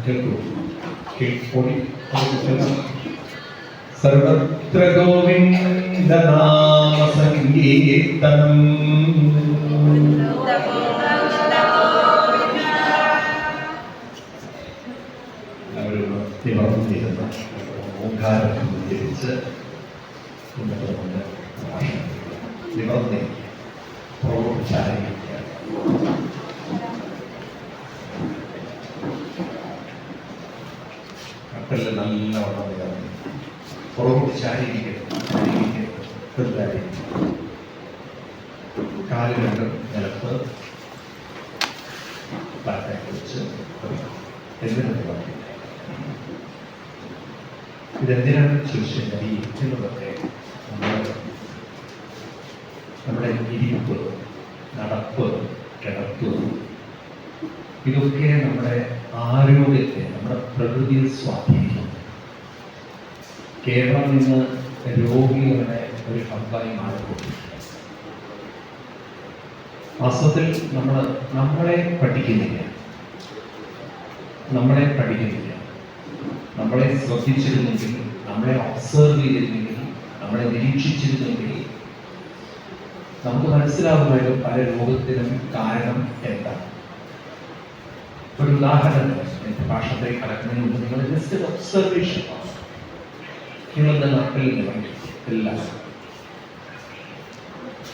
കേൾക്കൂ കേൾപ്പോടി സർവത്ര ഗോവിന്ദ നാമ സങ്കീർത്തനം നിവർന്നിരുന്ന ഓങ്കാരം ഉദ്ധരിച്ച് നിവർന്ന് പ്രോത്സാഹിക്കുക. കട്ടല് നല്ലവണ്ണം നിവർന്ന് പുറകോട്ട് കാല് രണ്ടും നിലത്ത് ബാറ്റൊക്കെ വെച്ച് എന്തിനൊക്കെ പറഞ്ഞു. ഇതെന്തിനാണ് ചോദിച്ചാൽ ഈ ഇരിക്കുന്നതൊക്കെ നമ്മുടെ ഇരിപ്പ്, നടപ്പ്, കിടപ്പ്, ഇതൊക്കെ നമ്മുടെ ആരോഗ്യത്തെ, നമ്മുടെ പ്രകൃതിയെ സ്വാധീനിക്കുന്നു. കേരളം ഇന്ന് രോഗികളുടെ ഒരു ഹബ്ബായി മാറിപ്പോയി. വാസ്തവത്തിൽ നമ്മളെ പഠിക്കുന്നില്ല, നമ്മളെ ശ്രദ്ധിച്ചിരുന്നെങ്കിൽ, നമ്മളെ ഒബ്സർവ് ചെയ്തിരുന്നെങ്കിൽ, നമ്മളെ നിരീക്ഷിച്ചിരുന്നെങ്കിൽ നമുക്ക് മനസ്സിലാകുമായിരുന്നു പല രോഗത്തിനും കാരണം എന്താണ്. ഒരു ഉദാഹരണം എന്റെ ഭാഷത്തേക്ക് കടക്കുന്നതിന് മുമ്പ് നിങ്ങൾ ജസ്റ്റ് ഒബ്സർവേഷൻ, നിങ്ങളുടെ നാട്ടിൽ എല്ലാം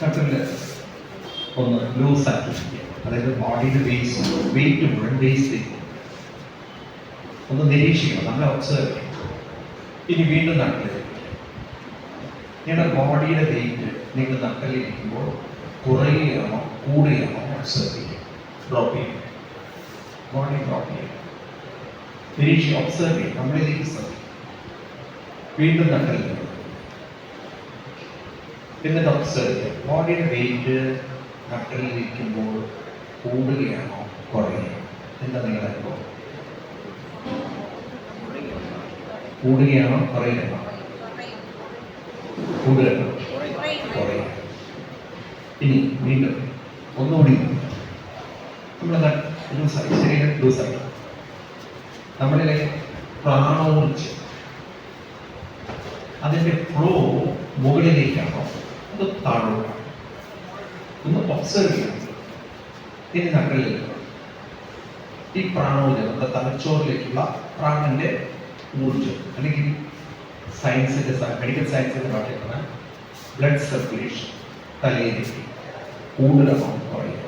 നാട്ടിൽ ഒന്ന് ലൂസ് ആക്കി, അതായത് ബോഡിയുടെ വെയിറ്റ് മുഴുവൻ വേസ്റ്റ് ഒന്ന് നിരീക്ഷിക്കണം, നമ്മളെ ഒബ്സർവ് ചെയ്യണം. ഇനി വീണ്ടും നട്ടല്, നിങ്ങളുടെ ബോഡിയുടെ വെയിറ്റ് നിങ്ങൾ നട്ടലിരിക്കുമ്പോൾ കുറയുകയാണോ കൂടുകയാണോ ഒബ്സർവ് ചെയ്യുക. ഡ്രോപ്പ് ചെയ്യും, ബോഡി ഡ്രോപ്പ് ചെയ്യും, നിരീക്ഷിക്കുക, ഒബ്സർവ് ചെയ്യും, നമ്മളിലേക്ക് ശ്രദ്ധിക്കും. വീണ്ടും നട്ടല്, എന്നിട്ട് ഒബ്സർവ് ചെയ്യുക, ബോഡിയുടെ വെയിറ്റ് നട്ടലിരിക്കുമ്പോൾ കൂടുകയാണോ കുറയുകയാണോ. എന്താ നിങ്ങളുടെ അനുഭവം? കൂടുകയാണോ കുറയുകയാണോ? കൂടുതലാണോ കുറയുക. ഇനി വീണ്ടും ഒന്നുകൂടി നമ്മുടെ ലൂസായി, ശരീരം ലൂസായി, നമ്മളിലെ പ്രാണോർജ്ജം അതിൻ്റെ ഫ്ലോ മുകളിലേക്കാണോ അത് താഴോട്ടാണോ ഒന്ന് ഒബ്സർവ് ചെയ്യണം. ഇനി നട്ടലിൽ ഈ പ്രാണോർജ്ജം നമ്മുടെ തലച്ചോറിലേക്കുള്ള പ്രാണന്റെ ഊർജ്ജം, അല്ലെങ്കിൽ മെഡിക്കൽ സയൻസിന്റെ ഭാഷയിൽ ബ്ലഡ് സർക്കുലേഷൻ തലയിലേക്ക് കൂടുതലോ കുറയുക.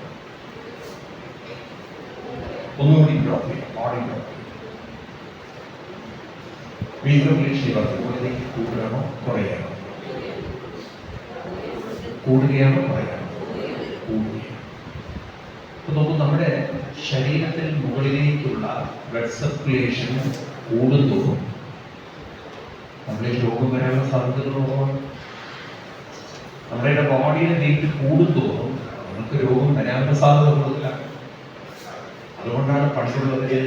ഒന്നുകൂടി ഡ്രോപ്പ് ചെയ്യുക, ബോഡി ഡ്രോപ്പ് ചെയ്യുക. വീണ്ടും മുകളിലേക്ക് കൂടുതലാണോ കുറയാണോ? കൂടുകയാണോ കുറയാണോ? കൂടുകയാണ്. അപ്പൊ നോക്കൂ, നമ്മുടെ ശരീരത്തിൽ മുകളിലേക്കുള്ള ബ്ലഡ് സർക്കുലേഷൻ കൂടുന്തോറും നമ്മുടെ രോഗം വരാനുള്ള സാധ്യതകളോളം, നമ്മുടെ ബോഡിയുടെ വെയിറ്റ് കൂടുന്തോറും നമുക്ക് രോഗം വരാനുള്ള സാധ്യത കൂടുതലാണ്. അതുകൊണ്ടാണ് പണ്ടുള്ളവര്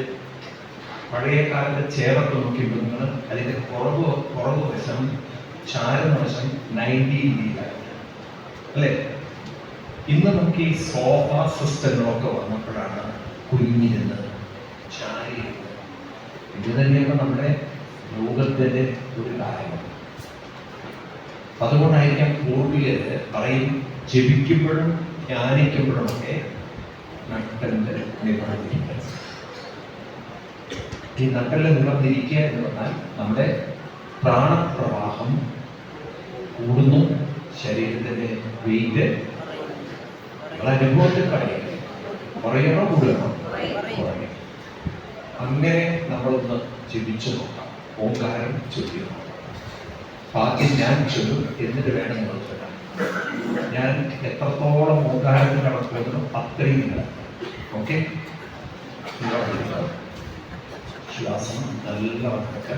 പഴയ കാലത്ത് ചേർത്ത് നോക്കിയപ്പോൾ നിങ്ങൾ അതിന്റെ പുറകു വശം ചാരവശം 90 ഡിഗ്രിയിലാണ് അല്ലേ. ഇന്ന് നമുക്ക് ഈ സോഫ സിസ്റ്റങ്ങളൊക്കെ വന്നപ്പോഴാണ് കുഞ്ഞിരുന്ന് ചാരിയിരുന്നത്. ഇത് തന്നെയാണ് നമ്മുടെ രോഗത്തിന്റെ ഒരു കാരണം. അതുകൊണ്ടായിരിക്കാം പൂർവികര് പറയും, ജപിക്കുമ്പോഴും ധ്യാനിക്കുമ്പോഴുമൊക്കെ നട്ടല് നിവർന്നിരിക്കുക. ഈ നട്ടല് നിവർന്നിരിക്കുക എന്ന് പറഞ്ഞാൽ നമ്മുടെ പ്രാണപ്രവാഹം കൂടുന്നു, ശരീരത്തിന്റെ വെയിറ്റ് അനുഭവത്തിൽ പറയുക കുറയണോ കൂടുകയാണോ? കുറയണം. അങ്ങനെ നമ്മളൊന്ന് ജപിച്ചു നോക്കാം, ഓങ്കാരം ചൊല്ലി നോക്കാം. ആദ്യം ഞാൻ ചൊല്ലും, എന്നിട്ട് വേണം നിങ്ങൾ ചൊല്ലാൻ. ഞാൻ എത്രത്തോളം ഓങ്കാരത്തിൽ കടക്കുന്നു അത്രയും നിങ്ങൾ. ഓക്കെ, ശ്വാസം നല്ല വട്ടൊക്കെ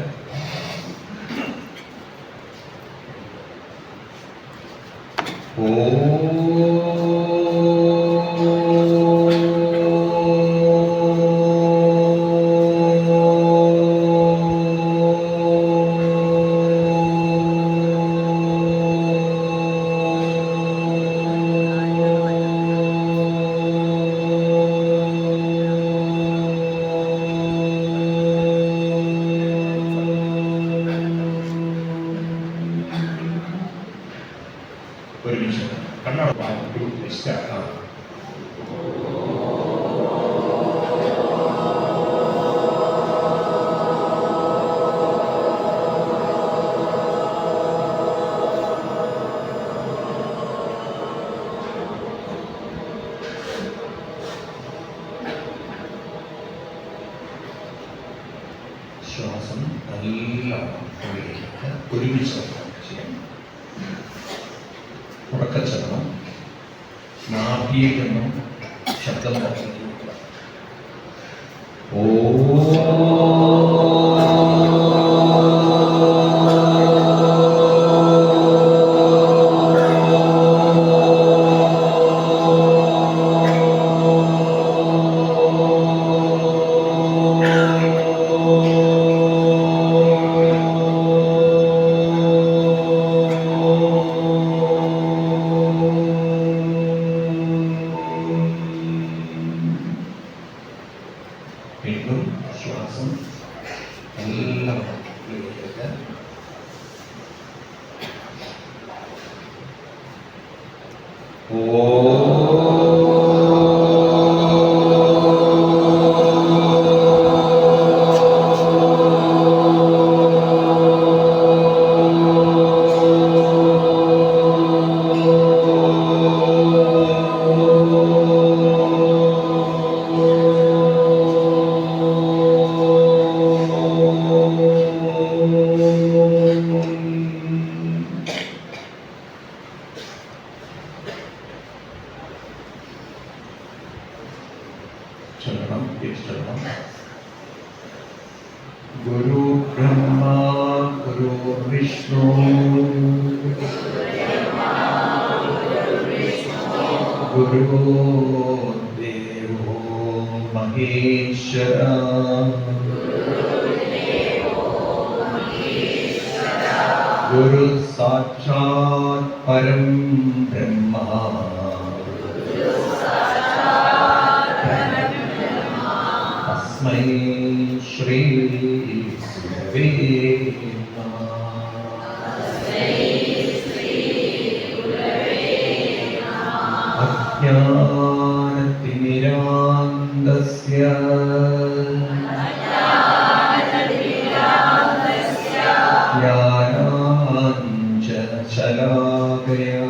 ശ്വാസം നല്ലോണം ഉള്ളിലേക്ക് ഒരുമിച്ച് ചെയ്യാം. ഉറക്കച്ചെല്ലണം. നാഭിയിൽ നിന്നും ശബ്ദം പുറത്തേക്ക്. വീണ്ടും ശ്വാസം എല്ലാം ഉള്ളിലേക്ക്. ചൊല്ലണം, തിരിച്ചൊല്ലണം. ഗുരു ബ്രഹ്മ ഗുരു വിഷ്ണു ഗുരു ദേവോ മഹേശ്വര ഗുരു സാക്ഷാത് പരം ബ്രഹ്മ തസ്മൈ ശ്രീ ഗുരവേ നമഃ. അജ്ഞാനതിമിരാന്തസ്യ ജ്ഞാനാഞ്ജനശലാകയാ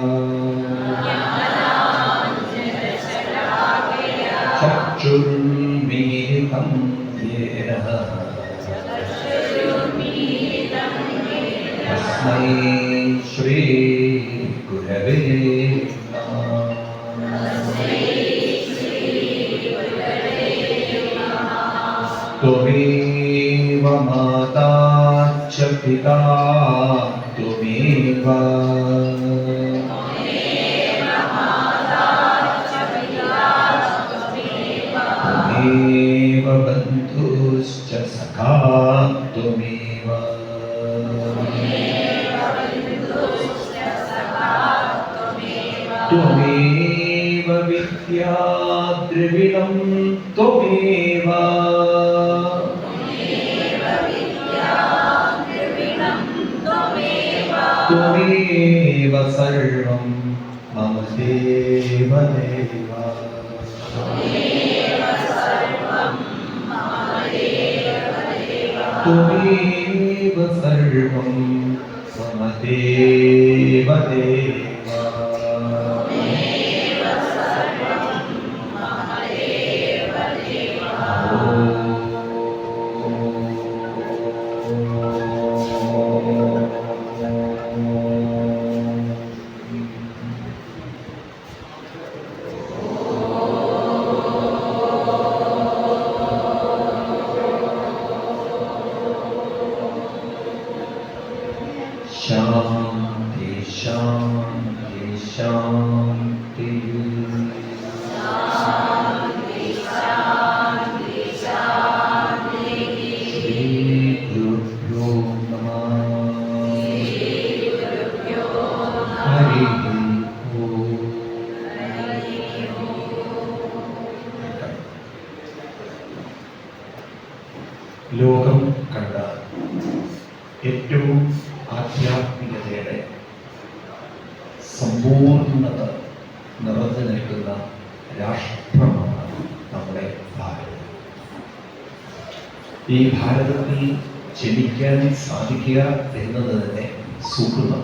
ചക്ഷുർമീലിതം യേന തസ്മൈ ശ്രീ ഗുരവേ നമഃ. ത്വമേവ മാതാ ച പിതാ ത്വമേവ ത്വമേവ ബന്ധുശ്ച സഖാ ത്വമേവ ത്വമേവ വിദ്യാ ദ്രവിണം ത്വമേവ ത്വമേവ സർവം മമ ദേവദേവ ത്വമേവ സർവം മമ ദേവദേവ. ശാന്തി ശാന്തി ശാന്തി. ശ്രീ ഗുരുഭ്യോ നമഃ. ഹരി ഓം. ലോകം കണ്ട ഏറ്റവും ആധ്യാത്മികതയുടെ സമ്പൂർണ്ണത നിറഞ്ഞു നിൽക്കുന്ന രാഷ്ട്രമാണ് നമ്മുടെ ഭാരതം. ഈ ഭാരതത്തിൽ ജനിക്കാൻ സാധിക്കുക എന്നത് തന്നെ സുഹൃതം.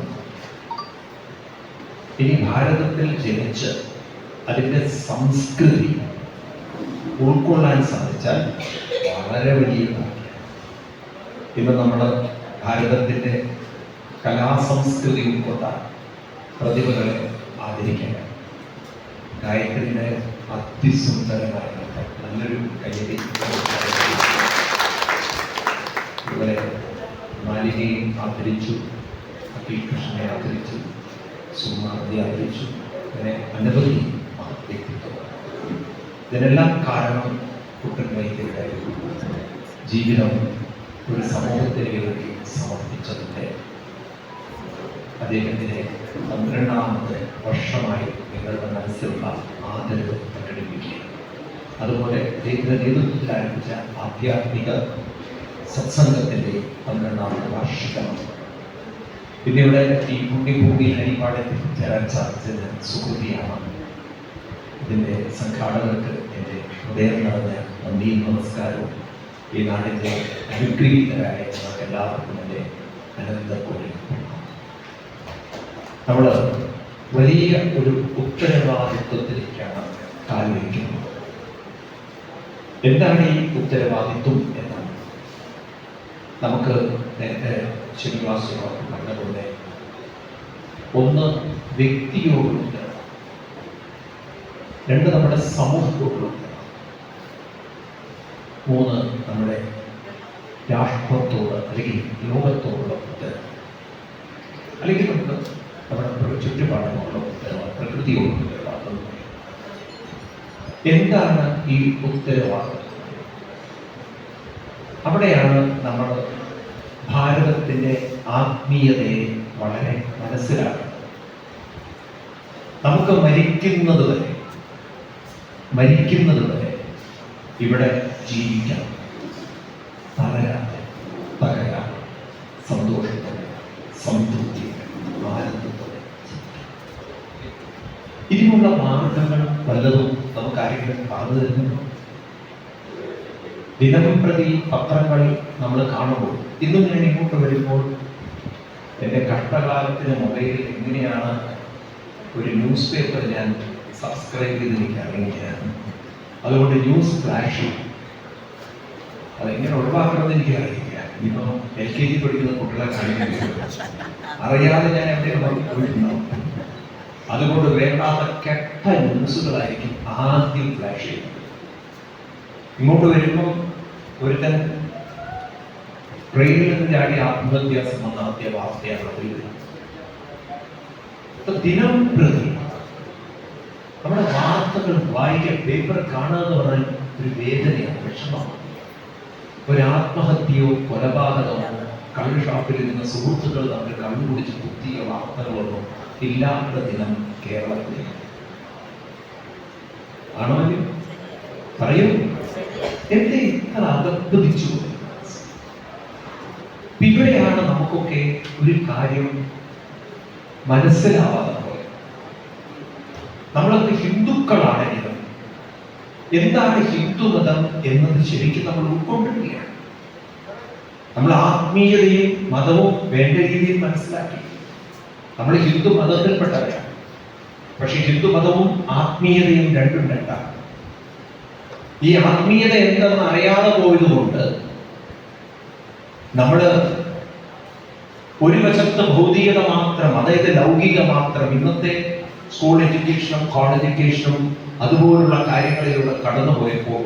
ഇനി ഭാരതത്തിൽ ജനിച്ച് അതിൻ്റെ സംസ്കൃതി ഉൾക്കൊള്ളാൻ സാധിച്ചാൽ വളരെ വലിയ ഇന്ന് നമ്മൾ ഭാരതത്തിൻ്റെ കലാസംസ്കൃതി ഉൾക്കൊണ്ട പ്രതിഭകളെ ആദരിക്കണം. ഗായത്രിയുടെ അതിസുന്ദരമായ നല്ലൊരു കയ്യടി. ഇവരെ മാലികയും ആദരിച്ചു, അഖിൽ കൃഷ്ണനെ ആദരിച്ചു, സുമാർത്തി ആദരിച്ചു, അങ്ങനെ അനവധി വ്യക്തിത്വം. ഇതിനെല്ലാം കാരണം കുട്ടൻ വൈദ്യരുടെ ജീവിതം ഒരു സമൂഹത്തിന് വേണ്ടി സമർപ്പിച്ചതിൻ്റെ അദ്ദേഹത്തിൻ്റെ 12ാമത്തെ വർഷമായി നിങ്ങളുടെ മനസ്സിലുള്ള ആദരവ് പ്രകടിപ്പിക്കുക. അതുപോലെ അദ്ദേഹത്തിൻ്റെ നേതൃത്വത്തിൽ ആരംഭിച്ച ആധ്യാത്മിക സത്സംഗത്തിൻ്റെ 12ാമത്തെ വാർഷികമാണ്. പിന്നെ ഇവിടെ ഈ പുണ്യഭൂമി ഹരിപ്പാട് ചേരാൻ സാധിച്ചത് സുഹൃതിയാണ്. ഇതിൻ്റെ സംഘാടകർക്ക് എൻ്റെ ഹൃദയം നിറഞ്ഞ നന്ദിയും നമസ്കാരവും. ഈ നാടിൻ്റെ അനുഗ്രഹീതരായ നമുക്ക് എല്ലാവർക്കും എൻ്റെ അനന്തപൂർവ്വം. നമ്മൾ വലിയ ഒരു ഉത്തരവാദിത്വത്തിലേക്കാണ് കാൽവയ്ക്കുന്നത്. എന്താണ് ഈ ഉത്തരവാദിത്വം എന്നാണ് നമുക്ക് നേരത്തെ ശ്രീനിവാസനോട് പറഞ്ഞതുപോലെ, ഒന്ന് വ്യക്തിയോടുണ്ട്, രണ്ട് നമ്മുടെ സമൂഹത്തോടുണ്ട്, മൂന്ന് നമ്മുടെ രാഷ്ട്രത്തോട് അല്ലെങ്കിൽ ലോകത്തോടുള്ള ഉത്തരവ്, അല്ലെങ്കിൽ നമുക്ക് നമ്മുടെ ചുറ്റുപാടിനുള്ള ഉത്തരവാദിത്വം, പ്രകൃതിയോടുള്ള ഉത്തരവാദിത്വം. എന്താണ് ഈ ഉത്തരവാദിത്വം? അവിടെയാണ് നമ്മൾ ഭാരതത്തിൻ്റെ ആത്മീയതയെ വളരെ മനസ്സിലാക്കുന്നത്. നമുക്ക് മരിക്കുന്നത് വരെ ഇവിടെ ജീവിക്കണം, തളരാതെ, തകരാതെ, സന്തോഷത്തോടെ, സംതൃപ്തിയോടെ, ആനന്ദത്തോടെ. ഇതിനുള്ള മാർഗങ്ങൾ പലതും നമുക്ക് ആരെങ്കിലും പറഞ്ഞു തരുന്നുണ്ടോ? ദിനം പ്രതി പത്രങ്ങളിൽ നമ്മൾ കാണുമ്പോൾ, ഇന്നും ഞാൻ ഇങ്ങോട്ട് വരുമ്പോൾ എൻ്റെ കഷ്ടകാലത്തിന് മൊബൈലിൽ എങ്ങനെയാണ് ഒരു ന്യൂസ് പേപ്പർ ഞാൻ സബ്സ്ക്രൈബ് ചെയ്തിരിക്കുക അറിയുകയാണ്. അതുകൊണ്ട് ന്യൂസ് ഫ്ലാഷ് അതെങ്ങനെ ഒഴിവാക്കണമെന്ന് എനിക്ക് അറിയില്ല. ഇനിയിപ്പോൾ LKG പഠിക്കുന്ന കുട്ടികളെ കാണിക്കുന്നില്ല, അറിയാതെ ഞാൻ എവിടെയും പോയിട്ടുണ്ടാവും. അതുകൊണ്ട് വേണ്ടാത്ത കെട്ട ന്യൂസുകളായിരിക്കും ആദ്യം ഫ്ലാഷ് ചെയ്യുന്നത്. ഇങ്ങോട്ട് വരുമ്പോൾ ഒരുത്തൻ ട്രെയിനിൽ നിന്ന് ചാടി ആത്മഹത്യാ സംബന്ധമായ വാർത്തയാണ് അതിൽ വരുന്നത്. ദിനം പ്രതി നമ്മുടെ വാർത്തകൾ വായിക്കാൻ, പേപ്പർ കാണുക എന്ന് പറഞ്ഞാൽ ഒരു വേദനയാണ്, വിഷമമാണ്. ഒരു ആത്മഹത്യയോ കൊലപാതകമോ കള്ള് ഷാപ്പിൽ നിന്ന് സുഹൃത്തുക്കൾ തമ്മിൽ കണ്ണുപിടിച്ച് കുത്തിയ വാർത്തകളൊന്നും ഇല്ലാത്ത ദിനം കേരളത്തിൽ ആണോ? പറയൂ, എന്തേ ഇത്ര അകപ്പതിച്ചു? ഇവിടെയാണ് നമുക്കൊക്കെ ഒരു കാര്യം മനസ്സിലാവാതെ പോയത്. നമ്മളൊക്കെ ഹിന്ദുക്കളാണെങ്കിലും എന്താണ് ഹിന്ദുമതം എന്നത് ശരിക്കും നമ്മൾ ഉൾക്കൊണ്ടിരിക്കുകയാണ്. നമ്മൾ ആത്മീയതയും മതവും വേണ്ട രീതിയിൽ മനസ്സിലാക്കി. നമ്മൾ ഹിന്ദു മതത്തിൽപ്പെട്ടവരാണ്. പക്ഷെ ഹിന്ദുമതവും ആത്മീയതയും രണ്ടും രണ്ടാണ്. ഈ ആത്മീയത എന്തെന്ന് അറിയാതെ പോയതുകൊണ്ട് നമ്മൾ ഒരു വശത്ത് ഭൗതികത മാത്രം, അതായത് ലൗകിക മാത്രം, ഇന്നത്തെ സ്കൂൾ എഡ്യൂക്കേഷനും കോളേജ് എഡ്യൂക്കേഷനും അതുപോലുള്ള കാര്യങ്ങളിലൂടെ കടന്നുപോയപ്പോൾ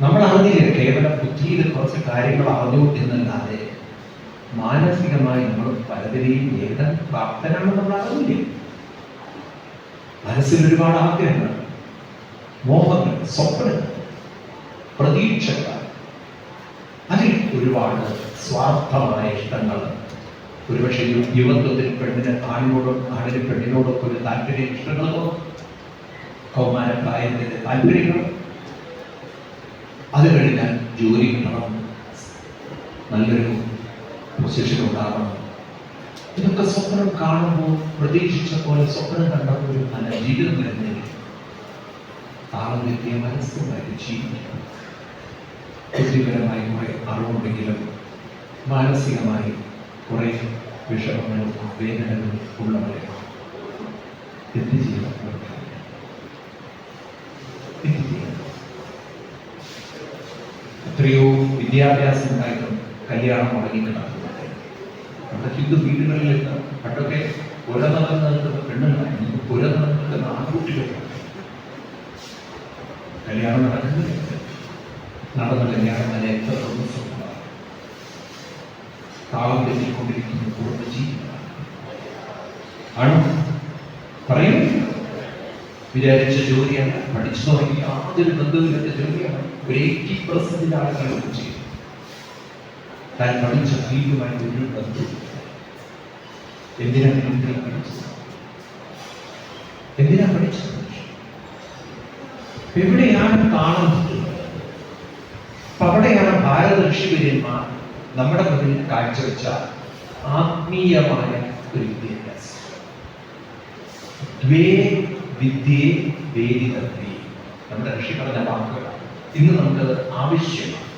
നമ്മൾ അറിഞ്ഞില്ല, കേവലം ബുദ്ധിയിൽ കുറച്ച് കാര്യങ്ങൾ അറിഞ്ഞു എന്നല്ലാതെ മാനസികമായി നമ്മൾ പലതിനെയും നേരിടാൻ പ്രാപ്തനാണെന്ന് നമ്മൾ അറിഞ്ഞില്ല. മനസ്സിൽ ഒരുപാട് ആഗ്രഹങ്ങൾ, മോഹങ്ങൾ, സ്വപ്നങ്ങൾ, പ്രതീക്ഷകൾ, അതിൽ ഒരുപാട് സ്വാർത്ഥമായ ഇഷ്ടങ്ങൾ. ഒരുപക്ഷെ യുവത്വത്തിൽ പെണ്ണിന് ആണിനോടും ആണിന് പെണ്ണിനോടൊക്കെ ഒരു താല്പര്യ ഇഷ്ടങ്ങൾ തോന്നും, കൗമാര പ്രായത്തിന്റെ താല്പര്യങ്ങൾ. അത് കഴിഞ്ഞാൽ ജോലി കിട്ടണം, നല്ലൊരു പൊസിഷൻ ഉണ്ടാകണം. ഇതൊക്കെ സ്വപ്നം കാണുമ്പോൾ പ്രതീക്ഷിച്ച പോലെ സ്വപ്നം കണ്ടപ്പോൾ ഒരു നല്ല ജീവിതം വരുന്നില്ല. താളമെത്തിയ മനസ്സുമായി ജീവിക്കണം. ബുദ്ധിപരമായി കുറെ അറിവുണ്ടെങ്കിലും മാനസികമായി കുറെ വിഷമങ്ങളും വേദനകളും ഉള്ളവരെ എത്തിച്ചേരാൻ എത്രയോ വിദ്യാഭ്യാസം ഉണ്ടായിട്ടും കല്യാണം മുടങ്ങി കിടക്കുന്നത്. നമ്മുടെ ഹിന്ദു വീടുകളിൽ നിന്ന് പണ്ടൊക്കെ പുര നടന്നത് പെണ്ണുങ്ങളായിരുന്നു, പുര നടന്നത് ആൺകുട്ടികളാണ്. കല്യാണം നടക്കുന്നില്ല, നടന്ന കല്യാണം തന്നെ എത്ര ദിവസമാണ് താളം തെറ്റിക്കൊണ്ടിരിക്കുന്ന കുടുംബ ജീവിതമാണ്. ആണോ? പറയും വിചാരിച്ച ജോലിയാണ്, പഠിച്ചു തുടങ്ങി യാതൊരു ബന്ധമില്ലാത്ത ജോലിയാണ്. ഒരു 80% ആളുകൾ ചെയ്യും. താൻ പഠിച്ച ഫീൽഡുമായി ഒരു ബന്ധമില്ല. എന്തിനാണ് പഠിച്ചത്? എന്തിനാ പഠിച്ചത്? എവിടെയാണ് താളം കിട്ടുന്നത്? അപ്പൊ അവിടെയാണ് ഭാരത ഋഷിവര്യന്മാർ നമ്മുടെ മുന്നിൽ കാഴ്ചവെച്ച ആത്മീയമായ ഒരു വിദ്യാഭ്യാസം. ദ്വേ വിദ്യേ വേദിതവ്യേ, നമ്മുടെ ഋഷി പറഞ്ഞ വാക്കുകളാണ്. ഇന്ന് നമുക്കത് ആവശ്യമാണ്.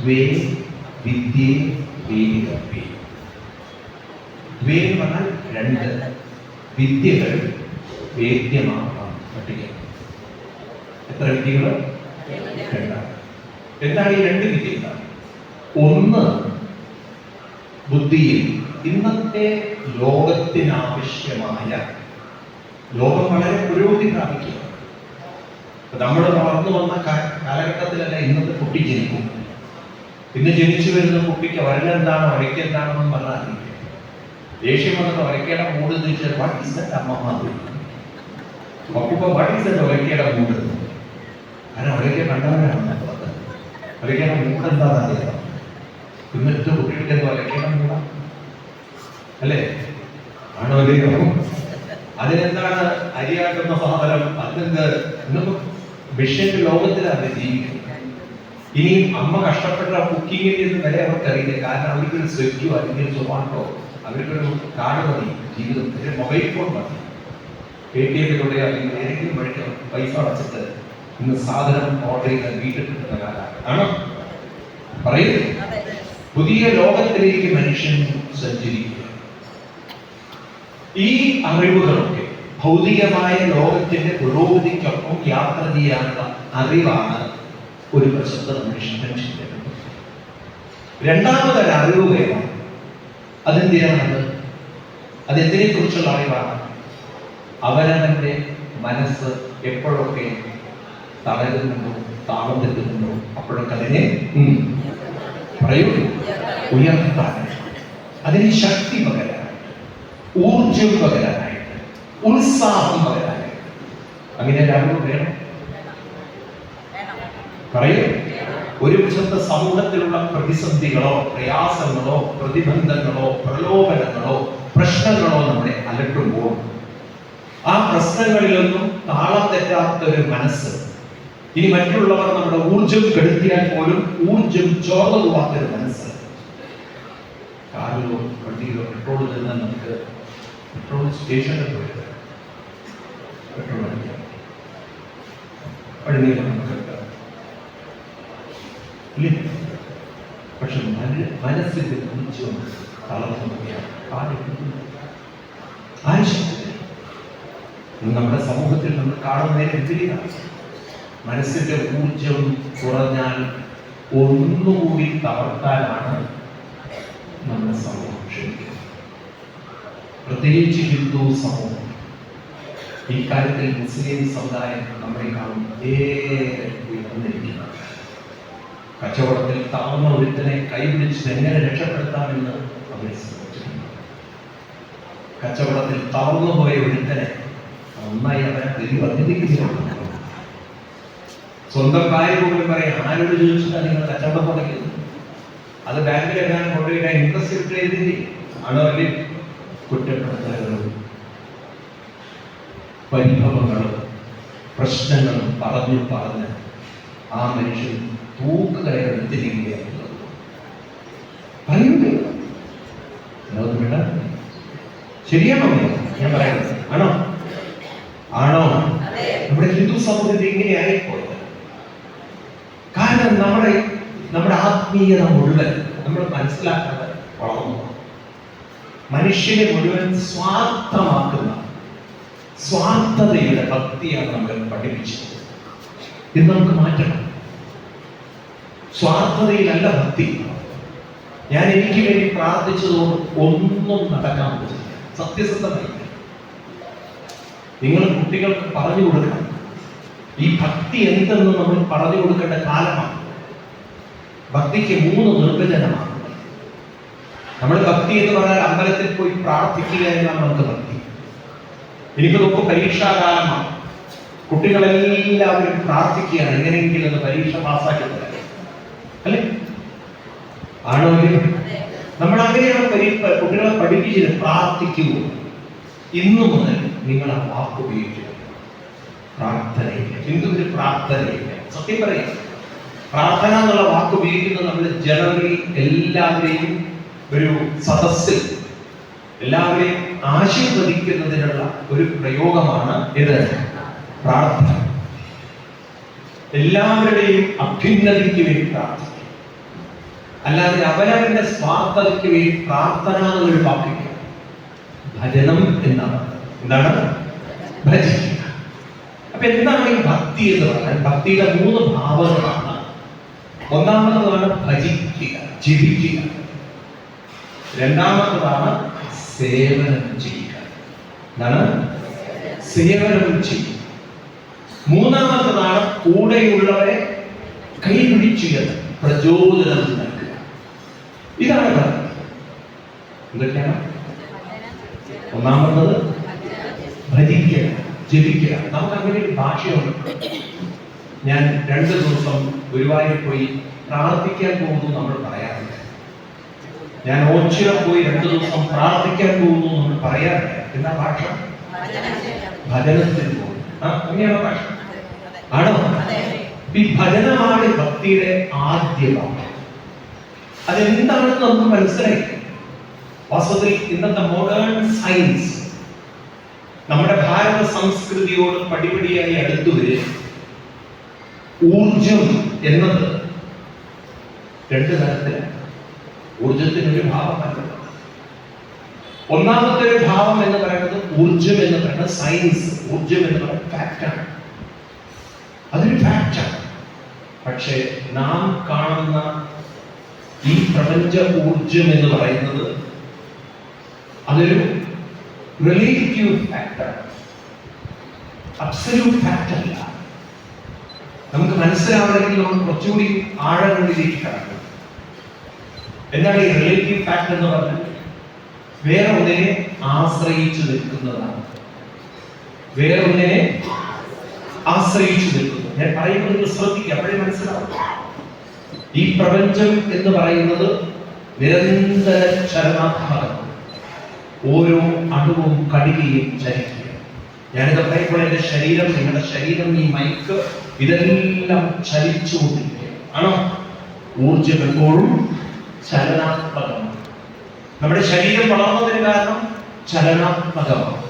ദ്വേ വിദ്യേ വേദിതവ്യേ. ദ്വേ എന്ന് പറഞ്ഞാൽ രണ്ട്, വിദ്യകൾ വേദ്യമാകാം. പട്ടിക എത്ര വിദ്യകൾ? രണ്ടാണ്. എന്താണ് ഈ രണ്ട് വിദ്യകൾ? ഒന്ന്, ബുദ്ധിയിൽ ഇന്നത്തെ ലോകത്തിനാവശ്യമായ, ലോകം വളരെ പുരോഗതി പ്രാപിക്കുക. നമ്മൾ വളർന്നു വന്ന കാലഘട്ടത്തിലല്ല ഇന്നത്തെ കുട്ടി ജനിക്കും. ഇന്ന് ജനിച്ചു വരുന്ന കുട്ടിക്ക് വരലെന്താണോ വരയ്ക്കെന്താണെന്നും പറഞ്ഞാൽ ദേഷ്യം വന്നിട്ട് വരയ്ക്കേണ്ട മൂഡ് എന്ന് വെച്ചാൽ വാട്ട് ഈസ് ദാറ്റ് അമ്മ വാട്ട് ഈസ് ദാറ്റ് വരയ്ക്കേണ്ട മൂഡ്. കാരണം അവരൊക്കെ കണ്ടവരാണ് വരയ്ക്കേണ്ട മൂഡ് എന്താണെന്ന് അറിയാം. ഇന്നത്തെ കുട്ടികൾക്ക് എന്താ വരയ്ക്കേണ്ട മൂടാ അല്ലേ? ആണോ അല്ലയോ? അതിനെന്താണ് അരിയാട്ടുന്ന സാധനം? അതിന്റെ ഇന്നിപ്പോ വിഷയന്റെ ലോകത്തിലാണ് ജീവിക്കുന്നത്. ഇനി അമ്മ കഷ്ടപ്പെട്ട കുക്കിങ്ങിൽ നിന്ന് വരെ അവർക്കറിയില്ല. കാരണം അവർക്കൊരു സ്വിഗ്ഗിയോ അല്ലെങ്കിൽ സൊമാറ്റോ, അവർക്കൊരു കാർഡ് മതി ജീവിതത്തിൽ, മൊബൈൽ ഫോൺ മതി. ATM-ിലൂടെ അല്ലെങ്കിൽ ഏതെങ്കിലും വഴിക്ക് പൈസ അടച്ചിട്ട് ഇന്ന് സാധനം ഓർഡർ ചെയ്താൽ വീട്ടിൽ കിട്ടുന്ന കാലമാണ്. ആണോ? പറയുന്നത് പുതിയ ലോകത്തിലേക്ക് മനുഷ്യൻ സഞ്ചരിക്കുക. ഈ അറിവുകളൊക്കെ ഭൗതികമായ ലോകത്തിന്റെ പുരോഗതിക്കൊപ്പം യാത്ര ചെയ്യാനുള്ള അറിവാണ് ഒരു പ്രശസ്ത മനുഷ്യൻ ചിന്തകൾ. രണ്ടാമതൊരു അറിവ് വേണം. അതെന്തിനാണ്? അതെന്തിനെ കുറിച്ചുള്ള അറിവാണ്? അവനവന്റെ മനസ്സ് എപ്പോഴൊക്കെ തളരുന്നുണ്ടോ, താളം തെറ്റുന്നുണ്ടോ, അപ്പോഴൊക്കെ അതിനെ പറയൂ ഉയർത്താൻ, അതിന് ശക്തി പകരാനായിട്ട്, ഊർജം പകരാനായിട്ട്, ഉത്സാഹം പകരാനായിട്ട്. അങ്ങനെ അറിവ് വേണം. പറയൂ. ഒരു വശത്ത് സമൂഹത്തിലുള്ള പ്രതിസന്ധികളോ പ്രയാസങ്ങളോ പ്രതിബന്ധങ്ങളോ പ്രലോഭനങ്ങളോ പ്രശ്നങ്ങളോ നമ്മളെ അലട്ടുമ്പോൾ ആ പ്രശ്നങ്ങളിലൊന്നും താളം തെറ്റാത്ത ഒരു മനസ്സ്, ഇനി മറ്റുള്ളവർ നമ്മുടെ ഊർജം കെടുത്തിയാൽ പോലും ഊർജം ചോർന്നു പോവാത്തൊരു മനസ്സ്, കാറിലോ വണ്ടിയിലോ പെട്രോൾ തന്നാൽ നമുക്ക് പെട്രോൾ സ്റ്റേഷനിൽ പോയിട്ട് പെട്രോൾ അടിക്കാം, വഴിനീളം നമുക്ക് ഇല്ല. പക്ഷെ മനസ്സിന്റെ ഊർജം തളർന്നു പോവുകയാണ്. നമ്മുടെ സമൂഹത്തിൽ നമ്മൾ കാണുന്നതിന് എതിരെയാണ്. മനസ്സിന്റെ ഊർജം കുറഞ്ഞാൽ ഒന്നുകൂടി തളർത്താനാണ് നമ്മുടെ സമൂഹം ക്ഷണിക്കുന്നത്. പ്രത്യേകിച്ച് ഹിന്ദു സമൂഹം. ഈ കാര്യത്തിൽ മുസ്ലിം സമുദായം നമ്മളെക്കാളും ഏറെ ഉയർന്നിരിക്കുന്നത്. കച്ചവടത്തിൽ താഴ്ന്ന ഒരുത്തനെ കൈപിടിച്ച് എങ്ങനെ രക്ഷപ്പെടുത്താമെന്ന് അവർ ശ്രമിച്ചിട്ടുണ്ട്. കച്ചവടത്തിൽ താഴ്ന്നു പോയ ഒരുത്തനെ നന്നായി അവരെ തിരികെ വന്നിരിക്കുകയാണ്. സ്വന്തം കാര്യം പോലും പറയാം, ആരോട് ചോദിച്ചിട്ടാണ് നിങ്ങൾ കച്ചവടം തുടങ്ങിയത്? അത് ബാങ്കിൽ എങ്ങാനും കൊണ്ടുപോയിട്ട് ഇൻട്രസ്റ്റ് ഇട്ട് എഴുതി ആണോ? അല്ലെ കുറ്റപ്പെടുത്തലുകളും പരിഭവങ്ങളും പ്രശ്നങ്ങളും പറഞ്ഞു പറഞ്ഞ് ആ മനുഷ്യൻ തൂക്കുകയറെടുത്തിരിക്കുകയായിരുന്നു. പറയുന്നത് ശരിയാണോ ഞാൻ പറയുന്നത്? ആണോ? ആണോ? നമ്മുടെ ഹിന്ദു സമൂഹത്തിൽ ഇങ്ങനെ ആയിപ്പോയത്. കാരണം നമ്മുടെ ആത്മീയത മുഴുവൻ നമ്മൾ മനസ്സിലാക്കാതെ വളർന്നു. മനുഷ്യനെ മുഴുവൻ സ്വാർത്ഥമാക്കുന്ന സ്വാർത്ഥതയുടെ ഭക്തിയാണ് നമ്മൾ പഠിപ്പിച്ചത്. ഇത് നമുക്ക് മാറ്റണം. സ്വാർത്ഥതയിലല്ല ഭക്തി. ഞാൻ എനിക്ക് വേണ്ടി പ്രാർത്ഥിച്ചതുകൊണ്ട് ഒന്നും നടക്കാൻ പറ്റില്ല. സത്യസന്ധമായി നിങ്ങൾ കുട്ടികൾക്ക് പറഞ്ഞു കൊടുക്കണം. ഈ ഭക്തി എന്തെന്ന് നമ്മൾ പറഞ്ഞു കൊടുക്കേണ്ട കാലമാണ്. ഭക്തിക്ക് 3 നിർവചനമാണ്. നമ്മൾ ഭക്തി എന്ന് പറഞ്ഞാൽ അമ്പലത്തിൽ പോയി പ്രാർത്ഥിക്കുക എന്നാണ് നമുക്ക് ഭക്തി. എനിക്ക് നോക്കും പരീക്ഷാകാലമാണ്, കുട്ടികളെല്ലാവരും പ്രാർത്ഥിക്കുകയാണ് എങ്ങനെയെങ്കിലും ഒന്ന് പരീക്ഷ പാസ്സാക്കി തരാം, അല്ലേ? ആണോ? നമ്മൾ അങ്ങനെയാണ് കുട്ടികളെ പഠിപ്പിച്ചത്, പ്രാർത്ഥിക്കുക. ഇന്നു മുതൽ നിങ്ങൾ ആ വാക്ക് ഉപയോഗിക്കുക. പ്രാർത്ഥനയില്ല, ഹിന്ദുവിന് പ്രാർത്ഥനയില്ല. സത്യം പറയാം, പ്രാർത്ഥന എന്നുള്ള വാക്ക് ഉപയോഗിക്കുന്നത് നമ്മൾ ജനറലി എല്ലാവരെയും ഒരു സദസ്സിൽ എല്ലാവരെയും ആശീർവദിക്കുന്നതിനുള്ള ഒരു പ്രയോഗമാണ് ഇത് പ്രാർത്ഥന. എല്ലാവരുടെയും അഭ്യുന്നതിക്ക് വേണ്ടി പ്രാർത്ഥിക്കുക, അല്ലാതെ അവനവന്റെ സ്വാർത്ഥതയ്ക്ക് വേണ്ടി പ്രാർത്ഥന എന്നൊരു വാക്കില്ല. ഭജനം എന്നാണ്. എന്താണ്? ഭജിക്കുക. അപ്പൊ എന്താണ് ഈ ഭക്തി എന്ന് പറഞ്ഞാൽ? ഭക്തിയുടെ 3 ഭാവങ്ങളാണ്. ഒന്നാമതാണ് ഭജിക്കുക, ജപിക്കുക. രണ്ടാമത്തതാണ് സേവനം ചെയ്യുക. എന്താണ്? സേവനം ചെയ്യുക. മൂന്നാമത്തതാണ് കൂടെയുള്ളവരെ കൈപിടിക്കുക, പ്രചോദനം നൽകുക. ഇതാണ് ഭക്തി. എന്തൊക്കെയാണ്? ഒന്നാമത്തത് ഭജിക്കുക, ജപിക്കുക. നമുക്ക് അങ്ങനെ ഒരു ഭാഷയുണ്ട്. ഞാൻ 2 ദിവസം ഗുരുവായൂർ പോയി പ്രാർത്ഥിക്കാൻ പോകുന്നു നമ്മൾ പറയാറില്ല. ഞാൻ ഓച്ചിറ പോയി 2 ദിവസം പ്രാർത്ഥിക്കാൻ പോകുന്നു നമ്മൾ പറയാറില്ല. എന്താ ഭാഷ? ഭജനത്തിന് പോകും. അങ്ങനെയാണ് ഭാഷ. ആണോ? ഈ ഭജനമാണ് ഭക്തിയുടെ ആദ്യ ഭാഗം. അതെന്താണെന്ന് നമുക്ക് മനസ്സിലായി. വാസ്തവത്തിൽ ഇന്നത്തെ മോഡേൺ സയൻസ് നമ്മുടെ ഭാരത സംസ്കൃതിയോട് പടിപടിയായി അടുത്തു വരും. ഊർജം എന്നത് 2 തരത്തിലാണ്. ഊർജത്തിനൊരു ഭാവമല്ല. ഒന്നാമത്തെ ഒരു ഭാവം എന്ന് പറയുന്നത് ഊർജം എന്ന് പറയുന്നത് സയൻസ്. ഊർജം എന്ന് പറയുന്നത് ഫാക്റ്റാണ്. അതൊരു ഫാക്റ്റാണ്. പക്ഷേ നാം കാണുന്ന ഈ പ്രപഞ്ച ഊർജം എന്ന് പറയുന്നത് അതൊരു റിലേറ്റീവ് ഫാക്ടറാണ്, അബ്സല്യൂട്ട് ഫാക്ടറല്ല. നമുക്ക് മനസ്സിലാവണമെങ്കിൽ നമ്മൾ കുറച്ചുകൂടി ആഴങ്ങളിലേക്ക് കടക്കണം. എന്താണ് ഈ റിലേറ്റീവ് ഫാക്ടർ എന്ന് പറഞ്ഞാൽ? വേറെ ഒന്നിനെ ആശ്രയിച്ചു നിൽക്കുന്നതാണ്. വേറെ ഒന്നിനെ ആശ്രയിച്ചു നിൽക്കുന്നു. ഞാൻ പറയുന്നത് നിങ്ങൾ ശ്രദ്ധിക്കുക, അപ്പോഴേ മനസ്സിലാവും. ഈ പ്രപഞ്ചം എന്ന് പറയുന്നത് നിരന്തര ചലനാത്മകമാണ്. ഓരോ അണുവും കടികയും ചലിക്കുക. ഞാനിത് പറയുമ്പോൾ എന്റെ ശരീരം, നിങ്ങളുടെ ശരീരം, ഈ മൈക്ക്, ഇതെല്ലാം ചലിച്ചുകൊണ്ടിരിക്കുക. ആണോ? ഊർജം എപ്പോഴും ചലനാത്മകമാണ്. നമ്മുടെ ശരീരം വളർന്നതിന് കാരണം ചലനാത്മകമാണ്.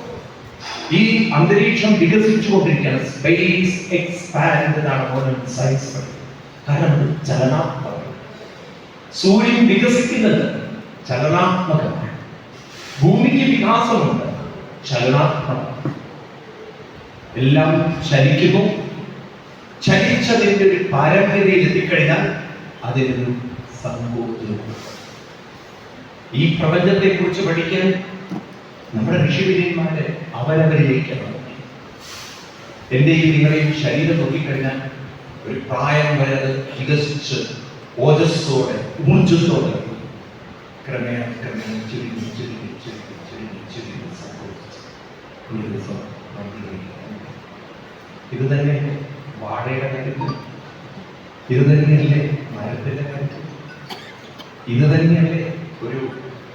ഈ അന്തരീക്ഷം വികസിച്ചുകൊണ്ടിരിക്കുകയാണ്. സ്പേസ് എക്സ്പാൻഡ് എന്നാണ് മോഡേൺ സയൻസ് പറയുന്നത്. കാരണം അത് ചലനാത്മകമാണ്. സൂര്യൻ വികസിക്കുന്നത് ചലനാത്മകമാണ്. ഭൂമിക്ക് വികാസമുണ്ട്, ചലനാത്മകമാണ്. എല്ലാം ചലിക്കുന്നു. ചലിച്ചതിന്റെ ഒരു പാരമ്പര്യയിൽ എത്തിക്കഴിഞ്ഞാൽ അതിനൊരു സങ്കോചം. ഈ പ്രപഞ്ചത്തെ കുറിച്ച് പഠിക്കാൻ നമ്മുടെ ഋഷിവര്യന്മാരെ അവരവരിലേക്കാണ്. എന്റെയും നിങ്ങളെയും ശരീരം നോക്കിക്കഴിഞ്ഞാൽ ഒരു പ്രായം വരെ അത് വികസിച്ച് ഓജസ്സോടെ, ഊർജത്തോടെ ക്രമേണ ക്രമേണ ചുരുങ്ങി ചുരുങ്ങി ചുരുങ്ങി ചുരുങ്ങി ചുരുങ്ങി സംഭവിച്ചു. ഇത് തന്നെ വാഴയുടെ കാര്യത്തിൽ, ഇത് തന്നെയല്ലേ മരത്തിന്റെ കാര്യത്തിൽ, ഇത് തന്നെയല്ലേ ഒരു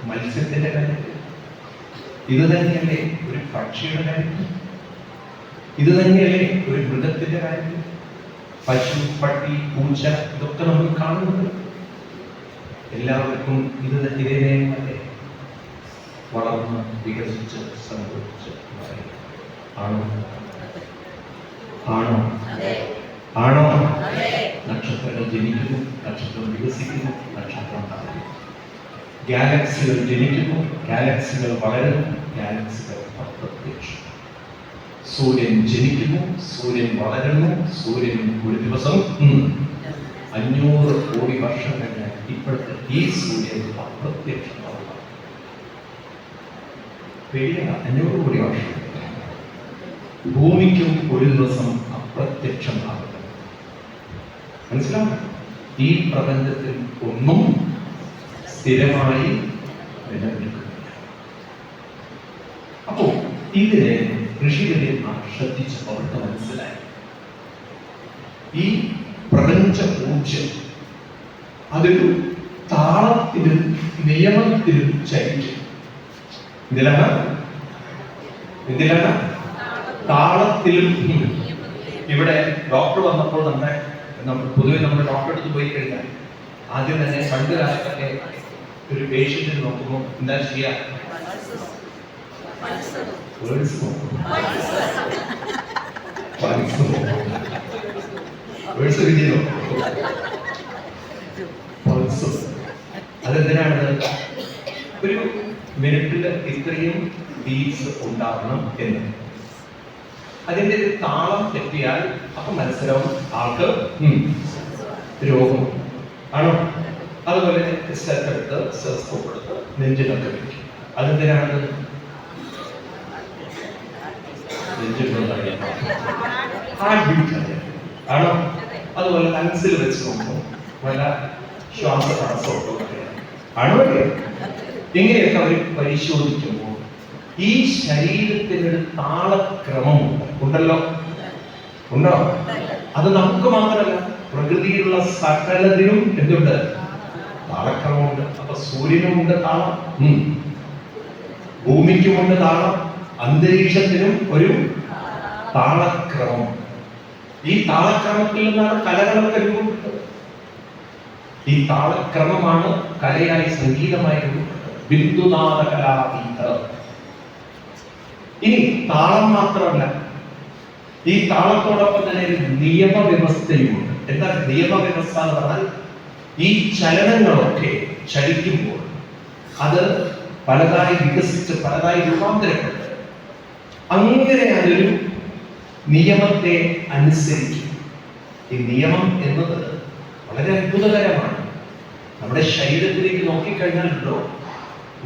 മത്സ്യത്തിന്റെ കാര്യത്തിൽ, ഇത് തന്നെയല്ലേ ഒരു പക്ഷിയുടെ കാര്യത്തിൽ, ഇത് തന്നെയല്ലേ ഒരു മൃഗത്തിന്റെ കാര്യത്തിൽ. പശു, പട്ടി, പൂച്ച, ഇതൊക്കെ നമ്മൾ കാണുന്നത്. എല്ലാവർക്കും ഇതേ നിയമമല്ലേ വളർന്ന് വികസിച്ച് സംഭവിച്ച് ആണോ? ആണോ? ആണോ? നക്ഷത്രങ്ങൾ ജനിക്കുന്നു, നക്ഷത്രം വികസിക്കുന്നു, നക്ഷത്രം തകരുന്നു. ഗാലക്സികൾ ജനിക്കുന്നു, ഗാലക്സികൾ വളരുന്നു, ഗാലക്സികൾ അപ്രത്യക്ഷ. സൂര്യൻ ജനിക്കുന്നു, സൂര്യൻ വളരുന്നു, സൂര്യൻ ഒരു ദിവസം 500 കോടി വർഷം കഴിഞ്ഞ് ഇപ്പോഴത്തെ ഈ സൂര്യൻ അപ്രത്യക്ഷമാവുക. പേടിയാണ്. 500 കോടി വർഷം ഭൂമിക്കും ഒരു ദിവസം അപ്രത്യക്ഷമാകുന്നത്. മനസ്സിലാവും? ഈ പ്രപഞ്ചത്തിൽ ഒന്നും സ്ഥിരമായി നിലനിൽക്കുന്നില്ല. അപ്പോ ഇതിനെ ഋഷിവര്യന്മാർ ശ്രദ്ധിച്ചപ്പോൾ അവർക്ക് മനസ്സിലായി, ഈ പ്രപഞ്ച ഊർജം അതൊരു താളത്തിലും നിയമത്തിലും ചരിക്കും. എന്തിലാണ്? താളത്തിലും. ഇവിടെ ഡോക്ടർ വന്നപ്പോൾ പൊതുവെ നമ്മുടെ ഡോക്ടറെ അടുത്ത് പോയി കഴിഞ്ഞാൽ ആദ്യം തന്നെ പണ്ട് കാലത്തൊക്കെ ഒരു പേഷ്യന്റിന് നോക്കുമ്പോൾ എന്താ ചെയ്യാ? അതെന്തിനാണ്? ഒരു മിനിറ്റിൽ ഇത്രയും ബീറ്റ്സ് ഉണ്ടാവണം എന്ന്. അതിന്റെ ഒരു താളം തെറ്റിയാൽ അപ്പൊ മനസ്സിലാവും ആൾക്ക് രോഗം ആണോ. അതുപോലെ സ്റ്റെപ്പെടുത്ത് സ്റ്റെസ്കോപ്പ് എടുത്ത് നെഞ്ചിലൊക്കെ വെക്കും. അതെന്തിനാണ്? ഹാർട്ട് ബീറ്റ് ആണോ. അതുപോലെ ലങ്സിൽ വെച്ച് നോക്കും, വല്ല ശ്വാസ തടസ്സമൊക്കെ ആണോ. ഇങ്ങനെയൊക്കെ അവർ പരിശോധിക്കുമ്പോൾ ഈ ശരീരത്തിനൊരു താളക്രമമുണ്ട്. ഉണ്ടല്ലോ? ഉണ്ടോ? അത് നമുക്ക് മാത്രമല്ല, പ്രകൃതിയിലുള്ള സകലതിനും എന്തുണ്ട്? താളക്രമമുണ്ട്. അപ്പൊ സൂര്യനുമുണ്ട് താളം, ഭൂമിക്കുമുണ്ട് താളം, അന്തരീക്ഷത്തിനും ഒരു താളക്രമം. ഈ താളക്രമത്തിൽ നിന്നാണ് കലകളൊക്കെ രൂപപ്പെട്ടത്. ഈ താളക്രമമാണ് കലയായി സംഗീതമായി രൂപപ്പെട്ടത്. ബിന്ദുനാദ കലാതീത. ഇനി താളം മാത്രമല്ല, ഈ താളത്തോടൊപ്പം തന്നെ ഒരു നിയമവ്യവസ്ഥയുമുണ്ട്. എന്താ നിയമവ്യവസ്ഥ എന്ന് പറഞ്ഞാൽ, ഈ ചലനങ്ങളൊക്കെ ചലിക്കുമ്പോൾ അത് പലതായി വികസിച്ച് പലതായി രൂപാന്തരപ്പെട്ട് അങ്ങനെ അതൊരു നിയമത്തെ അനുസരിക്കും. ഈ നിയമം എന്നത് വളരെ അത്ഭുതകരമാണ്. നമ്മുടെ ശരീരത്തിലേക്ക് നോക്കിക്കഴിഞ്ഞാലോ,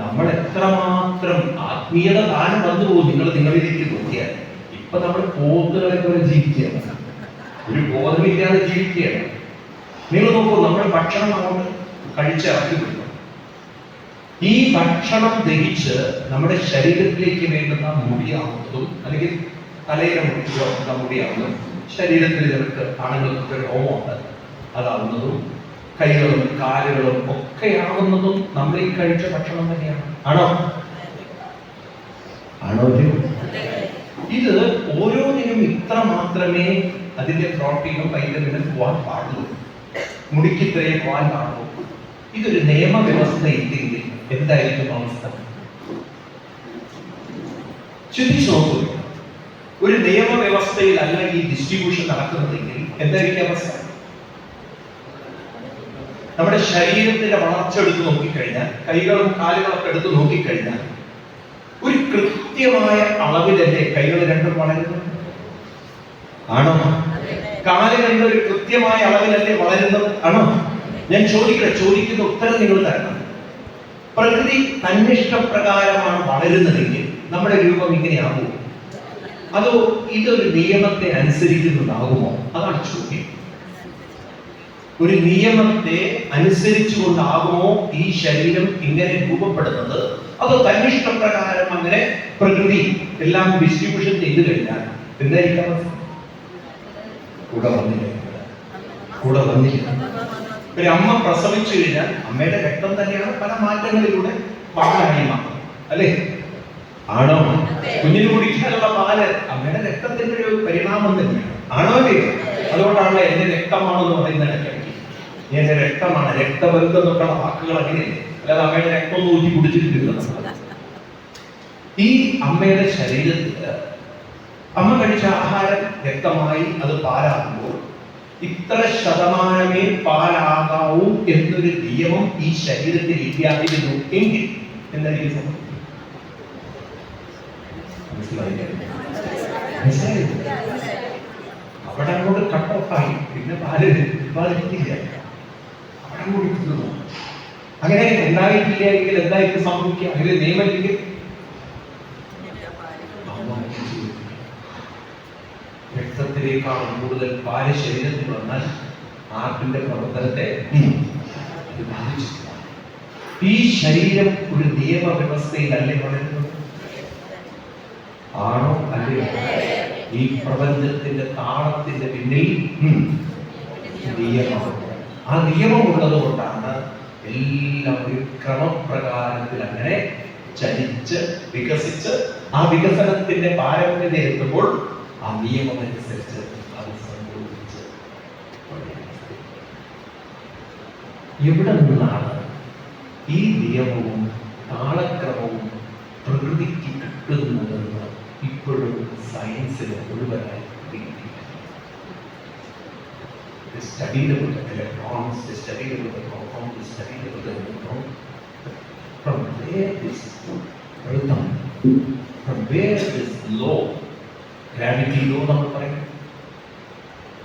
നമ്മൾ എത്രമാത്രം ആത്മീയത താനും വന്നു പോകും. നിങ്ങളിലേക്ക് നോക്കിയാൽ ഇപ്പൊ നമ്മൾ പോത്തുകളെ പോലെ ജീവിക്കുകയാണ്, ഒരു ബോധമില്ലാതെ ജീവിക്കുകയാണ്. നിങ്ങൾ നോക്കൂ, നമ്മുടെ ഭക്ഷണം അങ്ങോട്ട് കഴിച്ചിറക്കി വിടുന്നു. ഈ ഭക്ഷണം ദഹിച്ച് നമ്മുടെ ശരീരത്തിലേക്ക് വേണ്ടുന്ന മുടിയാവുന്നതും, അല്ലെങ്കിൽ തലയിലെ മുടിയാവുന്നതും, ശരീരത്തിൽ ചിലർക്ക് ആണുങ്ങൾക്കൊക്കെ രോമമുണ്ട് അതാവുന്നതും, കൈകളും കാലുകളും ഒക്കെ ആവുന്നതും നമ്മൾ ഈ കഴിച്ച ഭക്ഷണം തന്നെയാണ്. ആണോ? ഇത് ഓരോന്നിനും ഇത്ര മാത്രമേ അതിന്റെ പ്രോട്ടീനും വൈറ്റമിനും പോവാൻ പാടുള്ളൂ. മുടിക്ക് ഇത്രയും പോവാൻ പാടുള്ളൂ. ഇതൊരു നിയമവ്യവസ്ഥ ഇല്ലെങ്കിൽ എന്തായിരിക്കും അവസ്ഥ? ചിന്തിച്ചു നോക്കൂ. ഒരു നിയമവ്യവസ്ഥയിലല്ല ഈ ഡിസ്ട്രിബ്യൂഷൻ നടക്കുന്നതെങ്കിൽ എന്തായിരിക്കും അവസ്ഥ? നമ്മുടെ ശരീരത്തിന്റെ വളർച്ച എടുത്ത് നോക്കിക്കഴിഞ്ഞാൽ, കൈകളും കാലുകളൊക്കെ എടുത്ത് നോക്കിക്കഴിഞ്ഞാൽ, ഒരു കൃത്യമായ അളവിലല്ലേ കൈകൾ രണ്ടും വളരുന്നത്? ആണോ? കാലുകളുടെ ഒരു കൃത്യമായ അളവിലല്ലേ വളരുന്നത്? ആണോ? ഞാൻ ചോദിക്കുന്ന ഉത്തരം നിങ്ങൾ തരണം. പ്രകൃതി തന്നിഷ്ടപ്രകാരമാണ് വളരുന്നതെങ്കിൽ നമ്മുടെ രൂപം ഇങ്ങനെയാകുമോ? അതോ ഇതൊരു നിയമത്തെ അനുസരിക്കുന്നതാകുമോ? അതാണ് ചോദ്യം. ഒരു നിയമത്തെ അനുസരിച്ചുകൊണ്ടാകുമോ ഈ ശരീരം ഇങ്ങനെ രൂപപ്പെടുന്നത്? അതോ തന്നിഷ്ടപ്രകാരം അങ്ങനെ പ്രകൃതി എല്ലാം ഡിസ്ട്രിബ്യൂഷൻ ചെയ്തു കഴിഞ്ഞാൽ എന്തായിരിക്കാം? കൂടെ വന്നില്ല. ഒരു അമ്മ പ്രസവിച്ചു കഴിഞ്ഞാൽ അമ്മയുടെ രക്തം തന്നെയാണ് പല മാറ്റങ്ങളിലൂടെ പാലായി മാറുന്നത്, അല്ലേ? ആണോ? കുഞ്ഞിന് കുടിക്കാനുള്ള പാല് അമ്മയുടെ രക്തത്തിന്റെ ഒരു പരിണാമം തന്നെയാണ്. ആണോ? അല്ലേ? അതുകൊണ്ടാണല്ലോ എന്റെ രക്തമാണെന്ന് പറയുന്ന ഇടയ്ക്കിടയ്ക്ക് എന്റെ രക്തമാണ്, രക്തബന്ധം എന്നൊക്കെയുള്ള വാക്കുകൾ അങ്ങനെയല്ലേ? അല്ലാതെ അമ്മയുടെ രക്തം ഊറ്റി കുടിച്ചിട്ടില്ല. ഈ അമ്മയുടെ ശരീരത്തില് അമ്മ കഴിച്ച ആഹാരം രക്തമായി അത് പാലാകുമ്പോൾ ഇത്ര ശതമാനമേ പാലാകാവൂ എന്നൊരു നിയമം ഈ ശരീരത്തിൽ ഇല്ലാതിരുന്നു എങ്കിൽ എന്തായിരിക്കും സംഭവിക്കുക? അവിടെ അങ്ങോട്ട് കട്ട് ഓഫായി, പിന്നെ പാല് ഉൽപ്പാദിപ്പിക്കില്ല, അവിടെ കൂടി തീർന്നു. അങ്ങനെ ഉണ്ടായിട്ടില്ല എങ്കിൽ എന്തായിരിക്കും സംഭവിക്കുക? അങ്ങനെ നിയമമില്ലെങ്കിൽ രക്തത്തിനേക്കാളും കൂടുതൽ പാല് ശരീരത്തിൽ വന്നാൽ ആർട്ടിന്റെ പ്രവർത്തനത്തെ ഇത് ബാധിച്ചില്ല. ഈ ശരീരം ഒരു നിയമവ്യവസ്ഥയിലല്ലേ വളരുന്നത്? ആണോ അല്ലയോ? ഈ പ്രപഞ്ചത്തിന്റെ താളത്തിന്റെ പിന്നിൽ നിയമമുണ്ട്. ആ നിയമമുള്ളത് കൊണ്ടാണ് എല്ലാം ഒരു ക്രമപ്രകാരത്തിൽ അങ്ങനെ ചലിച്ച് വികസിച്ച് ആ വികസനത്തിന്റെ പാരമ്യത എത്തുമ്പോൾ ആ നിയമം അനുസരിച്ച് അത് സംഭവിച്ച് എവിടെ നിന്നാണ് ഈ നിയമവും താളക്രമവും പ്രകൃതിക്ക് കിട്ടുന്നതെന്ന് ഇപ്പോഴും സയൻസിന് മുഴുവനായി studied about the electrons, they studied about the proton, they studied about the neutron. From where this rhythm, from where this law, gravity law നമ്മൾ പറയും,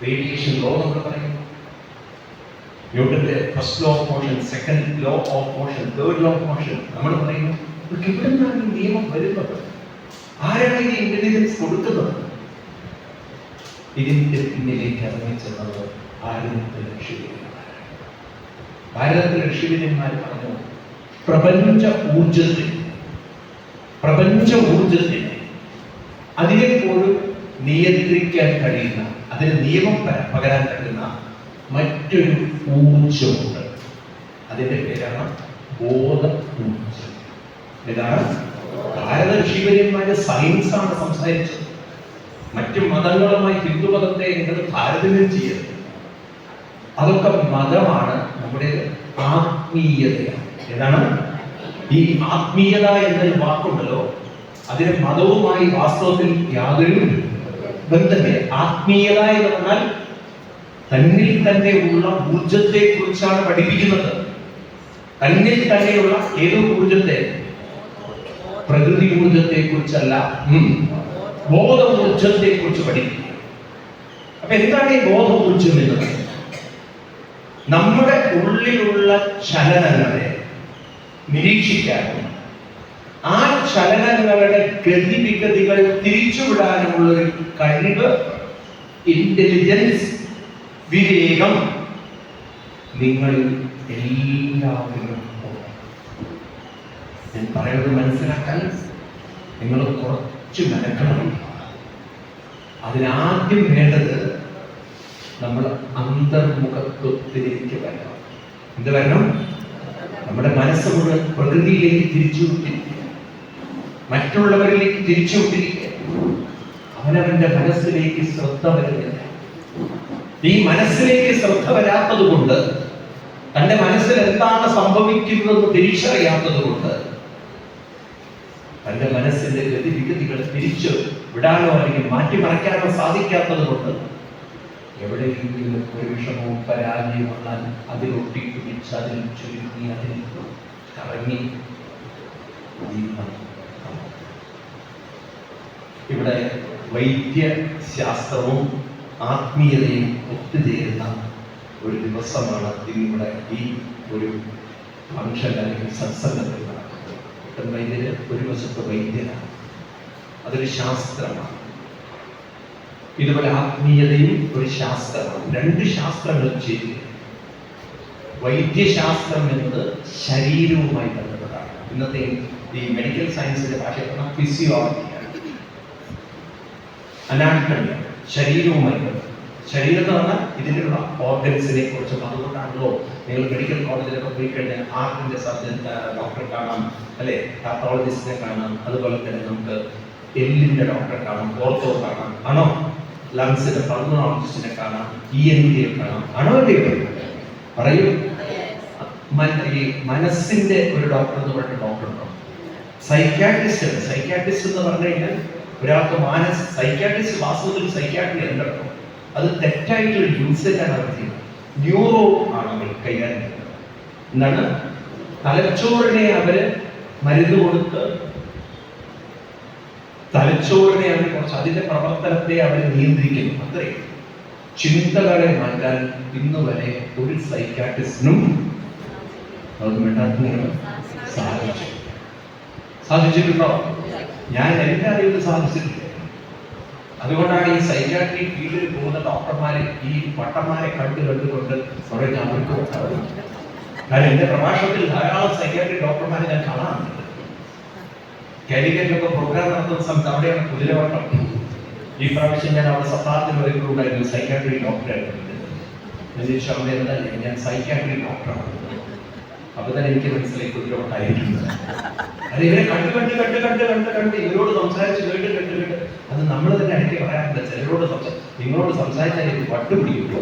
radiation law നമ്മൾ പറയും, ന്യൂട്ടന്റെ first law of motion, second law of motion, third law of motion നമ്മൾ പറയുന്നു. ഇവിടെ നിന്നാണ് ഈ നിയമം വരുന്നത്? ആരാണ് ഈ ഇന്റലിജൻസ് കൊടുക്കുന്നത്? ഇതിന്റെ പിന്നിലേക്ക് ഇറങ്ങി ചെന്നത് ഭാരതത്തിലെ ഋഷിവര്യന്മാർ പറഞ്ഞു, പ്രപഞ്ച ഊർജത്തിന് അതിനെപ്പോഴും നിയന്ത്രിക്കാൻ കഴിയുന്ന, അതിന് നിയമം പകരാൻ കഴിയുന്ന മറ്റൊരു ഊർജമുണ്ട്. അതിന്റെ പേരാണ് ബോധ ഊർജം. ഇതാണ് ഭാരത ഋഷിവര്യന്മാരുടെ സയൻസാണ് സംസാരിച്ചത്. മറ്റു മതങ്ങളുമായി ഹിന്ദുമതത്തെ നിങ്ങൾ താരതമ്യം ചെയ്യരുത്. അതൊക്കെ മതമാണ്, നമ്മുടെ ആത്മീയതയാണ്. ഏതാണ് ഈ ആത്മീയത എന്നൊരു വാക്കുണ്ടല്ലോ, അതിന് മതവുമായി വാസ്തവത്തിൽ യാതൊരു ബന്ധമില്ല. ആത്മീയത എന്ന് പറഞ്ഞാൽ തന്നിൽ തന്നെ ഉള്ള ഊർജത്തെ കുറിച്ചാണ് പഠിപ്പിക്കുന്നത്. തന്നിൽ തന്നെയുള്ള ഏതോ ഊർജത്തെ, പ്രകൃതി ഊർജത്തെ കുറിച്ചല്ല, ബോധ ഊർജത്തെ കുറിച്ച് പഠിക്കുക. അപ്പൊ എന്താണ് ഈ ബോധ ഊർജം എന്നത്? നമ്മുടെ ഉള്ളിലുള്ള ചലനങ്ങളെ നിരീക്ഷിക്കാനും ആ ചലനങ്ങളുടെ ഗതിവിഗതികൾ തിരിച്ചുവിടാനുമുള്ള ഒരു കഴിവ്, ഇന്റലിജൻസ്, വിവേകം നിങ്ങളിൽ എല്ലാവരും. ഞാൻ പറയുന്നത് മനസ്സിലാക്കാൻ നിങ്ങൾ കുറച്ച് മെനക്കണം. അതിനാദ്യം വേണ്ടത് നമ്മൾ അന്തർമുഖത്വത്തിലേക്ക് വരണം. എന്ത് വരണം? നമ്മുടെ മനസ്സ് മുഴുവൻ പ്രകൃതിയിലേക്ക് തിരിച്ചുവിട്ടിരിക്കുക, മറ്റുള്ളവരിലേക്ക് തിരിച്ചുവിട്ടിരിക്കുക. അവനവന്റെ മനസ്സിലേക്ക് ശ്രദ്ധ വരുന്നില്ല. ഈ മനസ്സിലേക്ക് ശ്രദ്ധ വരാത്തത് കൊണ്ട്, തന്റെ മനസ്സിൽ എന്താണ് സംഭവിക്കുന്നതെന്ന് തിരിച്ചറിയാത്തത് കൊണ്ട്, തന്റെ മനസ്സിന്റെ ഗതിവിഗതികൾ തിരിച്ചു വിടാനോ അല്ലെങ്കിൽ മാറ്റിമറയ്ക്കാനോ സാധിക്കാത്തത് കൊണ്ട് എവിടെയെങ്കിലും ഒരു വിഷമവും പരാജയം വന്നാൽ അതിലൊട്ടി പിടിച്ച് അതിൽ ചുരുങ്ങി അതിൽ കറങ്ങി. ഇവിടെ വൈദ്യശാസ്ത്രവും ആത്മീയതയും ഒത്തുചേരുന്ന ഒരു ദിവസമാണ് ഇന്നിവിടെ ഈ ഒരു ഫംഗ്ഷൻ അല്ലെങ്കിൽ സത്സംഗത്തിൽ നടക്കുന്നത്. വൈദ്യര് ഒരു വശത്ത് വൈദ്യനാണ്, അതൊരു ശാസ്ത്രമാണ്. ഇതുപോലെ ആത്മീയതയും ഒരു ശാസ്ത്രമാണ്. രണ്ട് ശാസ്ത്രങ്ങൾ ചേരുക. വൈദ്യശാസ്ത്രം എന്നത് ശരീരവുമായി ബന്ധപ്പെട്ടതാണ്. ഇന്നത്തെ ഈ മെഡിക്കൽ സയൻസിന്റെ ഭാഷയിൽ പറഞ്ഞാൽ ഫിസിയോളജിയാണ്, അനാട്ടമിയാണ്, ശരീരവുമായി ബന്ധപ്പെട്ട. ശരീരം എന്ന് പറഞ്ഞാൽ ഇതിനുള്ള ഓർഗൻസിനെ കുറിച്ചും. അതുകൊണ്ടാണല്ലോ നിങ്ങൾ മെഡിക്കൽ കോളേജിലൊക്കെ പോയി കഴിഞ്ഞാൽ ഹാർട്ടിന്റെ സർജൻ ഡോക്ടറെ കാണാം, അല്ലെ, പാത്തോളജിസ്റ്റിനെ കാണാം, അതുപോലെ തന്നെ നമുക്ക് എല്ലിന്റെ ഡോക്ടറെ കാണാം, ഓർത്തോ കാണാം, ആണോ, ലങ്സിന്റെ പൾമണോളജിസ്റ്റിനെ കാണാം, ENT കാണാം, ആണോ അല്ലയോ? പറയൂ. ഈ മനസ്സിന്റെ ഒരു ഡോക്ടർ എന്ന് പറഞ്ഞ ഡോക്ടർ ഉണ്ടോ? സൈക്യാട്രിസ്റ്റ്. സൈക്യാട്രിസ്റ്റ് എന്ന് പറഞ്ഞു കഴിഞ്ഞാൽ ഒരാൾക്ക് സൈക്യാട്രിസ്റ്റ് വാസ്തവത്തിൽ സൈക്യാട്രി എന്തെടുക്കും, അത് തെറ്റായിട്ടുള്ള യൂസേജാണ് അവർ ചെയ്യുന്നത്. ന്യൂറോ ആണ് അവർ കൈകാര്യം ചെയ്യുന്നത്. എന്താണ്? തലച്ചോറിനെ അവര് മരുന്ന് കൊടുത്ത് തലച്ചോറിനെ അവർ കുറച്ച് അതിന്റെ പ്രവർത്തനത്തെ അവർ നിയന്ത്രിക്കുന്നു. അത്രയും ചിന്തകളെ മാറ്റാൻ ഇന്ന് വരെ ഒരു സൈക്കാട്രിസ്റ്റിനും അത് വേണ്ടാത്ത സാധിച്ചിട്ടുണ്ടോ? ഞാൻ എൻ്റെ അറിവിൽ സാധിച്ചിട്ടില്ല. അതുകൊണ്ടാണ് ഈ സൈക്കാട്രി ഫീൽഡിൽ പോകുന്ന ഡോക്ടർമാരെ ഈ പട്ടന്മാരെ കണ്ടുകൊണ്ട് പറയുന്ന അവർക്ക് ഉണ്ടാവും. കാരണം എൻ്റെ പ്രഭാഷണത്തിൽ ധാരാളം സൈക്കാട്രി ഡോക്ടർമാരെ ഞാൻ കാണാറുണ്ട്. കാലിക്കറ്റിലൊക്കെ പ്രോഗ്രാം നടത്തുന്ന സമയത്ത് അവിടെയാണ് കുതിരവട്ടം. ഈ പ്രാവശ്യം ഞാൻ അവിടെ സപ്താഹത്തിന് വരുമ്പോഴുണ്ടായിരുന്നു സൈക്കാട്രി ഡോക്ടറായിരുന്നു. അവിടെ എന്തല്ലേ ഞാൻ സൈക്കാട്രി ഡോക്ടറാണ്. അപ്പൊ തന്നെ എനിക്ക് മനസ്സിലായി കുതിരവട്ടായിരിക്കുന്നത്. അത് ഇവരെ കണ്ട് ഇവരോട് സംസാരിച്ച് കേട്ട് അത് നമ്മൾ തന്നെ ഇടയ്ക്ക് പറയാറില്ല. ചിലരോട് നിങ്ങളോട് സംസാരിച്ചാൽ എനിക്ക് വട്ടുപിടിക്കുമോ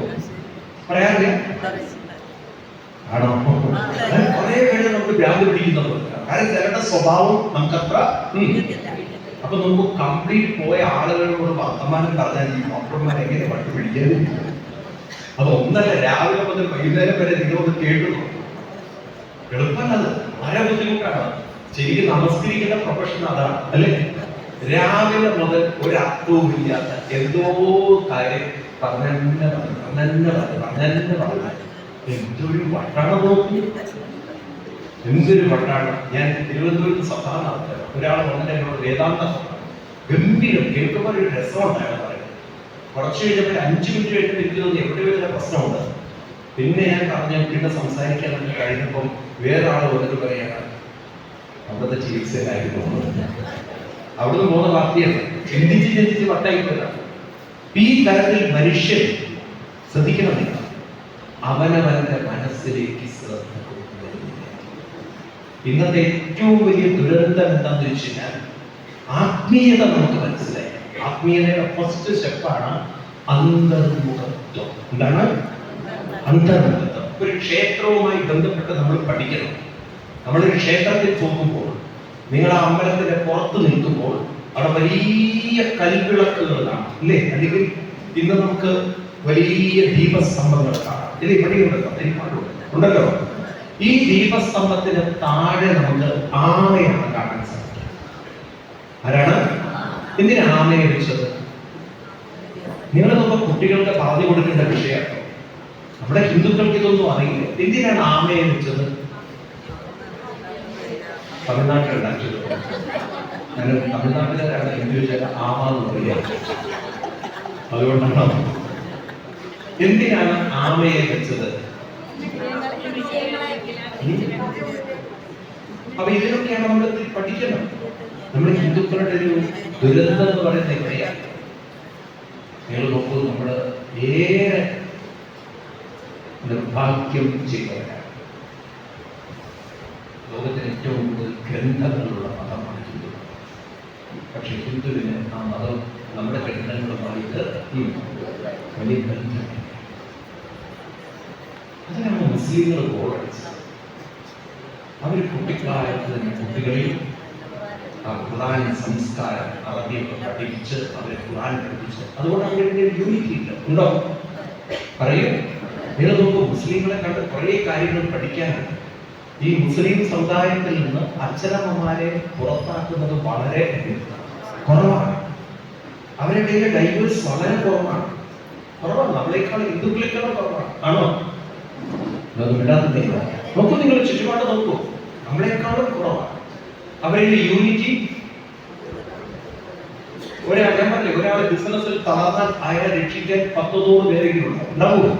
പറയാറില്ല? ആണോ? കുറെ പേര് നമുക്ക് ഭ്രാന്ത് പിടിക്കുന്നവരുണ്ട്. കാരണം ചിലരുടെ സ്വഭാവം നമുക്കത്ര. അപ്പൊ നമുക്ക് കംപ്ലീറ്റ് പോയ ആളുകളോട് വർത്തമാനം പറഞ്ഞാൽ ഈ ഡോക്ടർമാർ എങ്ങനെ വട്ടുപിടിക്കാതെ. അത് ഒന്നല്ല, രാവിലെ മുതൽ വൈകുന്നേരം വരെ നിങ്ങളൊന്ന് കേട്ടു. എളുപ്പമല്ലത്, വളരെ ബുദ്ധിമുട്ടാണ്. ശരിക്കും നമസ്കരിക്കുന്ന പ്രൊഫഷൻ അതാണ് അല്ലേ? രാവിലെ മുതൽ ഒരു അർത്ഥവും ഇല്ലാത്ത എന്തോ കാര്യം പറഞ്ഞ എന്തൊരു വട്ടാണ് നോക്കി, എന്തൊരു വട്ടാണ്. ഞാൻ തിരുവനന്തപുരത്ത് സഭ നടത്തുക. ഒരാൾ വന്നിട്ട് എന്നോട് വേദാന്ത ഗംഭീരം കേൾക്കുമ്പോൾ ഒരു രസമുണ്ടായിരുന്നു പറയുന്നത്. കുറച്ച് കഴിഞ്ഞപ്പോൾ 5 മിനിറ്റ് കഴിഞ്ഞപ്പോൾ എനിക്ക് തോന്നി എവിടെ വരുന്ന പ്രശ്നമുണ്ട്. പിന്നെ ഞാൻ പിന്നെ സംസാരിക്കാൻ നമുക്ക് കഴിഞ്ഞപ്പം വേറൊരാൾ വന്നിട്ട് പറയാണ് അവിടുത്തെ ചികിത്സയിലായിരുന്നു. അവിടുന്ന് പോകുന്ന വാർത്തയാണ്. ചിന്തിച്ച് വട്ടായി പോയതാണ്. ഈ തരത്തിൽ മനുഷ്യൻ ശ്രദ്ധിക്കണമെന്നില്ല, അവനവന്റെ മനസ്സിലേക്ക് ശ്രദ്ധ കൊടുക്കുന്നില്ല. ഇന്നത്തെ ഏറ്റവും വലിയ ദുരന്തം എന്താണെന്ന് വെച്ച് കഴിഞ്ഞാൽ ആത്മീയത നമുക്ക് മനസ്സിലായി. ആത്മീയതയുടെ ഫസ്റ്റ് സ്റ്റെപ്പാണ് അന്തർമുഖത്വം. എന്താണ് അന്തർമുഖത്വം? ഒരു ക്ഷേത്രവുമായി ബന്ധപ്പെട്ട് നമ്മൾ പഠിക്കണം. നമ്മളൊരു ക്ഷേത്രത്തിൽ പോകുമ്പോൾ, നിങ്ങൾ ആ അമ്പലത്തിന്റെ പുറത്ത് നിൽക്കുമ്പോൾ അവിടെ വലിയ കൽവിളക്കുകൾ കാണാം ഇല്ലേ? അല്ലെങ്കിൽ ഇന്ന് നമുക്ക് വലിയ ദീപസ്തംഭങ്ങൾ കാണാം ഇല്ലേ? ഉണ്ടല്ലോ. ഈ ദീപസ്തംഭത്തിന് താഴെ നമുക്ക് ആമയാണ് കാണാൻ സാധിക്കും. ആരാണ്? എന്തിനാണ് ആമയെ വെച്ചത്? നിങ്ങൾ നമുക്ക് കുട്ടികൾക്ക് പറഞ്ഞു കൊടുക്കേണ്ട വിഷയമാണ്. നമ്മുടെ ഹിന്ദുക്കൾക്ക് ഇതൊന്നും അറിയില്ല. എന്തിനാണ് ആമയെ വെച്ചത്? തമിഴ്നാട്ടിലുണ്ടാക്കിയത്. തമിഴ്നാട്ടിലാണ് ഹിന്ദു ആമ എന്ന് പറയാം. അതുകൊണ്ടാണ്. എന്തിനാണ് ആമയെ വെച്ചത്? അപ്പൊ ഇതിനൊക്കെയാണ് നമ്മൾ പഠിക്കണം. നമ്മൾ ഹിന്ദുക്കളുടെ ഒരു ദുരന്തം എന്ന് പറയുന്നത് എങ്ങനെയാണ്? നിങ്ങൾ നോക്കൂ, നമ്മൾ ഏറെ നിർഭാഗ്യം ചെയ്തവരാണ്. ലോകത്തിന് ഏറ്റവും കൂടുതൽ ഗ്രന്ഥങ്ങളുള്ള മതമാണ് ഹിന്ദു. പക്ഷെ ഹിന്ദുവിന് ആ മതം നമ്മുടെ ഗ്രന്ഥങ്ങളുമായിട്ട് വലിയ ബന്ധമില്ല. അതിനാണ് മുസ്ലിങ്ങൾ ഗോളടിച്ചത്. അവർ കുട്ടിക്കാലത്ത് തന്നെ കുട്ടികളിൽ ഖുർആൻ സംസ്കാരം അറബിയൊക്കെ പഠിപ്പിച്ച് അവരെ ഖുർആൻ പഠിപ്പിച്ച്, അതുകൊണ്ട് അവരുടെ യൂണിറ്റി ഇല്ല. ഉണ്ടോ? പറയൂ. നിങ്ങൾ നോക്കൂ, മുസ്ലിങ്ങളെ കണ്ട് കുറേ കാര്യങ്ങൾ പഠിക്കാനുണ്ട്. ഈ മുസ്ലിം സമുദായത്തിൽ നിന്ന് അച്ഛനമ്മമാരെ പുറത്താക്കുന്നത് വളരെ കുറവാണ്. അവരുടെ ഡൈവേഴ്സ് വളരെ കുറവാണ്. നമ്മളെക്കാൾ ഹിന്ദുക്കളെക്കാളും കുറവാണ്. ആണോ? നോക്കൂ, നിങ്ങൾ ചുറ്റുപാട് നോക്കൂ, നമ്മളെക്കാളും കുറവാണ് അവരുടെ യൂണിറ്റി. ഒരാൾ ബിസിനസ്സിൽ തളർന്നാൽ അയാളെ രക്ഷിക്കാൻ 10-100 പേരെങ്കിലും ഉണ്ടാവുമോ?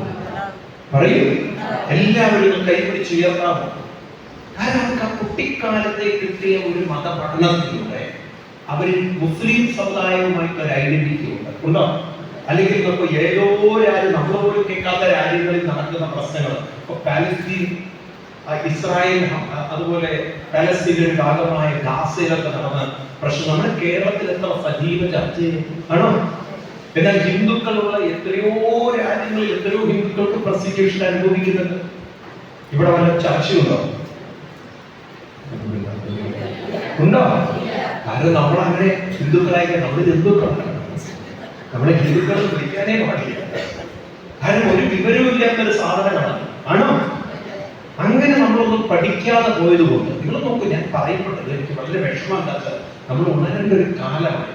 പറയൂ. എല്ലാവരും കൈപിടിച്ച് ഉയർത്താമോ? കാരണം അവർക്ക് ആ കുട്ടിക്കാലത്തെ കിട്ടിയ ഒരു മതപഠനത്തിലൂടെ അവരിൽ മുസ്ലിം സമുദായവുമായിട്ട് ഒരു ഐഡന്റിറ്റി ഉണ്ട്. ഉണ്ടോ? അല്ലെങ്കിൽ ഇപ്പൊ ഏതോ രാജ്യം, നമ്മൾ പോലും കേൾക്കാത്ത രാജ്യങ്ങളിൽ നടക്കുന്ന പ്രശ്നങ്ങൾ, ഇപ്പൊ പാലസ്തീൻ, ഇസ്രായേൽ, അതുപോലെ പാലസ്തീനിന്റെ ഭാഗമായ ഗാസയിലൊക്കെ നടന്ന പ്രശ്നം നമ്മുടെ കേരളത്തിൽ എത്ര സജീവ ചർച്ച ആണോ? എന്നാൽ ഹിന്ദുക്കളുള്ള എത്രയോ രാജ്യങ്ങളിൽ എത്രയോ ഹിന്ദുക്കൾക്ക് പ്രോസിക്യൂഷൻ അനുഭവിക്കുന്നുണ്ട്. ഇവിടെ വല്ല ചർച്ചയുണ്ടോ? ഉണ്ടോ? കാരണം നമ്മളങ്ങനെ ഹിന്ദുക്കളായി നമ്മൾ ഹിന്ദുക്കളാണ്. നമ്മളെ ഹിന്ദുക്കൾ വിളിക്കാനേ പാടില്ല. കാരണം ഒരു വിവരവും ഇല്ലാത്തൊരു സാധനമാണ്. ആണോ? അങ്ങനെ നമ്മളൊന്നും പഠിക്കാതെ പോയത് കൊണ്ട് നിങ്ങൾ നോക്കൂ, ഞാൻ പറയപ്പെട്ടത് എനിക്ക് വളരെ വിഷമമില്ലാത്ത നമ്മൾ ഉണരേണ്ട ഒരു കാലമായി.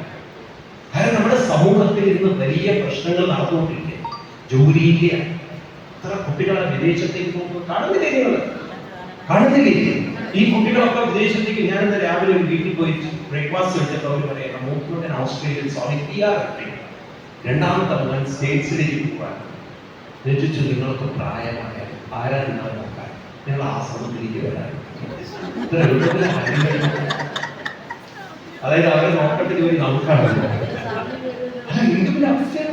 കാരണം നമ്മുടെ സമൂഹത്തിൽ ഇന്ന് വലിയ പ്രശ്നങ്ങൾ നടന്നുകൊണ്ടിരിക്കുക. ജോലിയില്ല. എത്ര കുട്ടികളെ വിദേശത്തേക്ക് പോകുന്നത് കാണുന്നില്ലേ നിങ്ങൾ? കാണുന്നില്ലേ? ഈ കുട്ടികളൊക്കെ വിദേശത്തേക്ക്. ഞാനിന്ന് രാവിലെ ഒരു വീട്ടിൽ പോയി ബ്രേക്ക്ഫാസ്റ്റ് വെച്ചപ്പോൾ അവർ പറയാം, മൂത്തമകൻ ഓസ്ട്രേലിയൻ സോറി PR കിട്ടി, രണ്ടാമത്തെ മകൻ സ്റ്റേറ്റ്സിലേക്ക് പോകാൻ. ചോദിച്ചു, നിങ്ങളൊക്കെ പ്രായമായ ആരാ നിങ്ങൾ നോക്കാൻ? നിങ്ങൾ ആശ്രമത്തിലേക്ക് വരാൻ. അതായത് അവരെ നോക്കട്ടെ ജോലി നമുക്കാണ്. എന്തെങ്കിലും അവസ്ഥയാണ്.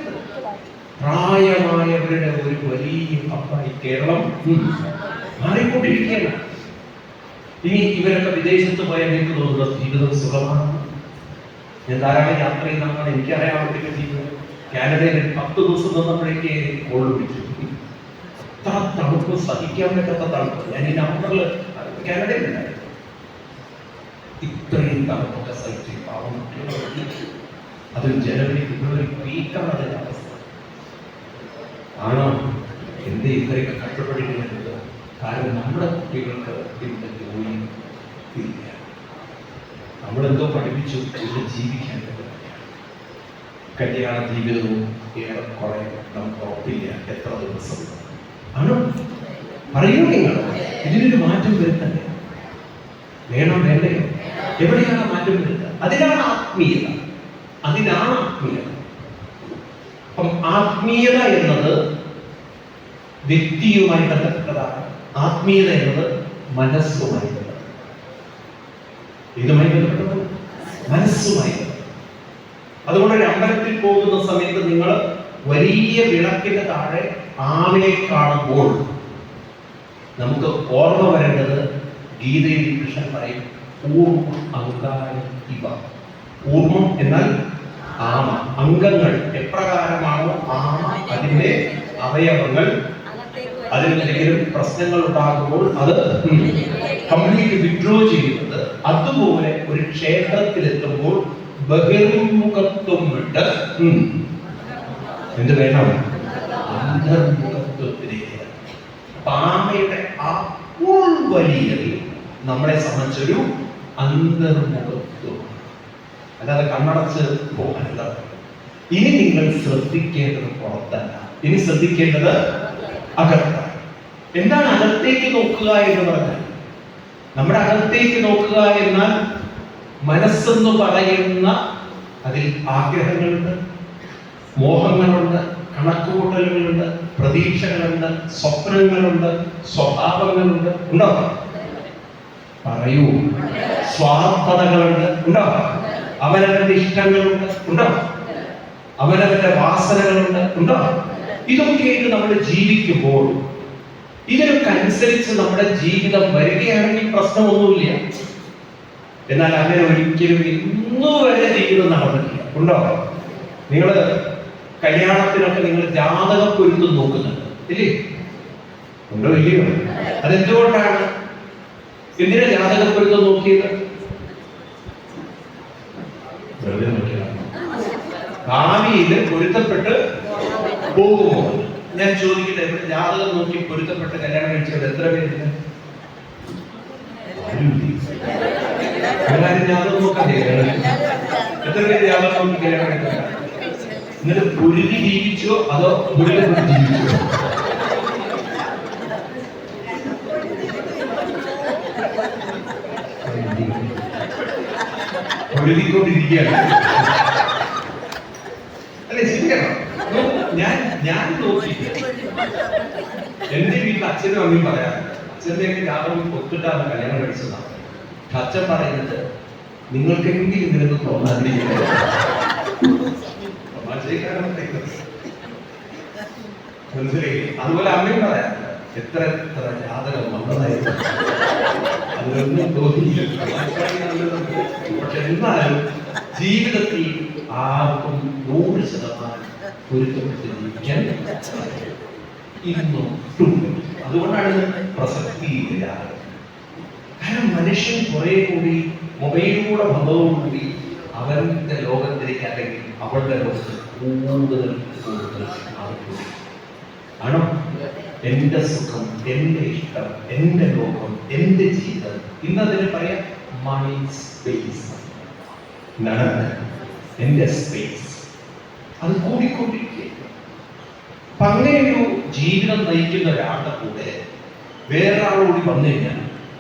പ്രായമായവരുടെ ഒരു വലിയ കപ്പായി കേരളം മാറിക്കൊണ്ടിരിക്കുകയാണ്. ഇനി ഇവരൊക്കെ വിദേശത്ത് പോയാൽ എനിക്ക് തോന്നുന്നത് ജീവിതം സുഖമാണ്. ഞാൻ ധാരാളം യാത്ര ചെയ്യുന്നതാണ്, എനിക്കറിയാൻ വേണ്ടി ജീവിതം. കാനഡയിൽ 10 ദിവസം നിന്നപ്പോഴേക്ക് കോൾഡ് പിടിച്ചു. അത്ര തണുപ്പ്, സഹിക്കാൻ പറ്റാത്ത തണുപ്പ്. ഞാൻ ഈ നവംബറിൽ കാനഡയിലുണ്ടായിരുന്നു. ഇത്രയും തണുപ്പൊക്കെ സഹിച്ച് പാവം അത് ജനുവരി ഫെബ്രുവരി പീക്കാണ് അതിൻ്റെ അവസ്ഥ. ആണോ? എന്ത് ഇത്രയൊക്കെ കഷ്ടപ്പെട്ടിട്ടുണ്ട്? കാരണം നമ്മുടെ കുട്ടികൾക്ക് ഇന്ന് ജോലി ഇല്ല. നമ്മളെന്തോ പഠിപ്പിച്ചു, ഇവിടെ ജീവിക്കാൻ പറ്റില്ല. കല്യാണ ജീവിതവും ഏറെക്കുറെ നമുക്ക് ഉറപ്പില്ല എത്ര ദിവസം ആണോ? പറയൂ നിങ്ങൾ, ഇതിനൊരു മാറ്റം വരുത്തണ്ടേ? വേണം വേണ്ടയോ? എവിടെയാണ് മാറ്റം വരുത്തുക? അതിനാണ് ആത്മീയത. അതിനാണ് ആത്മീയത. അപ്പം ആത്മീയത എന്നത് വ്യക്തിയുമായി ബന്ധപ്പെട്ടതാണ്. ആത്മീയത എന്നത് മനസ്സുമായി ബന്ധപ്പെട്ടതാണ്. ഇതുമായി ബന്ധപ്പെട്ടത് മനസ്സുമായി. അതുകൊണ്ട് ഒരു അമ്പലത്തിൽ പോകുന്ന സമയത്ത് നിങ്ങൾ വലിയ വിളക്കിന്റെ താഴെ ആമയെ കാണുമ്പോൾ നമുക്ക് ഓർമ്മ വരേണ്ടത് ഗീതയിൽ കൃഷ്ണൻ പറയും, ഊർമ്മ അങ്കാരം ഇവ. ഊർമ്മം എന്നാൽ ആമ. അംഗങ്ങൾ എപ്രകാരമാണോ ആമ അതിന്റെ അവയവങ്ങൾ, അതിനെന്തെങ്കിലും പ്രശ്നങ്ങൾ ഉണ്ടാകുമ്പോൾ അത് കംപ്ലീറ്റ് വിഡ്രോ ചെയ്യുന്നത്, അതുപോലെ ഒരു ക്ഷേത്രത്തിലെത്തുമ്പോൾ ബഹിർമുഖത്വം വിട്ട് എന്ത് വേണം? അന്തർമുഖത്വത്തിലേക്ക്. ആമയുടെ ആ ഉൾവലിയൽ നമ്മളെ സംബന്ധിച്ചൊരു അന്തർമുഖത്വം, അല്ലാതെ കണ്ണടച്ച് പോകാനല്ല. ഇനി നിങ്ങൾ ശ്രദ്ധിക്കേണ്ടത് പുറത്തല്ല, ഇനി ശ്രദ്ധിക്കേണ്ടത് അകത്താണ്. എന്താണ് അകത്തേക്ക് നോക്കുക എന്ന് പറഞ്ഞാൽ? നമ്മുടെ അകത്തേക്ക് നോക്കുക എന്നാൽ മനസ്സെന്ന് പറയുന്ന അതിൽ ആഗ്രഹങ്ങളുണ്ട്, മോഹങ്ങളുണ്ട്, കണക്കുകൂട്ടലുകളുണ്ട്, പ്രതീക്ഷകളുണ്ട്, സ്വപ്നങ്ങളുണ്ട്, സ്വഭാവങ്ങളുണ്ട്. ഉണ്ടോ? പറയൂ. സ്വാർത്ഥതകളുണ്ട്. ഉണ്ടോ? അവനവന്റെ ഇഷ്ടങ്ങളുണ്ട്. ഉണ്ടോ? അവനവന്റെ വാസനകളുണ്ട്. ഉണ്ടോ? ഇതൊക്കെയായിട്ട് നമ്മൾ ജീവിക്കുമ്പോൾ ഇതിനൊക്കെ അനുസരിച്ച് നമ്മുടെ ജീവിതം വരികയാണെങ്കിൽ പ്രശ്നമൊന്നുമില്ല. എന്നാൽ അങ്ങനെ ഒരിക്കലും ഇന്നുവരെ ജീവിതം നടന്നിട്ടില്ല. ഉണ്ടോ? നിങ്ങൾ കല്യാണത്തിനൊക്കെ നിങ്ങൾ ജാതക പൊരുത്തം നോക്കുന്നുണ്ട് ഇല്ലേ? ഉണ്ടോ ഇല്ലയോ? അതെന്തുകൊണ്ടാണ്? എന്തിനാ ജാതക പൊരുത്തം നോക്കിയത്? വെറുതെ നോക്കിയതാണ്. ഭാവിയിൽ പൊരുത്തപ്പെട്ട് പോകുമോ? ഞാൻ ചോദിക്കട്ടെ, ജാതകം നോക്കി പൊരുത്തപ്പെട്ട് കല്യാണം കഴിച്ചത് എത്ര പേരുണ്ട്? ജാതകം നോക്കാതെ എത്ര പേര് ജാതകം നോക്കി കല്യാണം കഴിച്ചില്ല? എന്നിട്ട് പൊരുതി ജീവിച്ചോ അതോ പൊരുത്തപ്പെട്ട് ജീവിച്ചോ? പൊരുതിക്കൊണ്ടിരിക്കുകയാണ് അല്ലെ? ശരിയാണോ? ഞാൻ നോക്കി എന്റെ വീട്ടിൽ അച്ഛനും അമ്മയും പറയാറുണ്ട്, അച്ഛൻ്റെ ജാതകം ഒത്തിട്ടാണ് കല്യാണം കഴിച്ചതാണ്. അച്ഛൻ പറയുന്നത് നിങ്ങൾക്കെങ്കിലും ഇതിനൊക്കെ തോന്നാതിരിക്കുന്നത്. മനസ്സിലായി? അതുപോലെ അമ്മയും പറയാറുണ്ട്, എത്ര എത്ര ജാതകം വന്നതായിരുന്നു അതിനൊന്നും തോന്നിയില്ല. പക്ഷെ എന്നാലും ജീവിതത്തിൽ ആർക്കും 100% പൊരുത്തപ്പെട്ട് ജീവിക്കാൻ ഇന്നും. അതുകൊണ്ടാണ് പ്രസക്തിയില്ല. കാരണം മനുഷ്യൻ കുറെ കൂടി മൊബൈലിലൂടെ ബന്ധവുകൂടി അവരുടെ ലോകത്തിലേക്ക് അല്ലെങ്കിൽ അവളുടെ ലോകത്ത് കൂടുതൽ ആൾക്കൂടി ആണോ? എന്റെ സുഖം, എന്റെ ഇഷ്ടം, എന്റെ ലോകം, എന്റെ ജീവിതം. ഇന്നതിന് പറയാം മൈ സ്പേസ്. എന്താണ്? എന്റെ സ്പേസ്. അത് കൂടിക്കൊണ്ടിരിക്കുക. അപ്പൊ അങ്ങനെ ഒരു ജീവിതം നയിക്കുന്ന ഒരാളുടെ കൂടെ വേറൊരാളോട് വന്നു കഴിഞ്ഞാൽ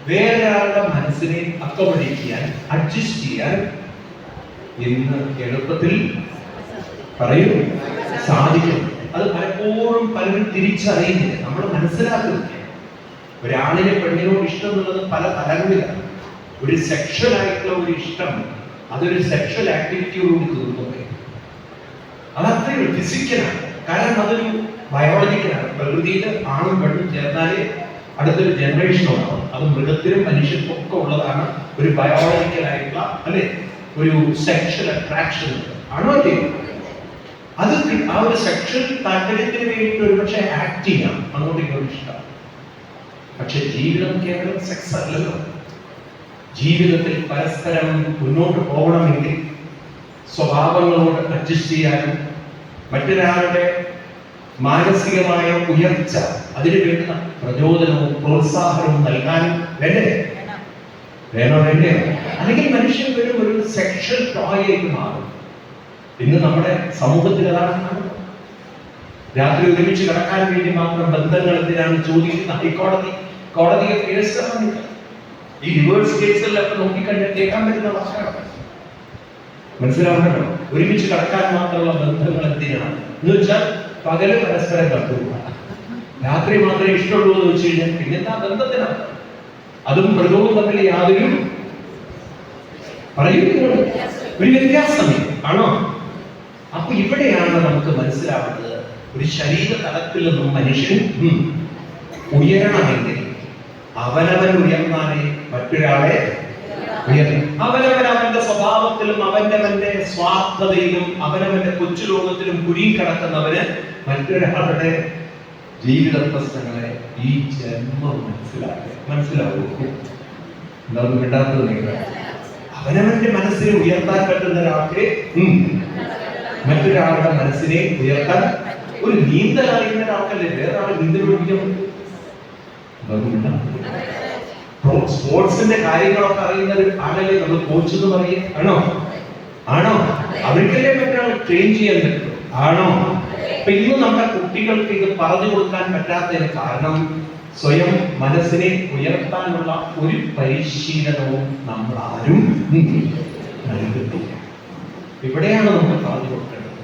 വേറൊരാളുടെ മനസ്സിനെ അക്കോമഡേറ്റ് ചെയ്യാൻ, അഡ്ജസ്റ്റ് ചെയ്യാൻ ഇന്ന് എളുപ്പത്തിൽ പറയൂ സാധിക്കും. അത് പലപ്പോഴും പലരും തിരിച്ചറിയുന്നില്ല, നമ്മൾ മനസ്സിലാക്കുന്നില്ല. ഒരാളിനെ പെണ്ണിനോട് ഇഷ്ടം എന്നുള്ളത് പല തലങ്ങളിലാണ്. ഒരു സെക്ഷൽ ആയിട്ടുള്ള ഒരു ഇഷ്ടം അതൊരു സെക്ഷൽ ആക്ടിവിറ്റിയോടുകൂടി തീർന്നു. അതത്രയും ഫിസിക്കലാണ്, കാരണം അതൊരു ബയോളജിക്കലാണ്. പ്രകൃതിയിൽ ആണും പെണ്ണും ചേർന്നാലേ അടുത്തൊരു ജനറേഷൻ ഉണ്ടാവും. അത് മൃഗത്തിനും മനുഷ്യർക്കും ഒക്കെ ഉള്ളതാണ്. ഒരു ബയോളജിക്കൽ ആയിട്ടുള്ള അല്ലെ ഒരു സെക്ഷൽ അട്രാക്ഷൻ ആണോ അല്ലേ? അത് ആ ഒരു സെക്ഷൽ താല്പര്യത്തിന് വേണ്ടിയിട്ട് ഒരു പക്ഷേ ആക്ട് ചെയ്യാം, അങ്ങോട്ടും ഇങ്ങോട്ടും ഇഷ്ടം. പക്ഷെ ജീവിതം കേവലം സെക്സ് അല്ലല്ലോ. ജീവിതത്തിൽ പരസ്പരം മുന്നോട്ട് പോകണമെങ്കിൽ സ്വഭാവങ്ങളോട് അഡ്ജസ്റ്റ് ചെയ്യാനും മറ്റൊരാളുടെ മാനസികമായ ഉയർച്ച അതിന് വേണ്ട പ്രചോദനവും പ്രോത്സാഹനവും നൽകാനും വേണ്ടേ? വേണ്ടേ? അല്ലെങ്കിൽ മനുഷ്യൻ വെറും ഒരു സെക്ഷൽ ടോയായിട്ട് മാറും. ഇന്ന് നമ്മുടെ സമൂഹത്തിൽ അതാണ് കാണുന്നത്. രാത്രി ഒരുമിച്ച് കിടക്കാൻ വേണ്ടി മാത്രം ബന്ധങ്ങൾ എന്തിനാണ് ചോദിക്കുന്ന കോടതിയെ കേസ്. ഈ ഡിവോഴ്സ് കേസുകളിലൊക്കെ നോക്കിക്കഴിഞ്ഞാൽ കേൾക്കാൻ പറ്റുന്ന വാക്കാണ്. മനസ്സിലാവുന്നല്ലോ, ഒരുമിച്ച് കിടക്കാൻ മാത്രമുള്ള ബന്ധങ്ങൾ എന്തിനാണ് എന്ന് വെച്ചാൽ പകല് പരസ്പരം കണ്ടു, രാത്രി മാത്രമേ ഇഷ്ടമുള്ളൂ എന്ന് വെച്ച് കഴിഞ്ഞാൽ പിന്നെന്താ ബന്ധത്തിനാണ്? അതും മൃഗവും തമ്മിൽ യാതൊരു പറയുന്നത് ഒരു വ്യത്യാസമേ ആണോ? അപ്പൊ ഇവിടെയാണ് നമുക്ക് മനസ്സിലാവുന്നത്, ഒരു ശരീര തലത്തിൽ നിന്നും മനുഷ്യൻ ഉയരണമെങ്കിൽ അവനവൻ ഉയർന്നാലേ മറ്റൊരാളെ ഉയർത്തും. അവനവൻ അവന്റെ സ്വഭാവത്തിലും അവന്റെ സ്വാർത്ഥതയിലും അവനവന്റെ കൊച്ചു ലോകത്തിലും കുരുങ്ങി കിടക്കുന്നവന് മറ്റൊരാളുടെ ജീവിത പ്രശ്നങ്ങളെ ഈ ജന്മം മനസ്സിലാവൂ. എന്താണെന്ന് വിടാത്തത് നിങ്ങൾ അവനവന്റെ മനസ്സിനെ ഉയർത്താൻ പറ്റുന്ന ഒരാൾക്ക് മറ്റൊരാളുടെ മനസ്സിനെ ഉയർത്താൻ ഒരു നീന്തൽ അറിയുന്ന ഒരാൾക്കല്ലേ വേറെ ആളെ നീന്തൽ പഠിക്കാൻ? സ്പോർട്സിന്റെ കാര്യങ്ങളൊക്കെ അറിയുന്ന ആളല്ലേ നമ്മൾ കോച്ച് എന്ന് പറയും? ആണോ? അവർക്കല്ലേ മറ്റൊരാൾ ട്രെയിൻ ചെയ്യാൻ പറ്റും? ആണോ? അപ്പൊ ഇന്ന് നമ്മുടെ കുട്ടികൾക്ക് ഇത് പറഞ്ഞു കൊടുക്കാൻ പറ്റാത്തതിന് കാരണം സ്വയം മനസ്സിനെ ഉയർത്താനുള്ള ഒരു പരിശീലനവും നമ്മൾ ആരും നൽകുന്നില്ല. ഇവിടെയാണ് നമ്മൾ പറഞ്ഞു കൊടുക്കേണ്ടത്.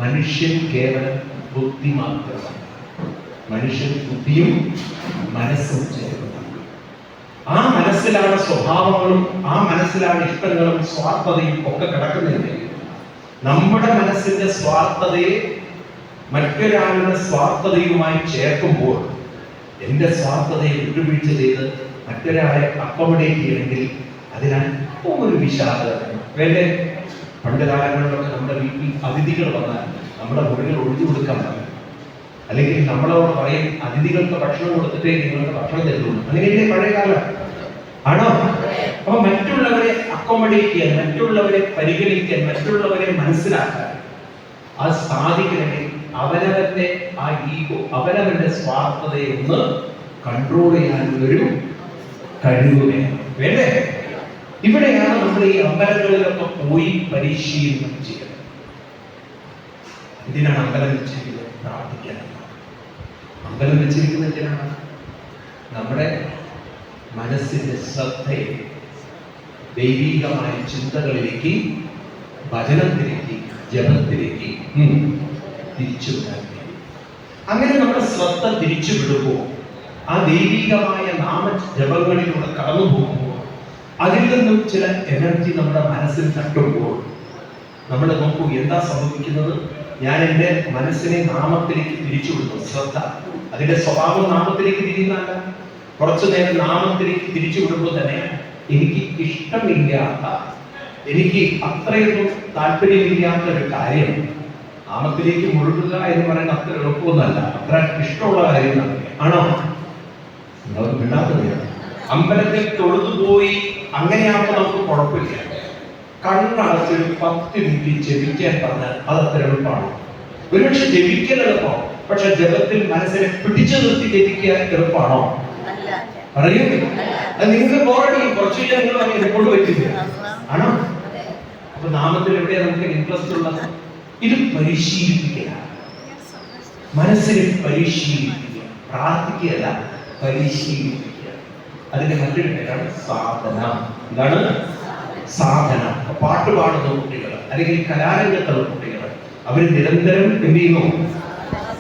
മനുഷ്യൻ കേവലം ബുദ്ധി മാത്രമാണ്. മനുഷ്യൻ ബുദ്ധിയും മനസ്സും ചേരുന്നതാണ്. ആ മനസ്സിലാണ് സ്വഭാവങ്ങളും ആ മനസ്സിലാണ് ഇഷ്ടങ്ങളും സ്വാർത്ഥതയും ഒക്കെ കിടക്കുന്നില്ല. നമ്മുടെ മനസ്സിന്റെ സ്വാർത്ഥതയെ മറ്റൊരാളുടെ സ്വാർത്ഥതയുമായി ചേർക്കുമ്പോൾ എന്റെ സ്വാർത്ഥതയെ വിട്ടുവീഴ്ച ചെയ്ത് മറ്റൊരാളെ അക്കോമഡേറ്റ് ചെയ്യണമെങ്കിൽ അതിനല്പം ഒരു വിശാലത വേണ്ടേ? പണ്ട് കാലങ്ങളിലൊക്കെ നമ്മുടെ വീട്ടിൽ അതിഥികൾ വന്നാൽ നമ്മുടെ മുറികൾ ഒഴിഞ്ഞു കൊടുക്കാൻ പറയും, അല്ലെങ്കിൽ നമ്മളോട് പറയും അതിഥികൾക്ക് ഭക്ഷണം കൊടുത്തിട്ടേ നിങ്ങൾക്ക് ഭക്ഷണം തരുള്ളൂ. അങ്ങനെയല്ലേ പഴയ കാലം? ആണോ? അപ്പൊ മറ്റുള്ളവരെ അക്കോമഡേറ്റ് ചെയ്യാൻ, മറ്റുള്ളവരെ പരിഗണിക്കാൻ, മറ്റുള്ളവരെ മനസ്സിലാക്കാൻ അത് സാധിക്കണമെങ്കിൽ അവനവന്റെ ആ ഈഗോ, അവനവന്റെ സ്വാർത്ഥതയെ ഒന്ന് കൺട്രോൾ ചെയ്യാനുള്ളൊരു കഴിവ് വേണ്ടേ? ഇവിടെയാണ് നമ്മൾ ഈ അമ്പലങ്ങളിലൊക്കെ പോയി പരിശീലനം ചെയ്യുന്നത്. ഇതിനാണ് അമ്പലം വെച്ചിരിക്കുന്നത്, പ്രാർത്ഥിക്കാൻ. അമ്പലം വെച്ചിരിക്കുന്നത് എന്തിനാണ്? നമ്മുടെ മനസ്സിന്റെ ശ്രദ്ധയെ ദൈവികമായ ചിന്തകളിലേക്ക്, ഭജനത്തിലേക്ക്, ജപത്തിലേക്ക് തിരിച്ചുവിടാൻ. അങ്ങനെ നമ്മുടെ ശ്രദ്ധ തിരിച്ചുവിടുമ്പോൾ ആ ദൈവികമായ നാമജപങ്ങളിലൂടെ കടന്നു പോകുമ്പോൾ അതിൽ നിന്നും ചില എനർജി നമ്മുടെ മനസ്സിൽ തട്ടുമ്പോൾ നമ്മൾ നോക്കൂ എന്താ സംഭവിക്കുന്നത്. ഞാൻ എൻ്റെ മനസ്സിനെ നാമത്തിലേക്ക് തിരിച്ചുവിടുന്നു. ശ്രദ്ധ അതിന്റെ സ്വഭാവം നാമത്തിലേക്ക് തിരിയുന്നല്ല. കുറച്ചു നേരം നാമത്തിലേക്ക് തിരിച്ചുവിടുമ്പോൾ തന്നെ എനിക്ക് ഇഷ്ടമില്ലാത്ത, എനിക്ക് അത്രയൊന്നും താല്പര്യമില്ലാത്ത ഒരു കാര്യം നാമത്തിലേക്ക് മുഴുകുക എന്ന് പറയുന്നത് അത്ര എളുപ്പമൊന്നുമല്ല, അത്ര ഇഷ്ടമുള്ള കാര്യം ആണോ? അമ്പലത്തിൽ തൊഴുതുപോയി അങ്ങനെയാകുമ്പോൾ നമുക്ക് കുഴപ്പമില്ല. കണ്ണടച്ചൊരു 10 മിനിറ്റ് ജപിക്കാൻ പറഞ്ഞാൽ അത് അത്ര എളുപ്പമാണ്. ഒരുപക്ഷെ ജപിക്കൽ എളുപ്പമാണ്, പക്ഷെ ജപത്തിൽ മനസ്സിനെ പിടിച്ചു നിർത്തി ജപിക്കാൻ എളുപ്പമാണോ? പറയൂ. അത് നിങ്ങൾക്ക് ബോറടിക്കും, കുറച്ച് നിങ്ങൾ എന്നെ കൊണ്ട് പറ്റില്ല ആണോ? അപ്പൊ നാമത്തിൽ എവിടെയാ നമുക്ക് ഇൻട്രസ്റ്റ് ഉള്ളത്? ഇത് പരിശീലിപ്പിക്കലാണ്. മനസ്സിനെ പരിശീലിക്കുക. പ്രാർത്ഥിക്കുകയല്ല, പരിശീലിപ്പിക്കുക. അതിന്റെ മറ്റൊരു പേരാണ് സാധന. എന്താണ് സാധന? പാട്ട് പാടുന്ന കുട്ടികൾ അല്ലെങ്കിൽ കലാരംഗത്തുള്ള കുട്ടികൾ അവർ നിരന്തരം എന്ത് ചെയ്യുന്നു?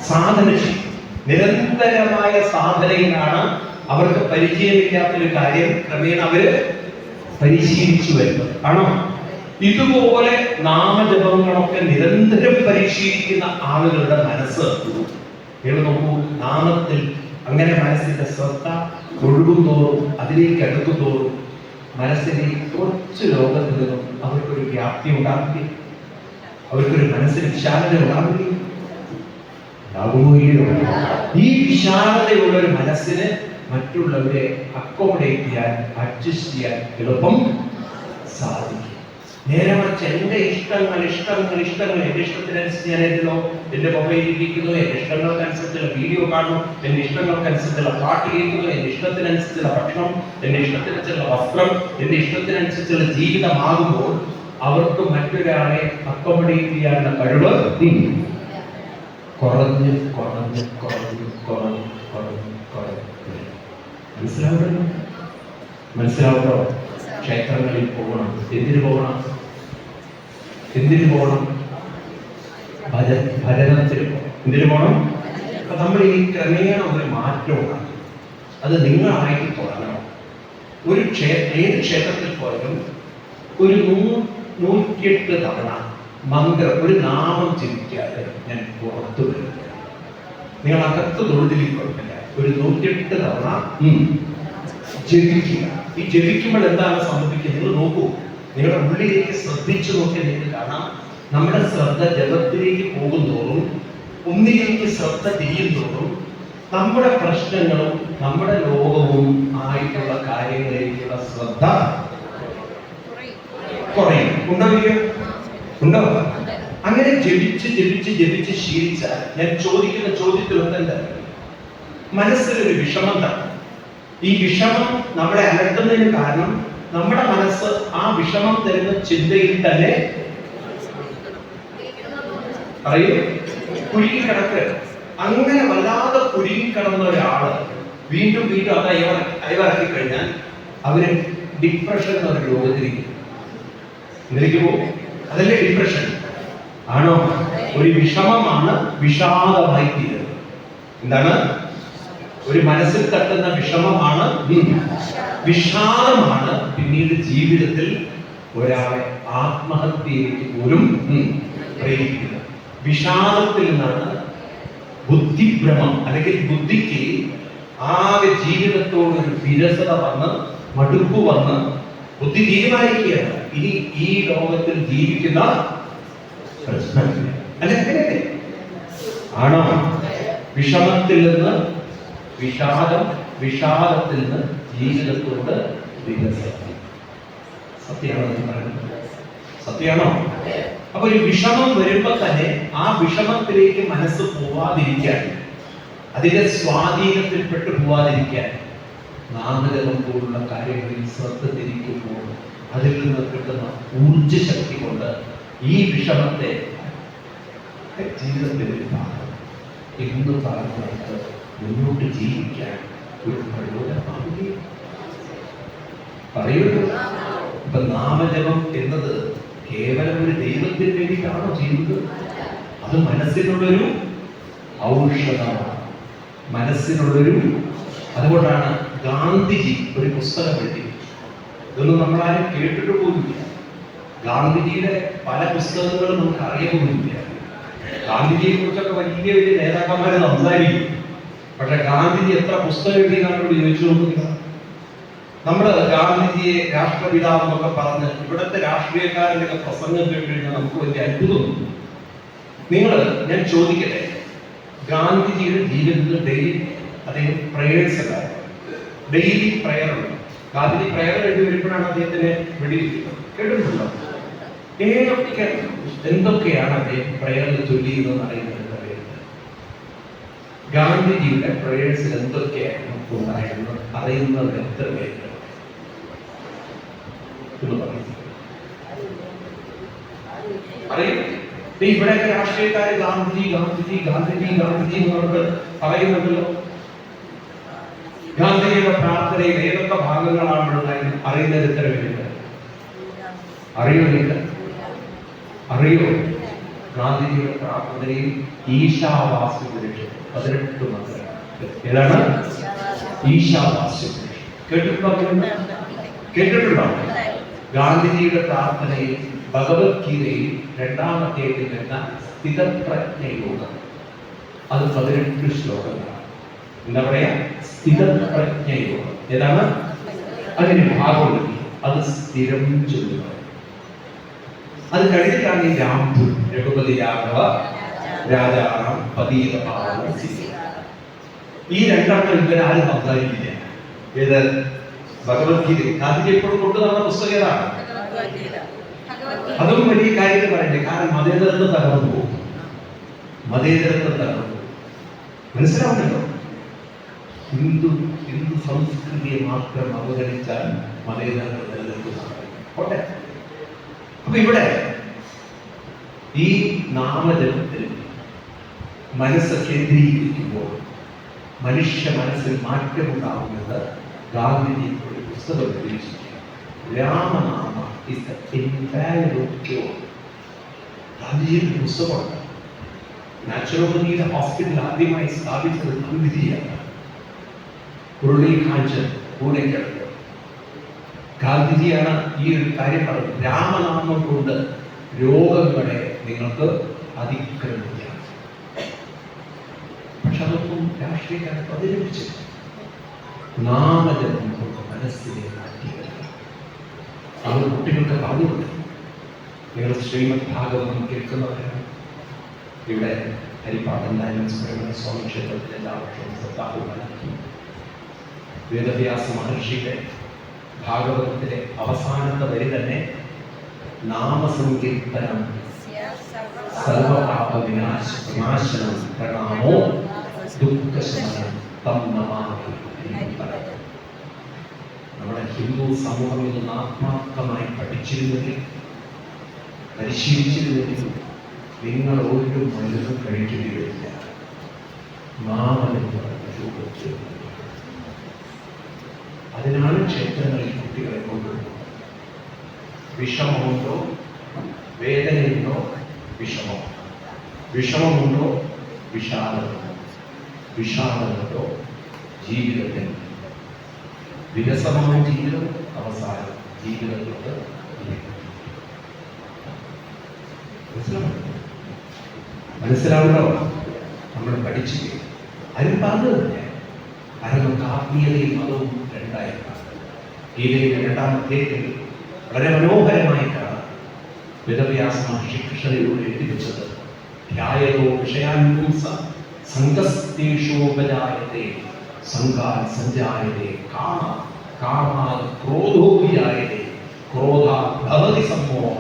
സാധന ചെയ്യും. നിരന്തരമായ സാധനയിലാണ് അവർക്ക് പരിചയമില്ലാത്തൊരു കാര്യം ക്രമേണ അവര് പരിശീലിച്ചു വരുന്നത്. ആണോ? ഇതുപോലെ നാമജപങ്ങളൊക്കെ നിരന്തരം പരിശീലിക്കുന്ന ആളുകളുടെ മനസ്സ് നോക്കൂ, നാമത്തിൽ അങ്ങനെ മനസ്സിന്റെ ശ്രദ്ധ ഒഴുകും തോറും, അതിലേക്ക് അടുക്കും തോറും മനസ്സിന്റെ കുറച്ച് ലോകത്തിൽ നിന്നും അവർക്കൊരു വ്യാപ്തി ഉണ്ടാവുകയും അവർക്കൊരു മനസ്സിന് വിശാലത ഉണ്ടാവുകയും ഉണ്ടാകുകയോ. ഈ വിശാലതയുള്ള ഒരു മനസ്സിന് മറ്റുള്ളവരെ അക്കോമഡേറ്റ് ചെയ്യാൻ, അഡ്ജസ്റ്റ് ചെയ്യാൻ എളുപ്പം സാധിക്കും. നേരെ മറിച്ച് എന്റെ ഇഷ്ടങ്ങൾ എന്റെ ഇഷ്ടത്തിനനുസരിച്ച് ഞാൻ എന്റെ മൊബൈലിൽ ഇരിക്കുന്നു, എന്റെ ഇഷ്ടങ്ങൾക്കനുസരിച്ചുള്ള വീഡിയോ കാണുന്നു, എന്റെ ഇഷ്ടങ്ങൾക്കനുസരിച്ചുള്ള പാട്ട് കേൾക്കുന്നു, എന്റെ ഇഷ്ടത്തിനനുസരിച്ചുള്ള ഭക്ഷണം, എന്റെ ഇഷ്ടത്തിനനുസരിച്ചുള്ള വസ്ത്രം, എന്റെ ഇഷ്ടത്തിനനുസരിച്ചുള്ള ജീവിതമാകുമ്പോൾ അവർക്ക് മറ്റൊരാളെ അക്കോമഡേറ്റ് ചെയ്യാനുള്ള കഴിവ് കുറഞ്ഞ് മനസ്സിലാവുന്നോ? ക്ഷേത്രങ്ങളിൽ പോകണം. എന്തിനു പോകണം? ഭജനത്തിന് പോകണം. എന്തിനു പോകണം? അപ്പൊ നമ്മൾ ഈ ക്രമേണ ഒരു മാറ്റം ഉണ്ടാകും. അത് നിങ്ങളായിട്ട് തുടങ്ങണം. ഏത് ക്ഷേത്രത്തിൽ പോയാലും ഒരു 108 തവണ മന്ത്രം, ഒരു നാമം ജപിക്കാതെ ഞാൻ പുറത്തു വരില്ല. നിങ്ങൾ അകത്ത് തൊഴുതിലേക്ക് കുഴപ്പമില്ല, ഒരു 108 തവണ ജപിക്കുക. ഈ ജപിക്കുമ്പോൾ എന്താണ് സംഭവിക്കുന്നത്? നിങ്ങൾ നോക്കൂ, നിങ്ങളുടെ ഉള്ളിലേക്ക് ശ്രദ്ധിച്ചു നോക്കിയാൽ നിങ്ങൾക്ക് കാണാം, നമ്മുടെ ശ്രദ്ധ ജപത്തിലേക്ക് പോകുന്തോറും, ഒന്നിലേക്ക് ശ്രദ്ധ ചെയ്യുന്തോറും നമ്മുടെ പ്രശ്നങ്ങളും നമ്മുടെ ലോകവും ആയിട്ടുള്ള കാര്യങ്ങളിലേക്കുള്ള ശ്രദ്ധ കുറയും. ഉണ്ടോ? അങ്ങനെ ജപിച്ച് ശീലിച്ചാൽ, ഞാൻ ചോദിക്കുന്ന ചോദ്യത്തിൽ എന്തെന്താ? മനസ്സിലൊരു വിഷമം തന്നെ. ഈ വിഷമം നമ്മളെ അലട്ടുന്നതിന് കാരണം നമ്മുടെ മനസ്സ് ആ വിഷമം തരുന്ന ചിന്തയിൽ തന്നെ കുരുങ്ങിക്കിടക്ക്. അങ്ങനെ വല്ലാതെ കുരുങ്ങിക്കിടന്ന ഒരാള് വീണ്ടും അത് അയവിറക്കി കഴിഞ്ഞാൽ അവര് ഡിപ്രഷൻ എന്ന രോഗത്തിലേക്ക് പോകും. അതല്ലേ ഡിപ്രഷൻ? ആണോ? ഒരു വിഷമമാണ് വിഷാദമായി തീരുന്നത്. എന്താണ്? ഒരു മനസ്സിൽ തട്ടുന്ന വിഷമമാണ്, വിഷാദമാണ് പിന്നീട് ജീവിതത്തിൽ ഒരാളെ ആത്മഹത്യയിലേക്ക് പോലും പ്രേരിപ്പിക്കുന്നത്. വിഷാദത്തിൽ നിന്നാണ് ബുദ്ധിഭ്രമം, അല്ലെങ്കിൽ ബുദ്ധിക്ക് ആകെ ജീവിതത്തോടൊരു വിരസത വന്ന്, മടുപ്പ് വന്ന് ബുദ്ധി തീരുമാനിക്കുകയാണ് ഇനി ഈ ലോകത്തിൽ ജീവിക്കുന്ന പ്രശ്നമില്ല. അല്ലെ? അങ്ങനെയല്ലേ? ആണോ? വിഷമത്തിൽ നിന്ന് വിഷാദത്തിൽ നിന്ന് ജീവിതത്തോട് വികസനം. സത്യമാണോ? അപ്പൊ ഒരു വിഷമം വരുമ്പോ തന്നെ ആ വിഷമത്തിലേക്ക് മനസ്സ് പോവാതിരിക്കാൻ, അതിന്റെ സ്വാധീനത്തിൽപ്പെട്ട് പോവാതിരിക്കാൻ നാമജപം പോലുള്ള കാര്യങ്ങളിൽ ശ്രദ്ധ തിരിക്കുമ്പോൾ അതിൽ നിന്ന് കിട്ടുന്ന ഊർജ്ജശക്തി കൊണ്ട് ഈ വിഷമത്തെ ജീവിതത്തിൽ ഒരു ഭാഗം എന്ന് പറഞ്ഞിട്ട് മുന്നോട്ട് ജീവിക്കാൻ ഒരു പ്രയോജനമാവുകയും പറയുള്ളൂ. ഇപ്പൊ നാമജപം എന്നത് കേവലം ഒരു ദൈവത്തിന് വേണ്ടിയിട്ടാണോ ചെയ്യുന്നത്? അത് മനസ്സിനുള്ളൊരു ഔഷധമാണ്, മനസ്സിനുള്ളൊരു. അതുകൊണ്ടാണ് ഗാന്ധിജി ഒരു പുസ്തകം എഴുതി. ഇതൊന്നും നമ്മളാരും കേട്ടിട്ട് പോലുമില്ല. ഗാന്ധിജിയുടെ പല പുസ്തകങ്ങളും നമുക്ക് അറിയാവുന്നില്ല. ഗാന്ധിജിയെ കുറിച്ചൊക്കെ വലിയ വലിയ നേതാക്കന്മാരെ സംസാരിക്കും. പക്ഷെ ഗാന്ധിജി എത്ര പുസ്തകം എഴുതിയെന്നാണ് ചോദിച്ചു നോക്കുക. നമ്മള് ഗാന്ധിജിയെ രാഷ്ട്രപിതാവ് എന്നൊക്കെ പറഞ്ഞ് ഇവിടുത്തെ രാഷ്ട്രീയക്കാരൻ്റെ പ്രസംഗം കേട്ട് കഴിഞ്ഞാൽ നമുക്ക് വലിയ അത്ഭുതമൊന്നും. ഞാൻ ചോദിക്കട്ടെ, ഗാന്ധിജിയുടെ ജീവിതത്തിൽ ഡെയിലി അദ്ദേഹം പ്രേയേഴ്സ് ഉണ്ടായിരുന്നു. ഡെയിലി പ്രയർ ഉണ്ട്. ഗാന്ധിജി പ്രയർ എഴുതി വരുമ്പോഴാണ് അദ്ദേഹത്തിന് വെടിവെക്കുന്നത്. കേട്ടിട്ടുണ്ടോ? എന്തൊക്കെയാണ് അദ്ദേഹം പ്രയറിൽ ചൊല്ലിയതെന്ന് അറിയുന്നത്? ഗാന്ധിജിയുടെ പ്രേയേഴ്സിൽ എന്തൊക്കെയായിരുന്നു ഉണ്ടായിരുന്നത് അറിയുന്നത് എത്ര പേര്? അറിയും? ഇവിടെയൊക്കെ രാഷ്ട്രീയക്കാര് ഗാന്ധിജി ഗാന്ധിജി ഗാന്ധിജി ഗാന്ധിജി എന്ന് പറഞ്ഞിട്ട് പറയുന്നുണ്ടല്ലോ. ഗാന്ധിജിയുടെ പ്രാർത്ഥനയിൽ ഏതൊക്കെ ഭാഗങ്ങളാണുള്ളത് അറിയുന്നത് എത്ര പേരുണ്ട്? അറിയോ നിങ്ങൾ? അറിയോ? ഗാന്ധിജിയുടെ പ്രാർത്ഥനയിൽ ഈശാവാസ്യ 18 മന്ത്രം. ഏതാണ്? ഈശാവാസ്യ. കേട്ടിട്ടുണ്ടോ? ഗാന്ധിജിയുടെ പ്രാർത്ഥനയിൽ ഭഗവത്ഗീതയിൽ 2-ാം അധ്യായത്തിൽ വരുന്ന സ്ഥിതപ്രജ്ഞ യോഗം, അത് 18 ശ്ലോകങ്ങളാണ്. എന്താ പറയാ? സ്ഥിതപ്രജ്ഞ യോഗം. ഏതാണ്? അതിന് ഭാഗവതി, അത് സ്ഥിരം ചൊല്ലുക. അത് കഴിഞ്ഞിട്ടാണ് ഈ രാംധു, രഘുപതി രാഘവ രാജാറാം പതീത പാവന. ഈ 2 ഇവരാരും സംസാരിക്കില്ല. ഏത്? ഭഗവത്ഗീത. ഗാന്ധിജി എപ്പോഴും കൊണ്ടുവന്ന പുസ്തകം ഏതാണ്? അതും വലിയ കാര്യങ്ങൾ പറയണ്ടേ, കാരണം മതേതരത്വം തകർന്നു പോകും. മതേതരത്വം തകർന്നു പോകും. മനസ്സിലാവുന്നുണ്ടോ? ഹിന്ദു സംസ്കൃതിയെ മാത്രം അവഗണിച്ചാൽ മതേതരത്വം നിലനിൽക്കുന്നതാണ്. അപ്പൊ ഇവിടെ ഈ നാമജപത്തിൽ മനസ്സ് കേന്ദ്രീകരിക്കുമ്പോൾ മനുഷ്യ മനസ്സിൽ മാറ്റമുണ്ടാകുന്നത് ഗാന്ധിജി ഒരു പുസ്തകം ഉപയോഗിച്ചിരിക്കുക. രാമനാമ is the infallible cure. ഗാന്ധിജിയുടെ പുസ്തകമുണ്ട്. നാച്ചുറോപ്പതിയുടെ ഹോസ്പിറ്റൽ ആദ്യമായി സ്ഥാപിച്ചത് ഗാന്ധിജിയാണ്. ഉരുളിക്കാഞ്ചൻ പൂനെക്കടുത്ത് ഗാന്ധിജിയാണ് ഈ ഒരു കാര്യം പറഞ്ഞത്. രാമനാമം കൊണ്ട് രോഗങ്ങളെ നിങ്ങൾക്ക് അതിക്രമിക്കാം. പക്ഷെ അതൊന്നും രാഷ്ട്രീയക്കാർ പ്രതിരോധിച്ചു. നാമജപം കൊണ്ട് മനസ്സിനെ മാറ്റിയത് അവർ കുട്ടികൾക്ക് പറഞ്ഞുകൊണ്ട്. നിങ്ങൾ ശ്രീമദ് ഭാഗവതം കേൾക്കുന്നവരാണ്. ഇവിടെ ഹരിപ്പാടൻ സ്വാമി ക്ഷേത്രത്തിൽ എല്ലാ വർഷവും സപ്താഹവും നടത്തി. വേദവ്യാസ മഹർഷിയുടെ ഭാഗവതത്തിലെ അവസാനത്തെ വരി തന്നെ നാമസങ്കീർത്തനം സർവപാപ വിനാശനം പ്രണാമോ ദുഃഖശമനം തം നമാമി. നമ്മുടെ ഹിന്ദു സമൂഹം ഇന്ന് ആത്മാർത്ഥമായി പഠിച്ചിരുന്നെങ്കിൽ, പരിശീലിച്ചിരുന്നെങ്കിൽ നിങ്ങൾ ഓരോ മരുന്നും കഴിക്കുകയില്ല. നാമെന്ന് പറഞ്ഞ രൂപത്തിൽ അതിനാണ് ക്ഷേത്രങ്ങളിൽ കുട്ടികളെ കൊണ്ടുവരുന്നത്. വിഷമമുണ്ടോ? വേദനയുണ്ടോ? വിഷമം. വിഷമമുണ്ടോ? വിഷാദമുണ്ടോ? വിഷാദമുണ്ടോ? ജീവിതത്തിൽ വികസനമായ ജീവിതം, അവസാനം ജീവിതത്തിലോട്ട് മനസ്സിലാവുണ്ടോ? നമ്മൾ പഠിച്ചില്ല. ആരും പറഞ്ഞതില്ല. കാരണം നമുക്ക് ആത്മീയതയും മതവും രണ്ടായിട്ടാണ്. ഗീതയുടെ 2-ാം അധ്യായത്തിൽ വളരെ മനോഹരമായിട്ടാണ് വേദവ്യാസ മഹർഷി കൃഷ്ണനിലൂടെ എത്തിവെച്ചത്. ധ്യായതോ വിഷയാനുപുംസ സംഘസ്തേഷോപജായതേ സംഘാൻ സഞ്ജായതേ കാമാത് ക്രോധോഭിജായതേ ക്രോധാത് ഭവതി സമ്മോഹ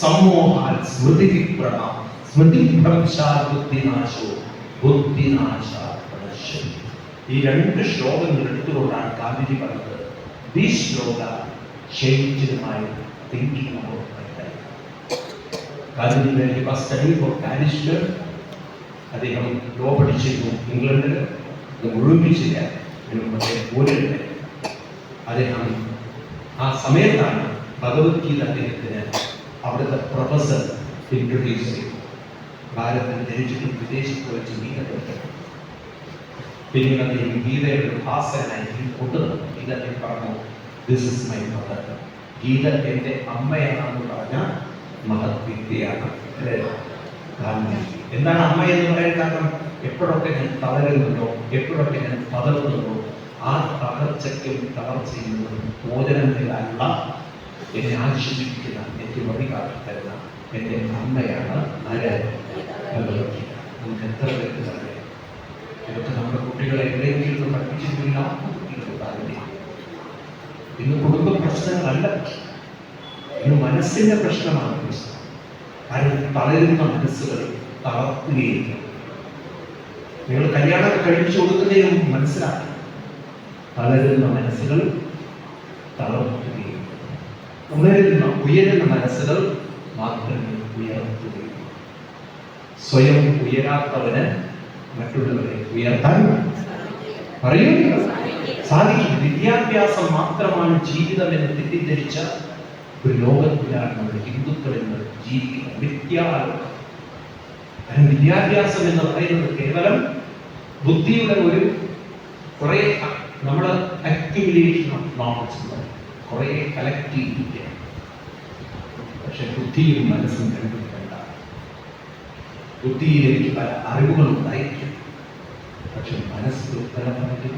സമ്മോഹാത് സ്മൃതിവിഭ്രമ സ്മൃതിഭ്രംശാത് ബുദ്ധിനാശോ ബുദ്ധിനാശാത് പ്രണശ്യതി. ഈ 2 ശ്ലോകങ്ങൾ എടുത്തുകൊണ്ടാണ് ഗാന്ധിജി പറഞ്ഞത്, these Shloka changed my thinking about my life. Gandhiji when he was studying for barrister, അദ്ദേഹം ലോ പഠിച്ചിരുന്നു ഇംഗ്ലണ്ടിൽ. അത് മുഴുമിച്ചില്ല. അദ്ദേഹം ആ സമയത്താണ് ഭഗവത്ഗീത അദ്ദേഹത്തിന് അവിടുത്തെ പ്രൊഫസർ ഇൻട്രൊഡ്യൂസ് ചെയ്തു. ഭാരതത്തിൽ ജനിച്ചിട്ടും വിദേശത്ത് വെച്ച് ഗീത പഠിക്കണം. പിന്നീട് അദ്ദേഹം ഗീതയുടെ ഒരു ഭാസനായി കൊണ്ടുവന്നു. ഗീത പറഞ്ഞു, this is my mother. Geetha എൻ്റെ അമ്മയാണെന്ന് പറഞ്ഞ മഹത് വ്യക്തിയാണ് ഗാന്ധിജി. എന്താണ് അമ്മ എന്ന് പറയാൻ കാരണം? എപ്പോഴൊക്കെ ഞാൻ തളരുന്നുണ്ടോ, എപ്പോഴൊക്കെ ഞാൻ പതറുന്നുണ്ടോ, ആ തകർച്ചയ്ക്കും തളർച്ചയും മോചനം നേടാനുള്ള എന്നെ ആശ്വസിപ്പിക്കുന്ന, എനിക്ക് വഴി കാട്ടിത്തരുന്ന എൻ്റെ അമ്മയാണ് ഭഗവത്ഗീത. നമുക്ക് എത്ര പേർക്ക് അറിയാം. ഇതൊക്കെ നമ്മുടെ കുട്ടികളെ എവിടെയെങ്കിലും പഠിപ്പിച്ചിട്ടില്ല. കുട്ടികൾക്ക് താല്പര്യം. ഇന്ന് കുടുംബ പ്രശ്നങ്ങളല്ല, ഇന്ന് മനസ്സിന്റെ പ്രശ്നമാണ് പ്രശ്നം. കാരണം തളരുന്ന മനസ്സുകൾ തളർത്തുകയില്ല. നിങ്ങൾ കല്യാണമൊക്കെ കഴിച്ചു കൊടുക്കുന്നതിനും മനസ്സിലാക്കി, തളരുന്ന മനസ്സുകൾ തളർത്തുകയും ഉയരുന്ന മനസ്സുകൾ മാത്രമേ ഉയർത്തുകയും. സ്വയം ഉയരാത്തവന് മറ്റുള്ളവരെ ഉയർത്താൻ പറയൂ സാധിക്കും. വിദ്യാഭ്യാസം മാത്രമാണ് ജീവിതം എന്ന് തെറ്റിദ്ധരിച്ച ഒരു ലോകത്തിലാണ് നമ്മൾ ഹിന്ദുക്കൾ എന്ന് ജീവിക്കുന്നത്. വിദ്യാഭ്യാസം എന്ന് പറയുന്നത് കേവലം ബുദ്ധിയുടെ ഒരു കുറെ നമ്മൾ അക്യുമുലേഷൻ ഓഫ് നോളജ്, കുറെ കളക്റ്റീവ്. പക്ഷെ ബുദ്ധിയും മനസ്സും രണ്ടും രണ്ടാണ്. ബുദ്ധിയിൽ എനിക്ക് പല അറിവുകൾ ഉണ്ടായിരിക്കും, പക്ഷെ മനസ്സിൽ ഉത്തരം പറഞ്ഞിട്ട്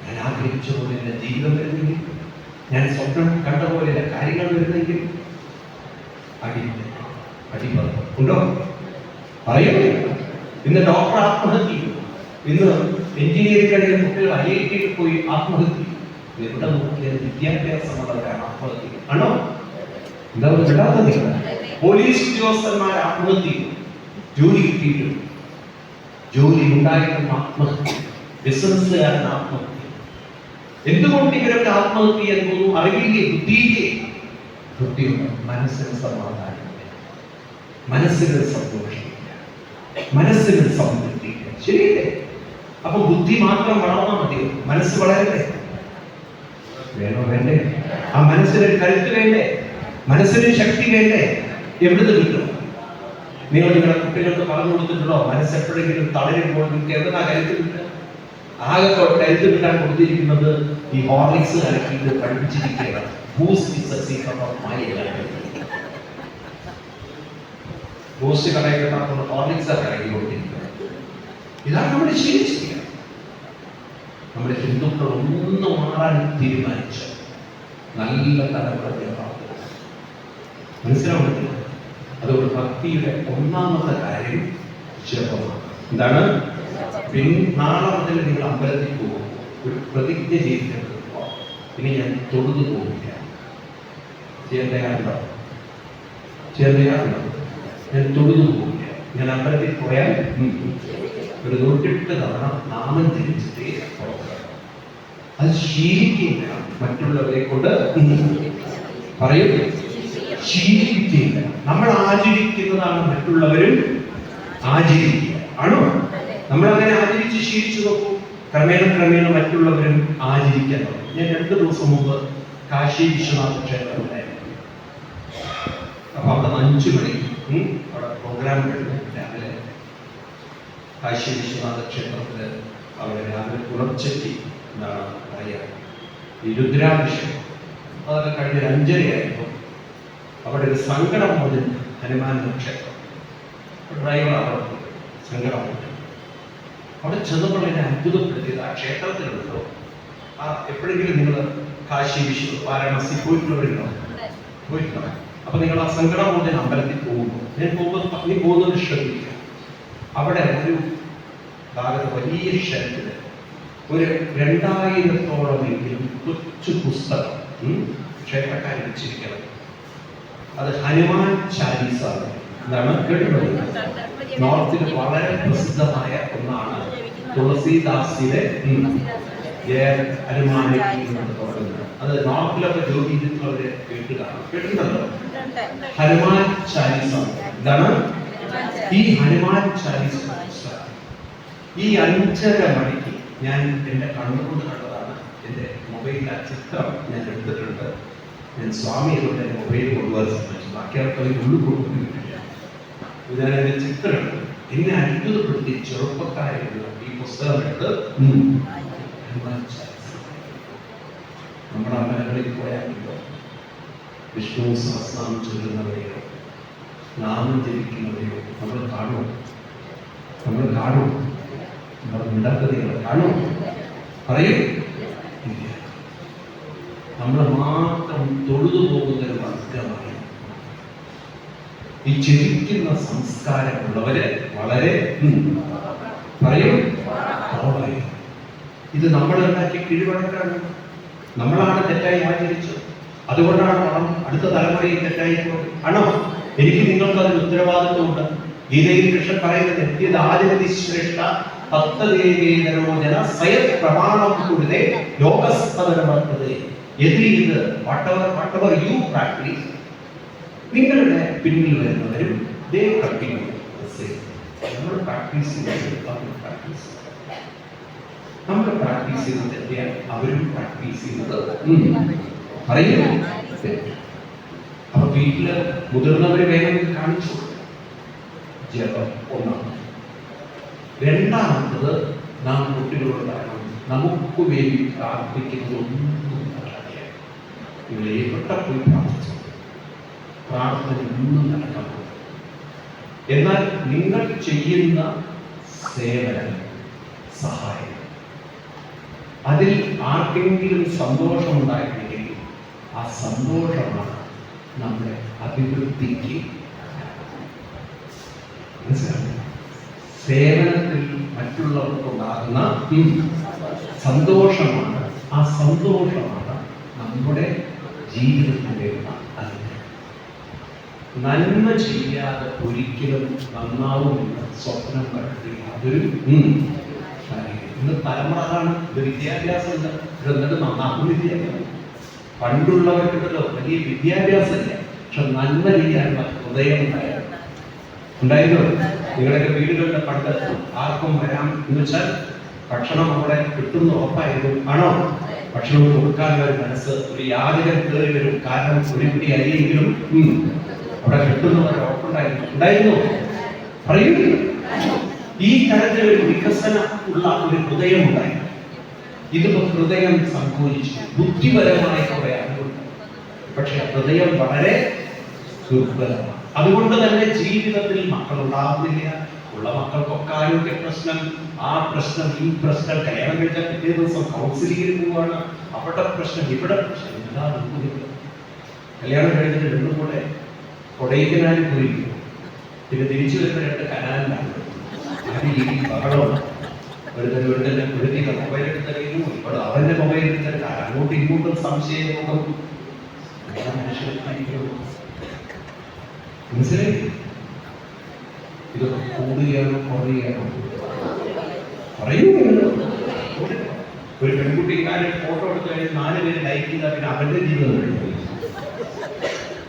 ഞാൻ ആഗ്രഹിച്ച പോലെ എൻ്റെ ജീവിതം വരുന്നെങ്കിൽ, ഞാൻ സ്വപ്നം കണ്ട പോലെ എൻ്റെ കാര്യങ്ങൾ വരുന്നെങ്കിൽ ഉണ്ടോ? പറയുന്നില്ല. ഇന്ന് ഡോക്ടർ ആത്മഹത്യ ചെയ്യും, ഇന്ന് എഞ്ചിനീയറിംഗ് കഴിഞ്ഞ കുട്ടികൾ IIT പോയി ആത്മഹത്യ ചെയ്യും. എവിടെ നോക്കിയാൽ വിദ്യാഭ്യാസമുള്ളവരാണ് ആത്മഹത്യ ആണോ? എന്താ വിടാത്ത പോലീസ് ഉദ്യോഗസ്ഥന്മാർ ആത്മഹത്യ ചെയ്യും, ജോലി കിട്ടിയിട്ടും. ജോലി ഉണ്ടായിട്ടും ആത്മഹത്യ, ബിസിനസ്സുകാരൻ ആത്മഹത്യ. എന്തുകൊണ്ട് ഇവരൊക്കെ ആത്മഹത്യ ചെയ്യാൻ തോന്നുന്നു? അറിവില്ലേ, ബുദ്ധിയില്ലേ? ബുദ്ധിയുണ്ട്, മനസ്സിന് സമാധാനമില്ല, മനസ്സിന് സന്തോഷമില്ല, മനസ്സിന് സംതൃപ്തിയില്ല. ശരിയല്ലേ? അപ്പൊ ബുദ്ധി മാത്രം വളർന്നാൽ മതിയോ? മനസ്സ് വളരണ്ടേ? വേണോ? വേണ്ടേ? ആ മനസ്സിന് കരുത്ത് വേണ്ടേ? മനസ്സിന് ശക്തി വേണ്ടേ? എവിടുന്ന് കിട്ടും? നിങ്ങൾ നിങ്ങളുടെ കുട്ടികൾക്ക് പറഞ്ഞു കൊടുത്തിട്ടുണ്ടോ? മനസ്സ് എപ്പോഴെങ്കിലും തളരുമ്പോൾ നിങ്ങൾക്ക് എവിടുന്നാ കരുത്ത് കിട്ടുക? ആകെ കരുത്ത് കിട്ടാൻ കൊടുത്തിരിക്കുന്നത് ഈ ഹോർലിക്സ് കലക്കിയിട്ട് പഠിപ്പിച്ചിരിക്കുകയാണ്. ബൂസ്റ്റ് കടയിൽ ഹോർലിക്സ് കലക്കി കൊടുത്തിരിക്കുന്നത്. ഇതാണ് നമ്മുടെ ശീലിച്ചിരിക്കുന്നത്. നമ്മുടെ ഹിന്ദുക്കൾ ഒന്ന് മാറാൻ തീരുമാനിച്ചു നല്ല തലമുറ മനസ്സിലാവുന്നില്ല. അതുകൊണ്ട് ഭക്തിയുടെ ഒന്നാമത്തെ കാര്യം ജപമാണ്. എന്താണ്? നാളെ മുതൽ നിങ്ങൾ അമ്പലത്തിൽ പോകും, ഒരു പ്രതിജ്ഞ ചെയ്തിട്ട് ഇനി ഞാൻ തൊഴുതു പോകില്ല. ചെയ്യാൻ തയ്യാറുണ്ടോ? ഞാൻ തൊഴുതു പോകില്ല. ഞാൻ അമ്പലത്തിൽ പോയാൽ ഒരു 108 തവണ നാമം ജപിച്ചിട്ടേ പുറത്തിറങ്ങും. അത് ശീലിക്കില്ല. മറ്റുള്ളവരെ കൊണ്ട് പറയും, ശീലിക്കില്ല. നമ്മൾ ആചരിക്കുന്നതാണ് മറ്റുള്ളവരും ആചരിക്കുക. ആണോ? നമ്മളങ്ങനെ ആചരിച്ച് ശീലിച്ചു നോക്കൂ. ക്രമേണ മറ്റുള്ളവരും ആചരിക്കാൻ തുടങ്ങും. ഞാൻ 2 ദിവസം മുമ്പ് കാശി വിശ്വനാഥ ക്ഷേത്രത്തിലായിരുന്നു. അപ്പൊ അവിടെ 5 മണിക്ക് അവിടെ പ്രോഗ്രാം കഴിഞ്ഞു. രാവിലെ കാശി വിശ്വനാഥ ക്ഷേത്രത്തില് അവിടെ രാവിലെ പുലർച്ചയ്ക്ക് എന്താണ് പറയുക, ഈ രുദ്രാഭിഷേകം അതൊക്കെ കഴിഞ്ഞ 5:30 അവിടെ ഒരു സങ്കടമോചൻ ഹനുമാൻ ക്ഷേത്രം ഡ്രൈവർ അവിടെ സങ്കടമോചൻ അവിടെ ചെന്നപ്പോൾ എന്നെ അത്ഭുതപ്പെടുത്തിയത് ആ ക്ഷേത്രത്തിലുണ്ടോ. ആ എപ്പോഴെങ്കിലും നിങ്ങൾ കാശി വിശ്വ വാരാണസി പോയിട്ടുള്ളവരുണ്ടോ? പോയിട്ടുണ്ടോ? അപ്പൊ നിങ്ങൾ ആ സങ്കടമോചൻ അമ്പലത്തിൽ പോകുമ്പോൾ നീ പോകുന്നത് ശ്രദ്ധിക്കുക. അവിടെ ഒരു ഭാഗത്ത് വലിയ ക്ഷേത്രത്തില് ഒരു 2000-ഓളമെങ്കിലും കൊച്ചു പുസ്തകം ക്ഷേത്രക്കാർ വെച്ചിരിക്കണം. അത് ഹനുമാൻ ചാലീസ. എന്താണ് കേട്ടിട്ടുള്ളത്? നോർത്തിൽ വളരെ പ്രസിദ്ധമായ ഒന്നാണ്. തുളസീദാസിലെ ഹനുമാനെ തുടങ്ങുന്നത്. അത് നോർത്തിലൊക്കെ ജോലി ചെയ്തിട്ടുള്ളവര് കേട്ടിട്ടുണ്ടല്ലോ. ഹനുമാൻ ചാലീസ. എന്താണ് ഈ ഹനുമാൻ ചാലീസ? ഈ 5:30 മണിക്ക് ഞാൻ എൻ്റെ കണ്ണുകൊണ്ട് കണ്ടതാണ്. എൻ്റെ മൊബൈലിൽ ആ ചിത്രം ഞാൻ എടുത്തിട്ടുണ്ട്. ഞാൻ സ്വാമി അതുകൊണ്ട് എൻ്റെ മൊബൈൽ കൊണ്ടുപോകാൻ ശ്രമിച്ചു. ബാക്കി ആൾക്കാർ ഉള്ളിൽ കൊണ്ടുപോയിട്ടില്ല. ഞാൻ എൻ്റെ ചിത്രം എന്നെ അത്ഭുതപ്പെടുത്തി. ചെറുപ്പക്കാരുള്ള ഈ പുസ്തകം എടുത്ത് നമ്മുടെ അമ്പലങ്ങളിൽ പോയാൽ വിഷ്ണു സഹസ്രനാമം ചൊല്ലുന്നവരെയോ നാമം ജപിക്കുന്നവരെയോ നമ്മൾ കാണും. നമ്മൾ മിണ്ടാത്തതികൾ കാണും. പറയൂ. നമ്മൾ മാത്രം തൊഴുതു പോകുന്ന ഒരു വർഗമായി ഈ ചിരിക്കുന്ന സംസ്കാരമുള്ളവര് വളരെ പറയും. ഇത് നമ്മൾ ഉണ്ടാക്കിയ കിഴിവഴക്കാണ്. നമ്മളാണ് തെറ്റായി ആചരിച്ചത്. അതുകൊണ്ടാണ് പണം അടുത്ത തലമുറയിൽ തെറ്റായി പോയത്. ആണോ? എനിക്ക് നിങ്ങൾക്ക് അതിന് ഉത്തരവാദിത്വമുണ്ട്. ഗീതയിൽ കൃഷ്ണൻ പറയുന്നത് ഇത് ആചരതി ശ്രേഷ്ഠ ഭക്തദേവേതരോജന സ്വയം പ്രമാണം കൊടുതേ ലോകസ്പദനവർത്തതേ. ഇത് whatever you practice, നിങ്ങളുടെ പിന്നിൽ വരുന്നവരും ദേ കണ്ടിന്യൂ. നമ്മൾ പ്രാക്ടീസ് ചെയ്ത് അവർ പ്രാക്ടീസ് നമ്മൾ പ്രാക്ടീസ് ചെയ്ത് തെറ്റിയാൽ അവരും പ്രാക്ടീസ് ചെയ്യുന്നത് അറിയില്ല. അപ്പൊ വീട്ടില് മുതിർന്നവര് വേഗം കാണിച്ചു. ജപം ഒന്നാണ്. രണ്ടാമത്തത് നാം കുട്ടികളോട് പറയണം, നമുക്ക് വേണ്ടി പ്രാർത്ഥിക്കുന്നതൊന്നും നടക്കില്ല. നിങ്ങൾ എവിടെ പോയി പ്രാർത്ഥിച്ചു, പ്രാർത്ഥന ഒന്നും നടക്കാൻ പോകും. എന്നാൽ നിങ്ങൾ ചെയ്യുന്ന സേവനം, സഹായം, അതിൽ ആർക്കെങ്കിലും സന്തോഷമുണ്ടായിട്ടുണ്ടെങ്കിൽ ആ സന്തോഷമാണ് നമ്മുടെ അഭിവൃദ്ധിക്ക്. മനസ്സിലാക്കുക? സേവനത്തിൽ മറ്റുള്ളവർക്കുണ്ടാകുന്ന സന്തോഷമാണ്, ആ സന്തോഷമാണ് നമ്മുടെ ജീവിതത്തിൻ്റെ അനുഗ്രഹം. നന്മ ചെയ്യാതെ ഒരിക്കലും നന്നാവുമെന്ന് സ്വപ്നം കണ്ടെത്തി അതൊരു ഇന്ന് തലമുറകളാണ്. ഇത് വിദ്യാഭ്യാസമില്ല, എന്നിട്ട് നന്നാക്കുന്നില്ല. പണ്ടുള്ളവർക്കുണ്ടല്ലോ വലിയ വിദ്യാഭ്യാസമില്ല, പക്ഷെ നന്മ ചെയ്യാനുള്ള ഹൃദയം ഉണ്ടായിരുന്നു. നിങ്ങളൊക്കെ വീടുകളിലെ പണ്ട് ആർക്കും വരാം എന്ന് വെച്ചാൽ ഭക്ഷണം അവിടെ കിട്ടുന്ന ഉറപ്പായിരുന്നു. ആണോ? ഭക്ഷണം കൊടുക്കാനുള്ള ഒരു മനസ്സ്, ഒരു യാചകൻ കയറി വരും. കാരണം ഒരു പിടി അരിയെങ്കിലും അവിടെ കിട്ടുന്നവർ ഉറപ്പുണ്ടായിരുന്നു. പറയുന്നു, ഈ തരത്തിൽ ഒരു വികസനം ഉള്ള ഒരു ഹൃദയം ഉണ്ടായി. ഇതിപ്പോ ഹൃദയം സങ്കോചിച്ചു, ബുദ്ധിപരമായ കുറെ അറിവുണ്ട്, പക്ഷെ ഹൃദയം വളരെ ദുർബലമാണ്. അതുകൊണ്ട് തന്നെ ജീവിതത്തിൽ മക്കൾ ഉണ്ടാകുന്നില്ല. ഉള്ള മക്കൾക്കൊക്കെ ആരോഗ്യ പ്രശ്നം, ആ പ്രശ്നം, ഈ പ്രശ്നം. കല്യാണം കഴിച്ചാൽ പിറ്റേ ദിവസം കൗൺസിലിംഗിൽ പോവുകയാണ്, അവിടെ പ്രശ്നം, ഇവിടെ പ്രശ്നം. എന്താ കല്യാണം കഴിഞ്ഞിട്ട് രണ്ടും കൂടെ കൊടൈക്കനാലിൽ പോയിരിക്കും, പിന്നെ തിരിച്ചു വരുന്ന 2 കനാലിലാണ്. ബഹളമാണ്. ഒരുത്തന്നെ മൊബൈൽ എടുത്തറിയുന്നു, ഇവിടെ അവന്റെ മൊബൈൽ എടുത്തിട്ട് അങ്ങോട്ടും ഇങ്ങോട്ടും സംശയം. മനസ്സിലായി? ഇതൊക്കെ കൂടുകയാണോ കുറയുകയാണോ? പറയൂ. ഒരു പെൺകുട്ടി കാര്യം ഫോട്ടോ എടുത്തു കഴിഞ്ഞാൽ 4 പേര് ലൈക്ക് ചെയ്താൽ പിന്നെ അവന്റെ ജീവിതം കഴിഞ്ഞു.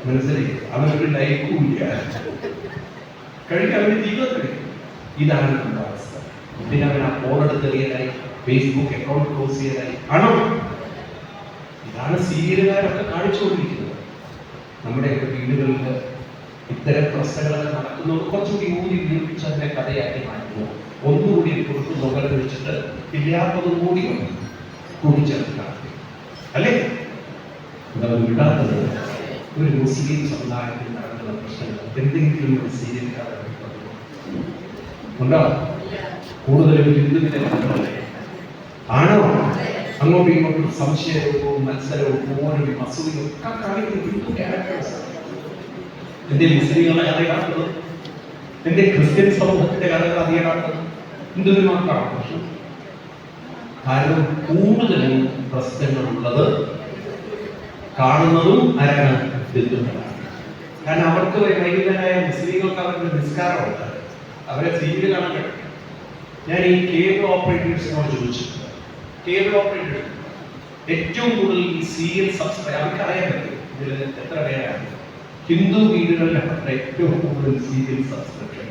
മനസ്സിലായി? അവനൊരു ലൈക്കും ഇല്ല, കഴിഞ്ഞ അവന്റെ ജീവിതം കഴിഞ്ഞു. ഇതാണ് നമ്മുടെ അവസ്ഥ. പിന്നെ അവൻ ആ ഫോൺ എടുത്തെറിയലായി, ഫേസ്ബുക്ക് അക്കൗണ്ട് ക്ലോസ് ചെയ്യലായി. ആണോ? ഇതാണ് സീരിയലുകാരൊക്കെ കാണിച്ചുകൊണ്ടിരിക്കുന്നത്. നമ്മുടെയൊക്കെ വീടുകളിൽ ഇത്തരം പ്രശ്നങ്ങളൊക്കെ നടക്കുന്നത് കുറച്ചുകൂടി ഊതി വീർപ്പിച്ച് അതിനെ കഥയാക്കി മാറ്റുന്നു. ഒന്നുകൂടി കൊടുത്ത് നോക്കാൻ വെച്ചിട്ട് ഇല്ലാത്തതും കൂടി കൂടിച്ചേർത്ത് അല്ലേ? എന്താ വിടാത്തത്? ഒരു മുസ്ലിം സമുദായത്തിൽ നടക്കുന്ന പ്രശ്നങ്ങൾ എന്തെങ്കിലും ഒരു സീരിയലുകാരെ ഉണ്ടോ? കൂടുതലും ഹിന്ദുവിന്റെ ആണോ? അങ്ങോട്ടും ഇങ്ങോട്ടും സംശയവും മത്സരവും പോരും അസൂയും ഒക്കെ കാണിക്കുന്ന ഹിന്ദു ക്യാരക്ടേഴ്സ്. എന്റെ മുസ്ലിങ്ങളുടെ കഥ കാണുന്നത്, എന്റെ ക്രിസ്ത്യൻ സമൂഹത്തിന്റെ കഥകൾ അധികം കാണുന്നത് ഹിന്ദുവിന് മാത്രമാണ് പ്രശ്നം. കാരണം കൂടുതലും പ്രശ്നങ്ങളുള്ളത് കാണുന്നതും ആരാണ്? ഹിന്ദുക്കളാണ്. കാരണം അവർക്ക് വൈകുന്നേരമായ മുസ്ലിങ്ങൾക്ക് അവരുടെ നിസ്കാരമുണ്ട്, അവരെ സീരിയൽ കാണാൻ കഴിയും. ഞാൻ ഈ കേബിൾ ഓപ്പറേറ്റേഴ്സിനോട് ചോദിച്ചിട്ടുണ്ട്, കേബിൾ ഓപ്പറേറ്റേഴ്സ് ഏറ്റവും കൂടുതൽ ഈ സീരിയൽ സബ്സ്ക്രൈബ് അവർക്ക് അറിയാൻ പറ്റും ഇതിൽ എത്ര പേരാണ്. ഹിന്ദു വീടുകളിലാണ് ഏറ്റവും കൂടുതൽ സീരിയൽ സബ്സ്ക്രിപ്ഷൻ.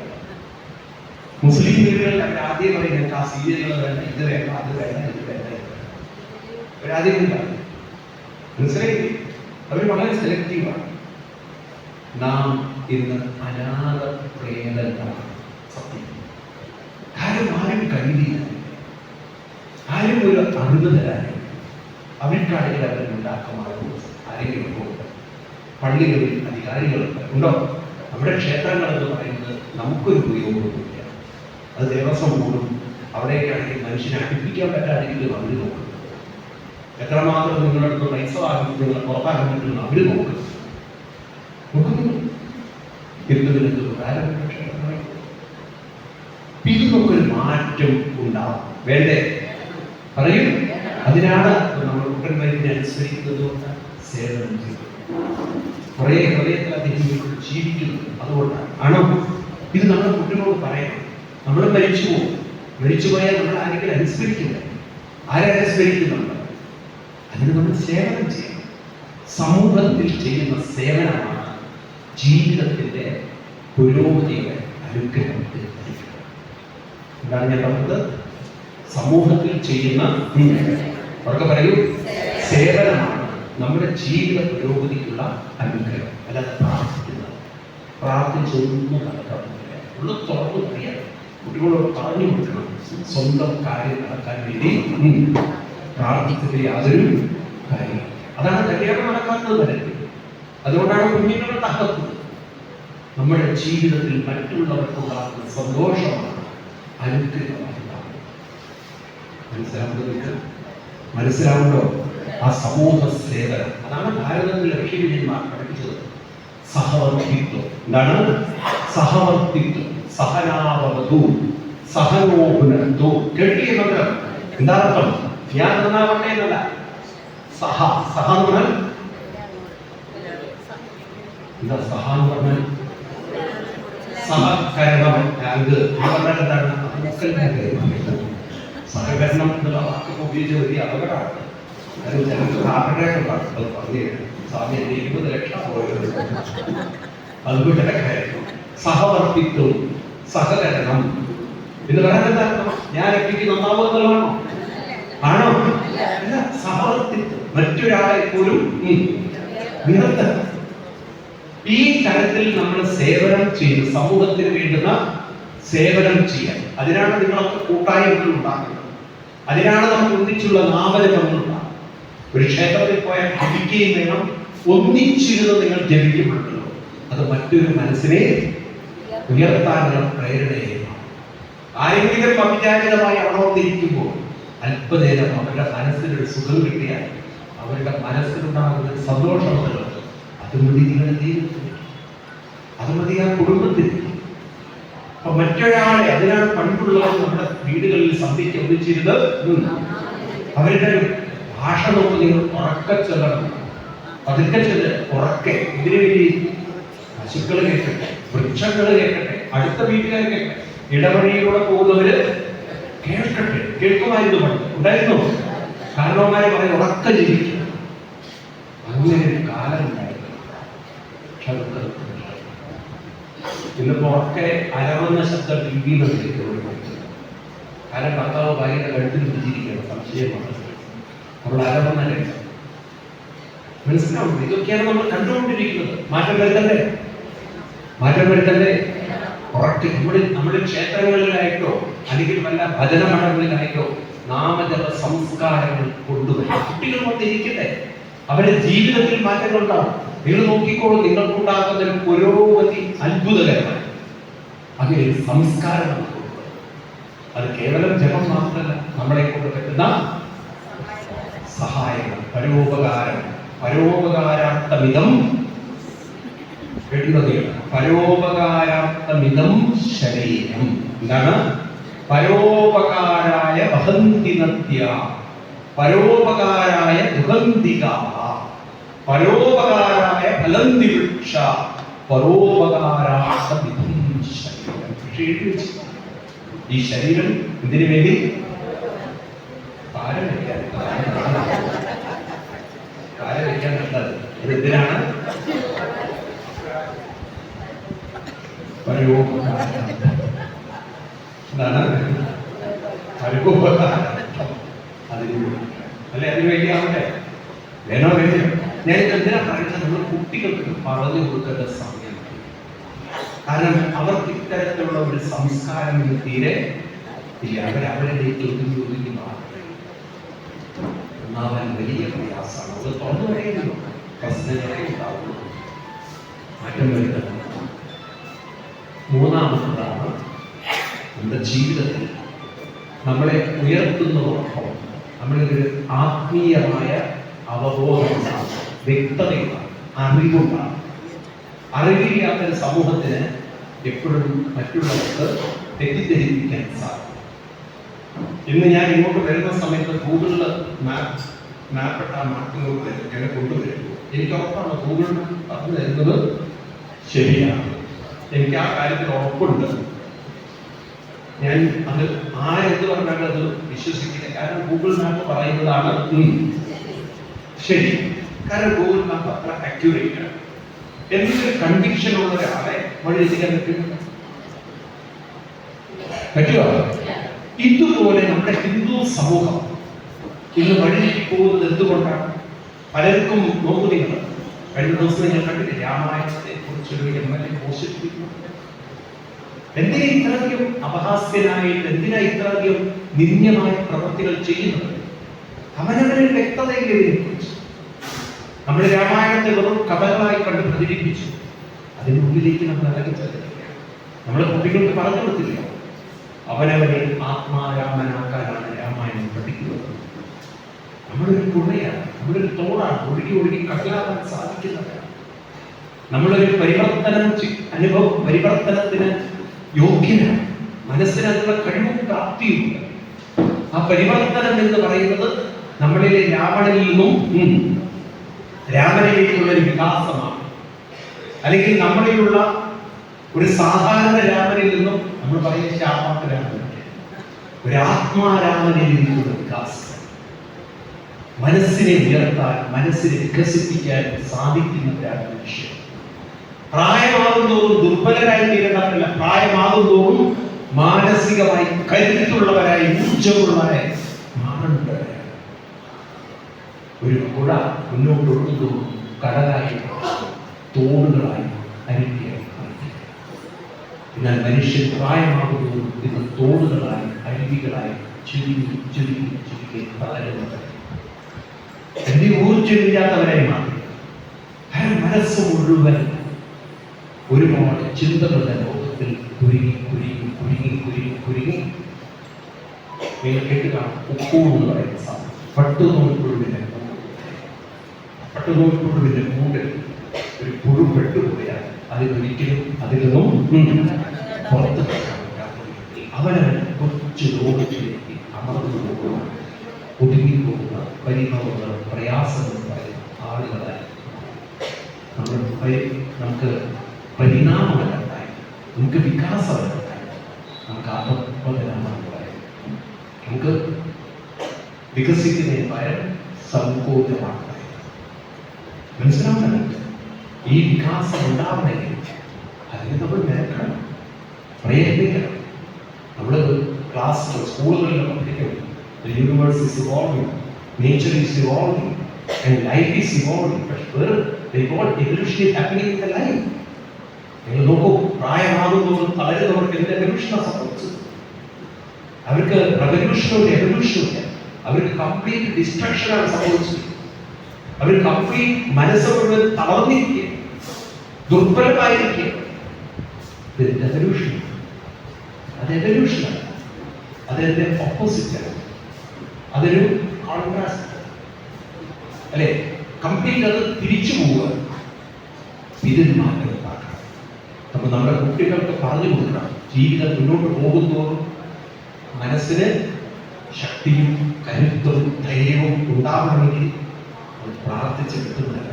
മുസ്ലിം വീടുകളിൽ അവർ ആദ്യം പറയുന്നത് ആ സീരിയലുകൾ വേണ്ട, ഇത് വേണ്ട, അത് വേണ്ട, ഇത് വേണ്ട. അവരാദ്യം ഉണ്ടാകും. മനസ്സിലായി? അവർ വളരെ സെലക്റ്റീവാണ്. നാം ഇന്ന് അനാഥ പ്രേതങ്ങളാണ്. സത്യം. ആരും ആരും കഴിയില്ല, ആരും ഒരു അറിവ് തരാനും അവർക്കാണെങ്കിൽ അവരുണ്ടാക്കമാകും. ആരെങ്കിലും പോകും. പള്ളികളിൽ അധികാരികളുണ്ട്, ഉണ്ടോ? നമ്മുടെ ക്ഷേത്രങ്ങൾ എന്ന് പറയുന്നത് നമുക്കൊരു ഉപയോഗവുമില്ല. അത് ദേവസ്വം കൂടും. അവിടേക്കാണെങ്കിൽ മനുഷ്യനെ അടുപ്പിക്കാൻ പറ്റാതെങ്കിലും അവർ നോക്കും. എത്രമാത്രം നിങ്ങളടുത്ത് പൈസ ആകും, നിങ്ങൾ പുറത്താക്കാൻ പറ്റുന്നു അവർ നോക്കും. ഇതിനൊക്കെ ഒരു മാറ്റം ഉണ്ടാവും. വേണ്ടേ? പറയും. അതിനാണ് നമ്മൾ കുട്ടൻ വൈദ്യനെ അനുസരിക്കുന്നത് കൊണ്ട് സേവനം ചെയ്യുന്നത്. കുറെ ഹൃദയത്തിൽ അദ്ദേഹം ജീവിക്കുന്നത് അതുകൊണ്ടാണ്. ആണോ? ഇത് നമ്മൾ കുട്ടികളോട് പറയണം. നമ്മൾ മരിച്ചു പോകും. മരിച്ചു പോയാൽ നമ്മൾ ആരെങ്കിലും അനുസ്മരിക്കില്ല. ആരെ അനുസ്മരിക്കുന്നുണ്ട്? അതിന് നമ്മൾ സേവനം ചെയ്യണം. സമൂഹത്തിൽ ചെയ്യുന്ന സേവനമാണ് ജീവിതത്തിന്റെ പുരോഗതിയുടെ അനുഗ്രഹം. എന്താണ് ഞാൻ പറഞ്ഞത്? സമൂഹത്തിൽ ചെയ്യുന്ന അവർക്ക് പറയൂ സേവനമാണ് നമ്മുടെ ജീവിത പുരോഗതിക്കുള്ള അനുഗ്രഹം. അല്ലാതെ പ്രാർത്ഥിച്ചൊന്നും നടക്കാറില്ല. ഉള്ള തുറന്നു പറയാം, കുട്ടികളോട് പറഞ്ഞു കൊടുക്കണം. സ്വന്തം കാര്യം നടക്കാൻ വേണ്ടി പ്രാർത്ഥിക്കുന്ന യാതൊരു കാര്യം. അതാണ് കല്യാണം നടക്കാത്തത് വരെ. അതുകൊണ്ടാണ് കുഞ്ഞുങ്ങൾ തകർന്നത്. നമ്മുടെ ജീവിതത്തിൽ മറ്റുള്ളവർക്കുണ്ടാകുന്ന സന്തോഷമാണ് അനുഗ്രഹമായി. മനസ്സിലാവുണ്ടോ? ആ സമൂഹ സേവനം, അതാണ് ഭാരതത്തിലെ ഋഷിവര്യന്മാർ പഠിപ്പിച്ചത്. സഹവർത്തിത്വം. എന്താണ് സഹവർത്തിത്വം? സഹനാവതു സഹനോപുനന്തു. കേട്ടിരിക്കുന്നത് എന്താ അർത്ഥം? ഞാൻ നന്നാവട്ടെ എന്നല്ല. സഹ സഹ എന്ന് പറഞ്ഞാൽ എന്താ? സഹ എന്ന് പറഞ്ഞാൽ സഹകരണം. ടാങ്ക് പറഞ്ഞാൽ എന്താണ്? സഹകരണം എന്നുള്ള വാക്ക് ഉപയോഗിച്ച് വലിയ അപകടമാണ്. സ്വാമി 20 ലക്ഷം പോയത് അതുകൊണ്ടൊക്കെ കാര്യം. സഹവർത്തിത്വം, സഹകരണം എന്ന് പറയാൻ എന്താ അർത്ഥം? ഞാൻ ഒറ്റയ്ക്ക് നന്നാവുക എന്നുള്ളതാണോ? ആണോ? അല്ല, സഹവർത്തിത്വം. മറ്റൊരാളെ പോലും നിരന്തരം ഈ തരത്തിൽ നമ്മൾ സേവനം ചെയ്ത് സമൂഹത്തിന് വേണ്ടുന്ന സേവനം ചെയ്യാൻ. അതിനാണ് നിങ്ങളൊക്കെ കൂട്ടായ്മകൾ ഉണ്ടാക്കുന്നത്. അതിനാണ് നമുക്ക് ഒന്നിച്ചുള്ള നാമജപങ്ങൾ ഉണ്ടാകുന്നത്. ഒരു ക്ഷേത്രത്തിൽ പോയാൽ ജപിക്കുകയും വേണം. ഒന്നിച്ചിരുന്ന് നിങ്ങൾ ജപിക്കപ്പെടുന്നു. അത് മറ്റൊരു മനസ്സിനെ ഉയർത്താനുള്ള പ്രേരണയാണ്. ആരെങ്കിലും അവിചാരിതമായി അണർന്നിരിക്കുമ്പോൾ അല്പനേരം അവരുടെ മനസ്സിനൊരു സുഖം കിട്ടിയാൽ അവരുടെ മനസ്സിലുണ്ടാകുന്ന സന്തോഷമുണ്ടല്ലോ, അത് മതി നിങ്ങളുടെ ജീവിതത്തിൽ, അത് മതി ആ കുടുംബത്തിൽ. അപ്പൊ മറ്റൊരാളെ, അതിനാണ് പണ്ടുള്ളവർ നമ്മുടെ വീടുകളിൽ സന്ധ്യയ്ക്ക് ഒന്നിച്ചിരുന്ന് അവരുടെ ഭാഷ നോക്കി നിങ്ങൾ ഉറക്കെ ചെല്ലണം. പതുക്കെ ചെല്ല്, ഉറക്കെ. ഇതിനു വേണ്ടി പശുക്കൾ കേൾക്കട്ടെ, വൃക്ഷങ്ങൾ കേൾക്കട്ടെ, അടുത്ത വീട്ടുകാർ കേൾക്കട്ടെ, ഇടവഴിയിലൂടെ പോകുന്നവര് കേൾക്കട്ടെ. കേൾക്കുമായിരുന്നു, പണ്ട് ഉണ്ടായിരുന്നു. കാരണവന്മാരെ പറയും ഉറക്കെ ജീവിക്കും. അങ്ങനെ ഒരു കാലം ഉണ്ടായിരുന്നു. ഇന്നിപ്പോ ഒക്കെ അരവുന്ന ശബ്ദം ടിവിയിലൊക്കെ. കാരണം ഭർത്താവ് ഭാര്യയുടെ കഴുത്തിൽ പിടിച്ചിരിക്കുകയാണ്. സംശയമാണ് നമ്മൾ അരവുന്ന രംഗം. മനസ്സിലാവും. ഇതൊക്കെയാണ് നമ്മൾ കണ്ടുകൊണ്ടിരിക്കുന്നത്. മാറ്റം വരുത്തണ്ടേ? മാറ്റം വരുത്തണ്ടേ? ഉറക്കെ നമ്മുടെ ക്ഷേത്രങ്ങളിലായിട്ടോ അല്ലെങ്കിൽ വല്ല ഭജന മഠങ്ങളിലായിട്ടോ നാമജപ സംസ്കാരങ്ങൾ കൊണ്ടുവരും. കുട്ടികൾ വന്നിരിക്കട്ടെ, അവരുടെ ജീവിതത്തിൽ മാറ്റങ്ങൾ ഉണ്ടാവും. നിങ്ങൾ നോക്കിക്കോളൂ, നിങ്ങൾക്കുണ്ടാകുന്ന പുരോഗതി അത്ഭുതകരമാണ്. അതിൽ സംസ്കാരം. അത് കേവലം ജപം മാത്രമല്ല, നമ്മളെ കൊണ്ട് പറ്റുന്ന സഹായങ്ങൾ, പരോപകാരം. പരോപകാരാർത്ഥമിതം എഴുതുകയാണ്. പരോപകാരാർത്ഥമിതം ശരീരം. എന്താണ്? പരോപകാരായ വഹന്തി നദ്യ, പരോപകാരായ ദുഹന്തികാഃ, പരോപകാരായ ഫലന്തി വൃക്ഷ, പരോപകാരാർത്ഥമിതം ശരീരം. ഈ ശരീരം എന്തിനു വേണ്ടി? കാലം വയ്ക്കാൻ. കാലം വയ്ക്കാൻ നല്ലത്. ഇത് എന്തിനാണ്? പരോപകാരം. എന്താണ്? പരോപകാരാർത്ഥം. അതിന് അല്ലെ, അതിന് വേണ്ടിയാവട്ടെ. വേണോ വേണ്ടിയോ? ഞാനിത് എന്തിനാ പറയുന്നത്? നമ്മൾ കുട്ടികൾക്ക് പറഞ്ഞു കൊടുക്കേണ്ട സമയം. കാരണം അവർക്ക് ഇത്തരത്തിലുള്ള ഒരു സംസ്കാരം തീരെ ഇല്ല. അവരവരിലേക്ക് ഒതുങ്ങി ഒന്നാവാൻ വലിയ പ്രയാസമാണ്. അത് തുറന്നു കഴിയുന്നു, പ്രശ്നങ്ങളെ ഉണ്ടാവുന്നു. മാറ്റം വരുന്നത്. മൂന്നാമത്തതാണ് നമ്മുടെ ജീവിതത്തിൽ നമ്മളെ ഉയർത്തുന്നതോടൊപ്പം നമ്മളിതൊരു ആത്മീയമായ അവബോധമുണ്ടാകും, വ്യക്തതയുണ്ടാകും, അറിവുണ്ടാകും. അറിവില്ലാത്തൊരു സമൂഹത്തിന് എപ്പോഴും മറ്റുള്ളവർക്ക് തെറ്റിദ്ധരിപ്പിക്കാൻ സാധിക്കും. ഇന്ന് ഞാൻ ഇങ്ങോട്ട് വരുന്ന സമയത്ത് ഗൂഗിളിൽ മാപ്പിട്ട മാർക്കിങ്ങോട്ട് എന്നെ കൊണ്ടുവരും. എനിക്ക് ഉറപ്പാണ് ഗൂഗിൾ പറഞ്ഞു തരുന്നത് ശരിയാണ്. എനിക്ക് ആ കാര്യത്തിൽ ഉറപ്പുണ്ട്. ഞാൻ അത് ആരെന്ത് പറഞ്ഞാലും അത് വിശ്വസിക്കില്ല. കാരണം ഗൂഗിൾ മാപ്പ് പറയുന്നതാണ് ശരി. കാരണം ഗൂഗിൾ മാപ്പ് അത്ര അക്യൂറേറ്റ് ആണ്. എന്തൊരു കൺവിക്ഷൻ ഉള്ള ഒരാളെ വഴി എത്തിക്കാൻ പറ്റുമോ? ഇതുപോലെ നമ്മുടെ ഹിന്ദു സമൂഹം ഇന്ന് വഴി പോകുന്നത് എന്തുകൊണ്ടാണ്? പലർക്കും നോക്കുന്നില്ല. കഴിഞ്ഞ ദിവസം ഞാൻ കണ്ടില്ല, രാമായണത്തെ കുറിച്ചൊരു MLA പോസ്റ്റ്. എന്തിനാ ഇത്രയധികം അപഹാസ്യനായിട്ട്, എന്തിനാ ഇത്രയധികം നിന്ദ്യമായ പ്രവൃത്തികൾ ചെയ്യുന്നത്? അവനവരെ വ്യക്തതയില്ല ഇതിനെക്കുറിച്ച്. നമ്മുടെ രാമായണത്തെ വെറും കഥകളായി കണ്ട് പ്രചരിപ്പിച്ചു. അതിനുള്ളിലേക്ക് നമ്മൾ ഇറങ്ങിച്ചെല്ലില്ല. നമ്മളെ കുട്ടികൾക്ക് പറഞ്ഞു കൊടുത്തില്ല. അവനവനെ ആത്മാരാമനാക്കാനാണ് രാമായണം പഠിക്കുന്നത്. നമ്മളൊരു പുഴയാണ്, നമ്മളൊരു തോടാണ്, ഒഴുകി ഒഴുകി കടലാകാൻ സാധിക്കുന്നവരാണ്. നമ്മളൊരു പരിവർത്തനത്തിന് യോഗ്യനാണ്. മനസ്സിന് അതിനുള്ള കഴിവും പ്രാപ്തിയുണ്ട്. ആ പരിവർത്തനം എന്ന് പറയുന്നത് നമ്മളിലെ രാവണനിൽ നിന്നും രാമനിലേക്കുള്ള ഒരു വികാസമാണ്. അല്ലെങ്കിൽ നമ്മളിലുള്ള ഒരു സാധാരണ രാമനിൽ നിന്നും നമ്മൾ പറയുന്ന ശാപാത്ത രാമനിലേക്ക് ഒരു ആത്മാരാമനിലേക്കുള്ള വികാസം. മനസ്സിനെ ഉയർത്താൻ, മനസ്സിനെ വികസിപ്പിക്കാൻ സാധിക്കുന്നവരാണ് മനുഷ്യർ. പ്രായമാകുന്തോറും ദുർബലരായി തീരേണ്ടവരല്ല, പ്രായമാകുന്തോറും മാനസികമായി കരുത്തുള്ളവരായി, ഊർജ്ജമുള്ളവരായി മാറേണ്ടവരാണ്. ഒരു പുഴ മുന്നോട്ട് ഒഴുകുന്നതോറും കടലായി, തോടുകളായി, അരുവിയായി. എന്നാൽ മനുഷ്യൻ പ്രായമാകുന്നതോറും ഇത് തോടുകളായി, അരുവികളായി ചുരുങ്ങി ചുരുങ്ങി ചുരുങ്ങി തളരുന്നവരായി, എന്റെ ഊർജ്ജമില്ലാത്തവരായി മാറി. മനസ്സ് മുഴുവൻ ഒരുപാട് ചിന്തകളുടെ ലോകത്തിൽ കുരുങ്ങി കുരുങ്ങി കുരുങ്ങി കുരുങ്ങി കുരുങ്ങി കേട്ട് കാണാം. ഉപ്പൂർ എന്ന് പറയുന്ന സാധനം, പട്ടുനൂൽപ്പുഴുവിന്റെ കൂടിൽ ഒരു പുഴു പെട്ടുപോയാൽ അതിനൊരിക്കലും അതിൽ നിന്നും പുറത്ത് അവനവൻ കൊച്ചു ലോകത്തിലേക്ക് അമർന്നു പോകുന്ന, ഒതുങ്ങിപ്പോകുന്ന പരിഭവങ്ങളും പ്രയാസങ്ങളും പറയുന്ന ആളുകളായി നമുക്ക് പരിണാമങ്ങളുണ്ടായി, നമുക്ക് വികാസമുണ്ടായി, നമുക്ക് ആത്മപതനമുണ്ടായി, നമുക്ക് വികസിക്കുന്നതിന് പകരം സങ്കോചമാണ്. മനസ്സിലാവുന്നുണ്ട്? ഈ വികാസം ഉണ്ടാവണമെങ്കിൽ അതിന് നമ്മൾ നിരക്കണം, പ്രയത്നിക്കണം. നമ്മൾ സ്കൂളുകളിലൊക്കെ പഠിക്കണം. The universe is evolving, nature is evolving, and life is evolving. But where the evolution is happening in the life. നിങ്ങൾ നോക്കൂ, പ്രായമാകുന്നതോറും തളരുന്നവർക്ക് എന്ത് എവല്യൂഷനാണ് സംഭവിച്ചത്? അവർക്ക് റെവല്യൂഷനും എവല്യൂഷനും ഇല്ല. അവർക്ക് കംപ്ലീറ്റ് ഡിസ്ട്രക്ഷനാണ് സംഭവിച്ചത്. അവർ കംപ്ലീറ്റ് മനസ്സ് മുഴുവൻ തളർന്നിരിക്കുക, ദുർബലമായിരിക്കുക. എവല്യൂഷൻ, അത് എവല്യൂഷനാണ്. അതിന്റെ ഓപ്പോസിറ്റാണ്. അതൊരു കോൺട്രാസ്റ്റ് അല്ലെ? കംപ്ലീറ്റ് അത് തിരിച്ചു പോവുക. ഇതിന് മാറ്റം ഉണ്ടാക്കണം. അപ്പൊ നമ്മുടെ കുട്ടികൾക്ക് പറഞ്ഞു കൊടുക്കണം, ജീവിതം മുന്നോട്ട് പോകുന്തോറും മനസ്സിന് ശക്തിയും കരുത്തും ധൈര്യവും ഉണ്ടാവണമെങ്കിൽ അത് പ്രാർത്ഥിച്ച് കിട്ടുന്നതല്ല,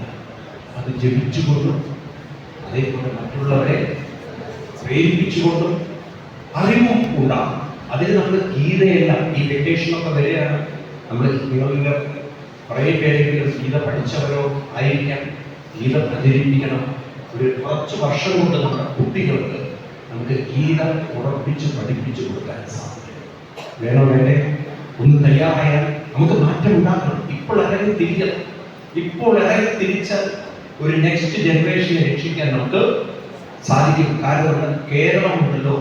അത് ജപിച്ചുകൊണ്ടും അതേപോലെ മറ്റുള്ളവരെ പ്രേരിപ്പിച്ചുകൊണ്ടും അറിവും ഉണ്ടാകും. അതിന് നമ്മൾ ഗീതയല്ല, ഈ വെക്കേഷനൊക്കെ വരികയാണ്. നമ്മൾ നിങ്ങളിൽ കുറേ പേരെങ്കിലും ഗീത പഠിച്ചവരോ ആയിരിക്കാം. ഗീത പ്രചരിപ്പിക്കണം. ഒരു കുറച്ച് വർഷം കൊണ്ട് നമ്മുടെ കുട്ടികൾക്ക് നമുക്ക് ഗീത ഉറപ്പിച്ച് പഠിപ്പിച്ചു കൊടുക്കാൻ സാധിക്കും. വേണോ വേണ്ടേ? ഒന്ന് തയ്യാറായാൽ നമുക്ക് മാറ്റം ഉണ്ടാക്കണം. ഇപ്പോൾ ഇറങ്ങി തിരിക്കണം. ഇപ്പോൾ ഇറങ്ങി തിരിച്ചാൽ ഒരു നെക്സ്റ്റ് ജനറേഷനെ രക്ഷിക്കാൻ നമുക്ക് സാധിക്കും. കാരണം കേരളമുണ്ടല്ലോ,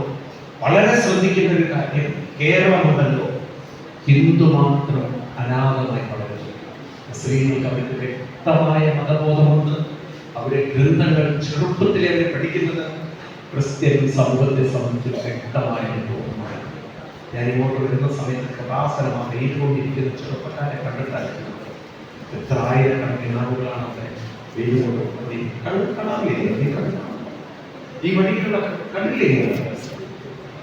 വളരെ ശ്രദ്ധിക്കുന്ന ഒരു കാര്യം, കേരളമുണ്ടല്ലോ ഹിന്ദു മാത്രം അനാഥമായി വളരുന്നു. മുസ്ലിങ്ങൾക്ക് അവർക്ക് വ്യക്തമായ മതബോധമുണ്ട്. അവരെ ഗ്രന്ഥങ്ങൾ ചെറുപ്പത്തിലെ അവരെ പഠിക്കുന്നത് ക്രിസ്ത്യൻ സമൂഹത്തെ സംബന്ധിച്ച് വ്യക്തമായ അനുഭവമാണ്. ഞാൻ ഇങ്ങോട്ട് വരുന്ന സമയത്ത് കൃപാസനമാണ് വെയിലുകൊണ്ടിരിക്കുന്ന ചെറുപ്പക്കാരെ കണ്ടിട്ടായിരുന്നു. എത്ര ആയിരക്കണക്കിന് ആളുകളാണ് അവിടെ വെയിലുകൊണ്ട് ഈ വഴിക്കുള്ള കണ്ടില്ലേ?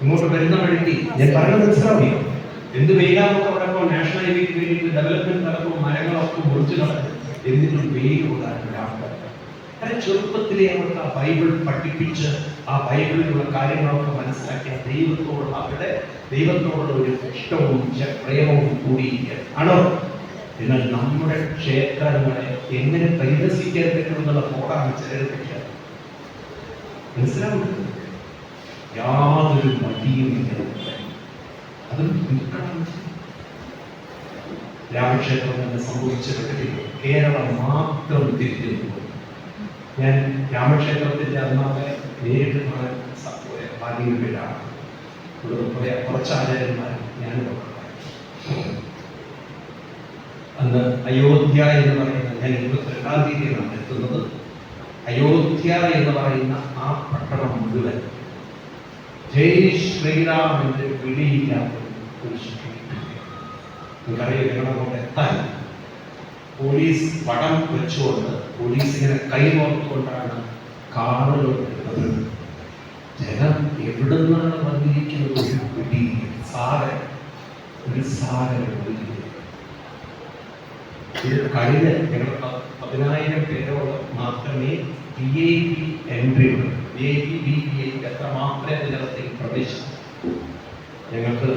ഇങ്ങോട്ട് വരുന്ന വഴിക്ക് ഞാൻ പറയുന്നത് മനസ്സിലാവില്ല. എന്ത് വെയിലാകുമ്പോൾ അവിടെ ഇപ്പോൾ നാഷണൽ ഹൈവേക്ക് വേണ്ടിയിട്ട് ഡെവലപ്മെന്റ് നടക്കുമ്പോൾ മരങ്ങളൊക്കെ മുറിച്ച് നടക്കും. എന്നിട്ടും വെയിൽ കൊണ്ടാണ് ആൾക്കാർ. കാരണം ചെറുപ്പത്തിലെ അവർക്ക് ആ ബൈബിൾ പഠിപ്പിച്ച് ആ ബൈബിളിലുള്ള കാര്യങ്ങളൊക്കെ മനസ്സിലാക്കിയ ദൈവത്തോടുള്ള ഒരു ഇഷ്ടവും പ്രേമവും കൂടിയിരിക്കുക ആണോ? എന്നാൽ നമ്മുടെ ക്ഷേത്രങ്ങളെ എങ്ങനെ പരിഹസിക്കാൻ പറ്റുമെന്നുള്ള ഫോടാണ് ചിലർ മനസ്സിലാവുന്നത്. യാതൊരു മടിയുമില്ല. അതും ഹിന്ദുക്കളാണ്. രാമക്ഷേത്രം എന്ന് സംഭവിച്ച ഘട്ടത്തിൽ കേരളം മാത്രം തിരിഞ്ഞു. ഞാൻ രാമക്ഷേത്രത്തിന്റെ അന്നാളെ നേരിട്ട് കാണാൻ ഭാഗ്യമില്ലാണ്. കുറച്ച് ആചാര്യന്മാർ ഞാൻ അന്ന് അയോധ്യ എന്ന് പറയുന്ന, ഞാൻ 22-ാം തീയതിയാണ് എത്തുന്നത്. അയോധ്യ എന്ന് പറയുന്ന ആ പട്ടണം മുഴുവൻ ജയ് ശ്രീറാം എന്ന് വിളിയില്ലാത്ത ഒരു നിങ്ങൾക്കറിയാം. ഞങ്ങളങ്ങോട്ട് എത്താൻ പോലീസ് വടം വെച്ചുകൊണ്ട്, പോലീസിങ്ങനെ കൈകോർത്തുകൊണ്ടാണ് കാറുകൾ എടുത്തത്. ജനം എവിടെ നിന്നാണ് വന്നിരിക്കുന്നത്? ഒരു പിടി സാഗരം, ഒരു സാഗരം ഒഴുകി. ഇത് കഴിഞ്ഞ് ഞങ്ങൾ 10,000 പേരോളം മാത്രമേ VIP എൻട്രി ഉള്ളൂ. VIP എത്ര മാത്രമേ അതിനകത്തേക്ക് പ്രവേശിച്ചു. ഞങ്ങൾക്ക്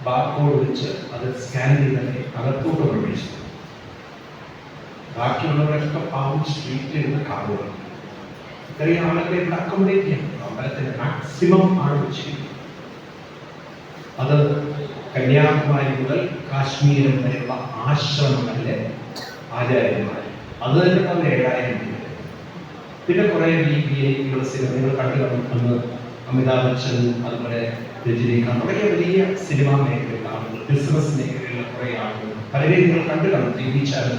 ബാർകോഡ് വെച്ച് അത് സ്കാൻ ചെയ്തേ അകത്തോട്ട് പ്രവേശിച്ചു. ബാക്കിയുള്ളവരൊക്കെ പാവം സ്ട്രീറ്റിൽ ഇരുന്ന് കാണുക. ഇത്രയും ആളുകളെ ഇവിടെ അക്കോമഡേറ്റ് ചെയ്യാം. അമ്പലത്തിന് മാക്സിമം ആണ് വെച്ചിരിക്കുന്നത്. അത് കന്യാകുമാരി മുതൽ കാശ്മീർ വരെയുള്ള ആശ്രമങ്ങളിലെ ആചാര്യന്മാർ, അത് തന്നെ 7,000 പേര്. പിന്നെ കുറെ VIP സിനിമകൾ കണ്ടു കാണും. അന്ന് അമിതാഭ് ബച്ചൻ, അതുപോലെ രജനീകാന്ത് തുടങ്ങിയ വലിയ സിനിമാ മേഖലയിലുള്ള ആളുകൾ, ബിസിനസ് മേഖലയിലുള്ള കുറെ ആളുകൾ, പലരെയും നിങ്ങൾ കണ്ടു കാണും. TV ചാനൽ,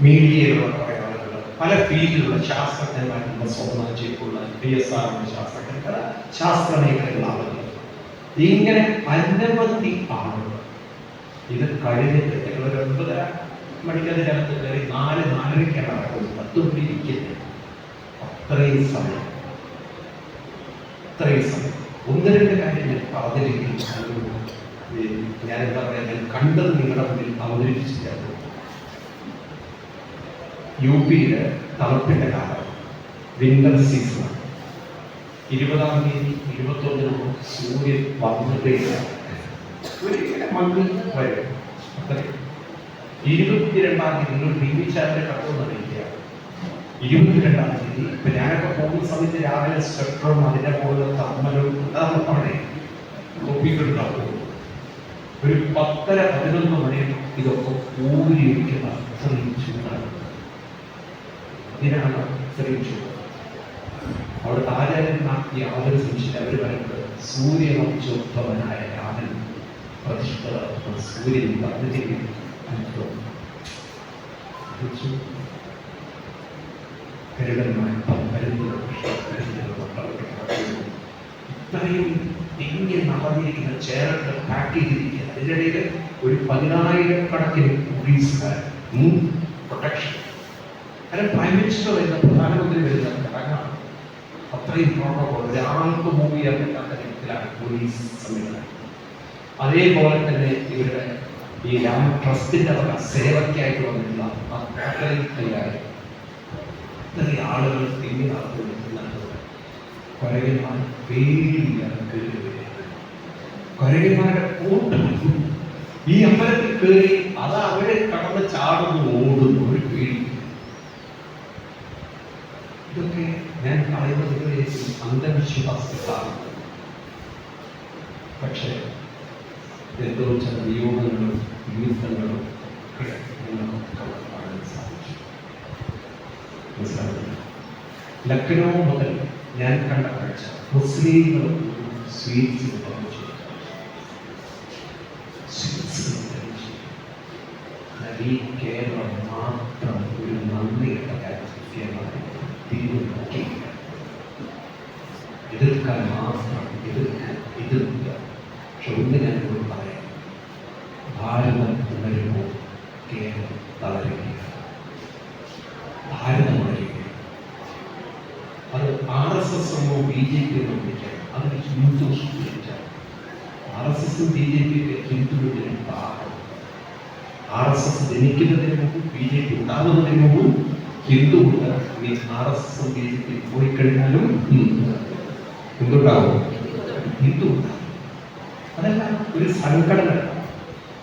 മീഡിയയിലുള്ള കുറെ ആളുകൾ, പല ഫീൽഡിലുള്ള ശാസ്ത്രജ്ഞന്മാരുള്ള, സ്വന്തമായിട്ടുള്ള PSR ശാസ്ത്രജ്ഞർ, ശാസ്ത്ര മേഖലയിലുള്ള ആളുകൾ, ഇങ്ങനെ അനവധി ആളുകൾ. ഇത് കഴിഞ്ഞിട്ട് ഞങ്ങൾ 9:30 മണിക്കതിനകത്ത് കയറി 4-4:30 നടക്കുന്നത്. 10 മണി ഇരിക്കുന്നത്. അത്രയും സമയം ഒന്ന് രണ്ട് കാര്യങ്ങൾ പറഞ്ഞില്ലെങ്കിൽ ഞാൻ എന്താ പറയാ, ഞാൻ കണ്ടത് നിങ്ങളുടെ മുന്നിൽ അവതരിപ്പിച്ചില്ല. UP-യില് തണുപ്പിന്റെ കാലം, വിന്റർ സീസൺ. 20-ാം തീയതി 21 സൂര്യൻ വന്നിട്ടില്ല. മണ്ണിൽ വരും. അത്രയും 22-ാം തീയതി നിങ്ങൾ TV ചാനൽ കണ്ടുകൊണ്ടറിയില്ല. 22-ാം തീയതി ഇപ്പൊ ഞാനൊക്കെ പോകുന്ന സമയത്ത് രാവിലെ സ്വെറ്ററും അതിന്റെ മുകളിൽ തമ്മലും അതാണ് അവിടെ തൊപ്പിക്കിട്ടുണ്ടാവും. ഒരു 10-11 മണി ഇതൊക്കെ ഊരി വയ്ക്കുന്ന അത്രയും ചൂടാണ്. ഇതിനാണ് ഇത്രയും ചൂട്. അവിടുത്തെ ആചാര്യന്മാർക്ക് യാതൊരു സംശയം. അവർ പറയുന്നത് സൂര്യവംശോത്ഭവനായ രാമൻ പ്രതിഷ്ഠ സൂര്യൻ പദ്ധതിയിൽ ഇത്രയും തിങ്ങി നടന്നിരിക്കുന്ന ചേർത്ത് പാക്ക് ചെയ്തിരിക്കുക. അതിനിടയിൽ ഒരു 10,000-കണക്കിന് പോലീസുകാർ, പ്രൊട്ടക്ഷൻ. കാരണം പ്രൈം മിനിസ്റ്റർ വരുന്ന, പ്രധാനമന്ത്രി വരുന്ന ഘടകമാണ്. അത്രയും പ്രോട്ടോകോൾ, ഒരാൾക്ക് മൂവ് ചെയ്യാൻ പറ്റാത്ത തരത്തിലാണ് പോലീസ് സംവിധാനം. അതേപോലെ തന്നെ ഇവരുടെ ഈ രാമ ട്രസ്റ്റിന്റെ വക സേവയ്ക്കായിട്ട് വന്നിട്ടുള്ള അത്രയും കൈകാര്യം. ഇത്രയും ആളുകൾ തിങ്ങി നടത്തുന്നത് കൊരകന്മാർ പേരില്ലാതെ കയറി വരികയാണ്. കൊരകന്മാരുടെ കൂട്ടം ഈ അമ്പലത്തിൽ കയറി അത് അവരെ കടന്ന് ചാടുന്നു, ഓടുന്നു, ഒരു പേടി. ഇതൊക്കെ ഞാൻ പറയുന്നത് അന്ധവിശ്വാസത്താണ്. പക്ഷേ എന്തോ ചില നിയമങ്ങളും നിമിത്തങ്ങളും കാണാൻ സാധിച്ചു. ലക്നൗ മുതൽ ഞാൻ കണ്ട കാഴ്ച, മുസ്ലിങ്ങളും സ്വീറ്റ്സ് ഈ കേരളം മാത്രം ഒരു നന്ദിയുടെ കാര്യമായി തിരിഞ്ഞു നോക്കി എതിർക്കാൻ മാത്രം എതിർക്കുക. പക്ഷെ ഒന്ന് ഞാൻ പറയാം, ഭാരതം ഉണരുമ്പോൾ കേരളം തളരുകയാണ്. ഭാരതം ഉണരുകയാണ്. അത് RSS എന്നോ BJP എന്നോ വിളിക്കാം. അത് ഹിന്ദു വിളിക്കാം. RSS BJP ഹിന്ദുവിന്റെ ഭാഗം. RSS ജനിക്കുന്നതിന് മുമ്പ്, BJP ഉണ്ടാകുന്നതിന് മുമ്പും ഹിന്ദു ഉണ്ട്. ഇനി RSS BJP പോയി കഴിഞ്ഞാലും ഹിന്ദുണ്ടാവും, ഹിന്ദു ഉണ്ടാവും. അതല്ല ഒരു സംഘടന.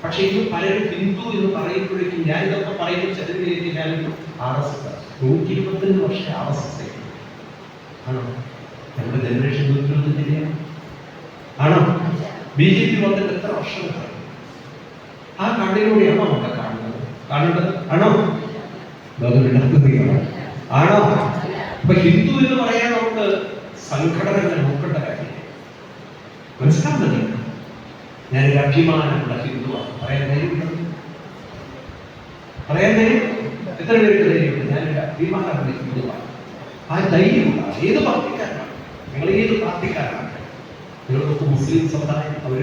പക്ഷെ ഇത് പലരും ഹിന്ദു എന്ന് പറയുമ്പോഴേക്കും, ഞാൻ ഇതൊക്കെ പറയുമ്പോൾ ചെറിയ രീതിയിലായാലും RSS 125 വർഷം RSS ആണോ? നമ്മുടെ ജനറേഷൻ 125 ആണോ? BJP വന്നിട്ട് എത്ര വർഷങ്ങളായി? ആ കണ്ണിലൂടെയാണോ നമ്മളെ കാണേണ്ടത്? ആണോ? ആണോ? അപ്പൊ ഹിന്ദു എന്ന് പറയാൻ നമുക്ക് സംഘടനകളെ നോക്കേണ്ട കാര്യം മനസ്സിലാവുന്നില്ല. ഞാനൊരു അഭിമാനമുള്ള ഹിന്ദുവാണ്. പറയാൻ ധൈര്യമുണ്ട്? പറയാൻ ധൈര്യം? എത്ര പേർക്ക് ധൈര്യമുണ്ട്? ഞാനൊരു അഭിമാനമുള്ള ഹിന്ദുവാണ്. ആ ധൈര്യമുള്ള ഏത് പാർട്ടിക്കാരനാണ്, നിങ്ങൾ ഏത് പാർട്ടിക്കാരനാണ്? നിങ്ങൾ നോക്ക്, മുസ്ലിം സമുദായം അവർ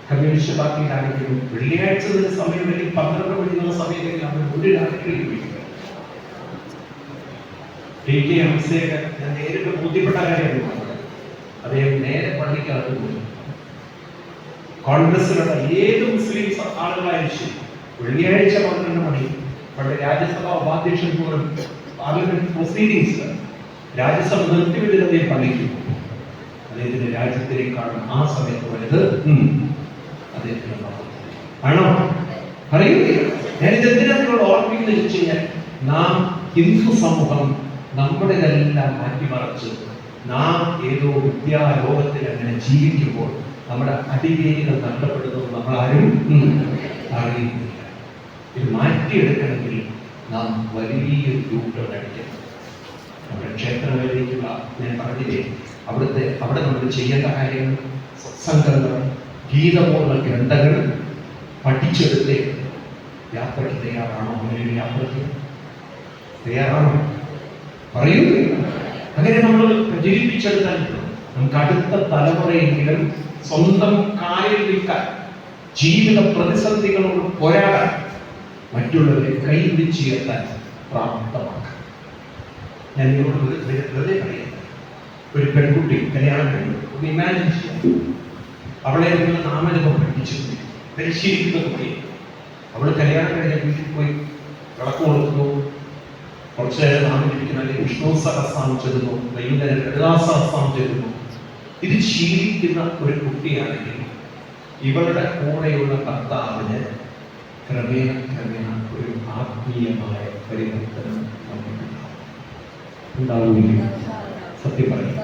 കമ്മ്യൂണിസ്റ്റ് പാർട്ടിയിലാണെങ്കിലും വെള്ളിയാഴ്ച സമയമെങ്കിൽ 12 മണിയുള്ള സമയത്തെങ്കിൽ അവർ ഒരു രാത്രി ഉപയോഗിക്കുക. TK ഹംസയൊക്കെ ഞാൻ നേരിട്ട് ബോധ്യപ്പെട്ട കാര്യമാണ്. അദ്ദേഹം നേരെ പള്ളിക്കകത്ത് പോയി. കോൺഗ്രസിലുള്ള ഏത് മുസ്ലിം ആളുകളായാലും ശരി, വെള്ളിയാഴ്ച 12 മണി പണ്ട് രാജ്യസഭാ ഉപാധ്യക്ഷൻ പോലും പാർലമെന്റ് പ്രൊസീഡിങ്സ് രാജ്യസഭ നിർത്തിവിടുന്ന അദ്ദേഹം പള്ളിക്ക് പോകും. അദ്ദേഹത്തിന്റെ രാജ്യത്തിലേക്കാണ് ആ സമയത്ത് വലുത് അദ്ദേഹത്തിന് ആണോ? അറിയില്ല. ഞാനിത് എന്തിനാ നിങ്ങളോട് ഓർമ്മിക്കുന്നത് വെച്ച് കഴിഞ്ഞാൽ, നാം ഹിന്ദു സമൂഹം നമ്മുടേതെല്ലാം മാറ്റിമറിച്ച് നാം ഏതോ വിദ്യാലോകത്തിൽ അങ്ങനെ ജീവിക്കുമ്പോൾ നമ്മുടെ അടിവേരുകൾ നഷ്ടപ്പെടുന്നത് നമ്മളാരും അറിയുന്നില്ല. ഇത് മാറ്റിയെടുക്കണമെങ്കിൽ നാം വലിയ രൂപം അടിക്കണം. നമ്മുടെ ക്ഷേത്രങ്ങളിലേക്കുള്ള ഞാൻ പറഞ്ഞില്ലേ, അവിടെ നമ്മൾ ചെയ്യേണ്ട കാര്യങ്ങൾ, സത്സംഗങ്ങൾ, ഗീതപോലുള്ള ഗ്രന്ഥങ്ങൾ പഠിച്ചെടുത്ത് യാത്രയ്ക്ക് തയ്യാറാണോ? അങ്ങനെ ഒരു യാത്രയ്ക്ക് തയ്യാറാണോ? പറയൂ. അങ്ങനെ നമ്മൾ പ്രചരിപ്പിച്ചെടുത്താൽ നമുക്ക് അടുത്ത തലമുറയെങ്കിലും സ്വന്തം കാലിൽ നിൽക്കാൻ, ജീവിത പ്രതിസന്ധികളോട് പോരാടാൻ, മറ്റുള്ളവരെ കൈപിടിച്ചുയർത്താൻ പ്രാപ്തമാക്കാം. ഞാൻ നിങ്ങളോട് വെറുതെ പറയാം. ഒരു പെൺകുട്ടി കല്യാണം കഴിഞ്ഞു, ഒന്ന് ഇമാജിൻ ചെയ്യാം. അവളെ നിങ്ങൾ നാമജപം പഠിപ്പിച്ചു പരിശീലിക്കുന്ന കുട്ടിയെ അവൾ കല്യാണം കഴിഞ്ഞ വീട്ടിൽ പോയി വിളക്ക് കൊടുക്കുന്നു, കുറച്ചു നേരം നാമജപിക്കുന്ന, അല്ലെങ്കിൽ വിഷ്ണു സഹസ്രനാമം ചൊല്ലുന്നു, വൈകുന്നേരം ലളിതാ സഹസ്രനാമം ചൊല്ലുന്നു. ഇത് ശീലിക്കുന്ന ഒരു കുട്ടിയാണെങ്കിൽ ഇവളുടെ കൂടെയുള്ള ഭർത്താവിന് ക്രമേണ ഒരു ആത്മീയമായ പരിവർത്തനം ഉണ്ടാവുകയില്ല. സത്യം പറയും,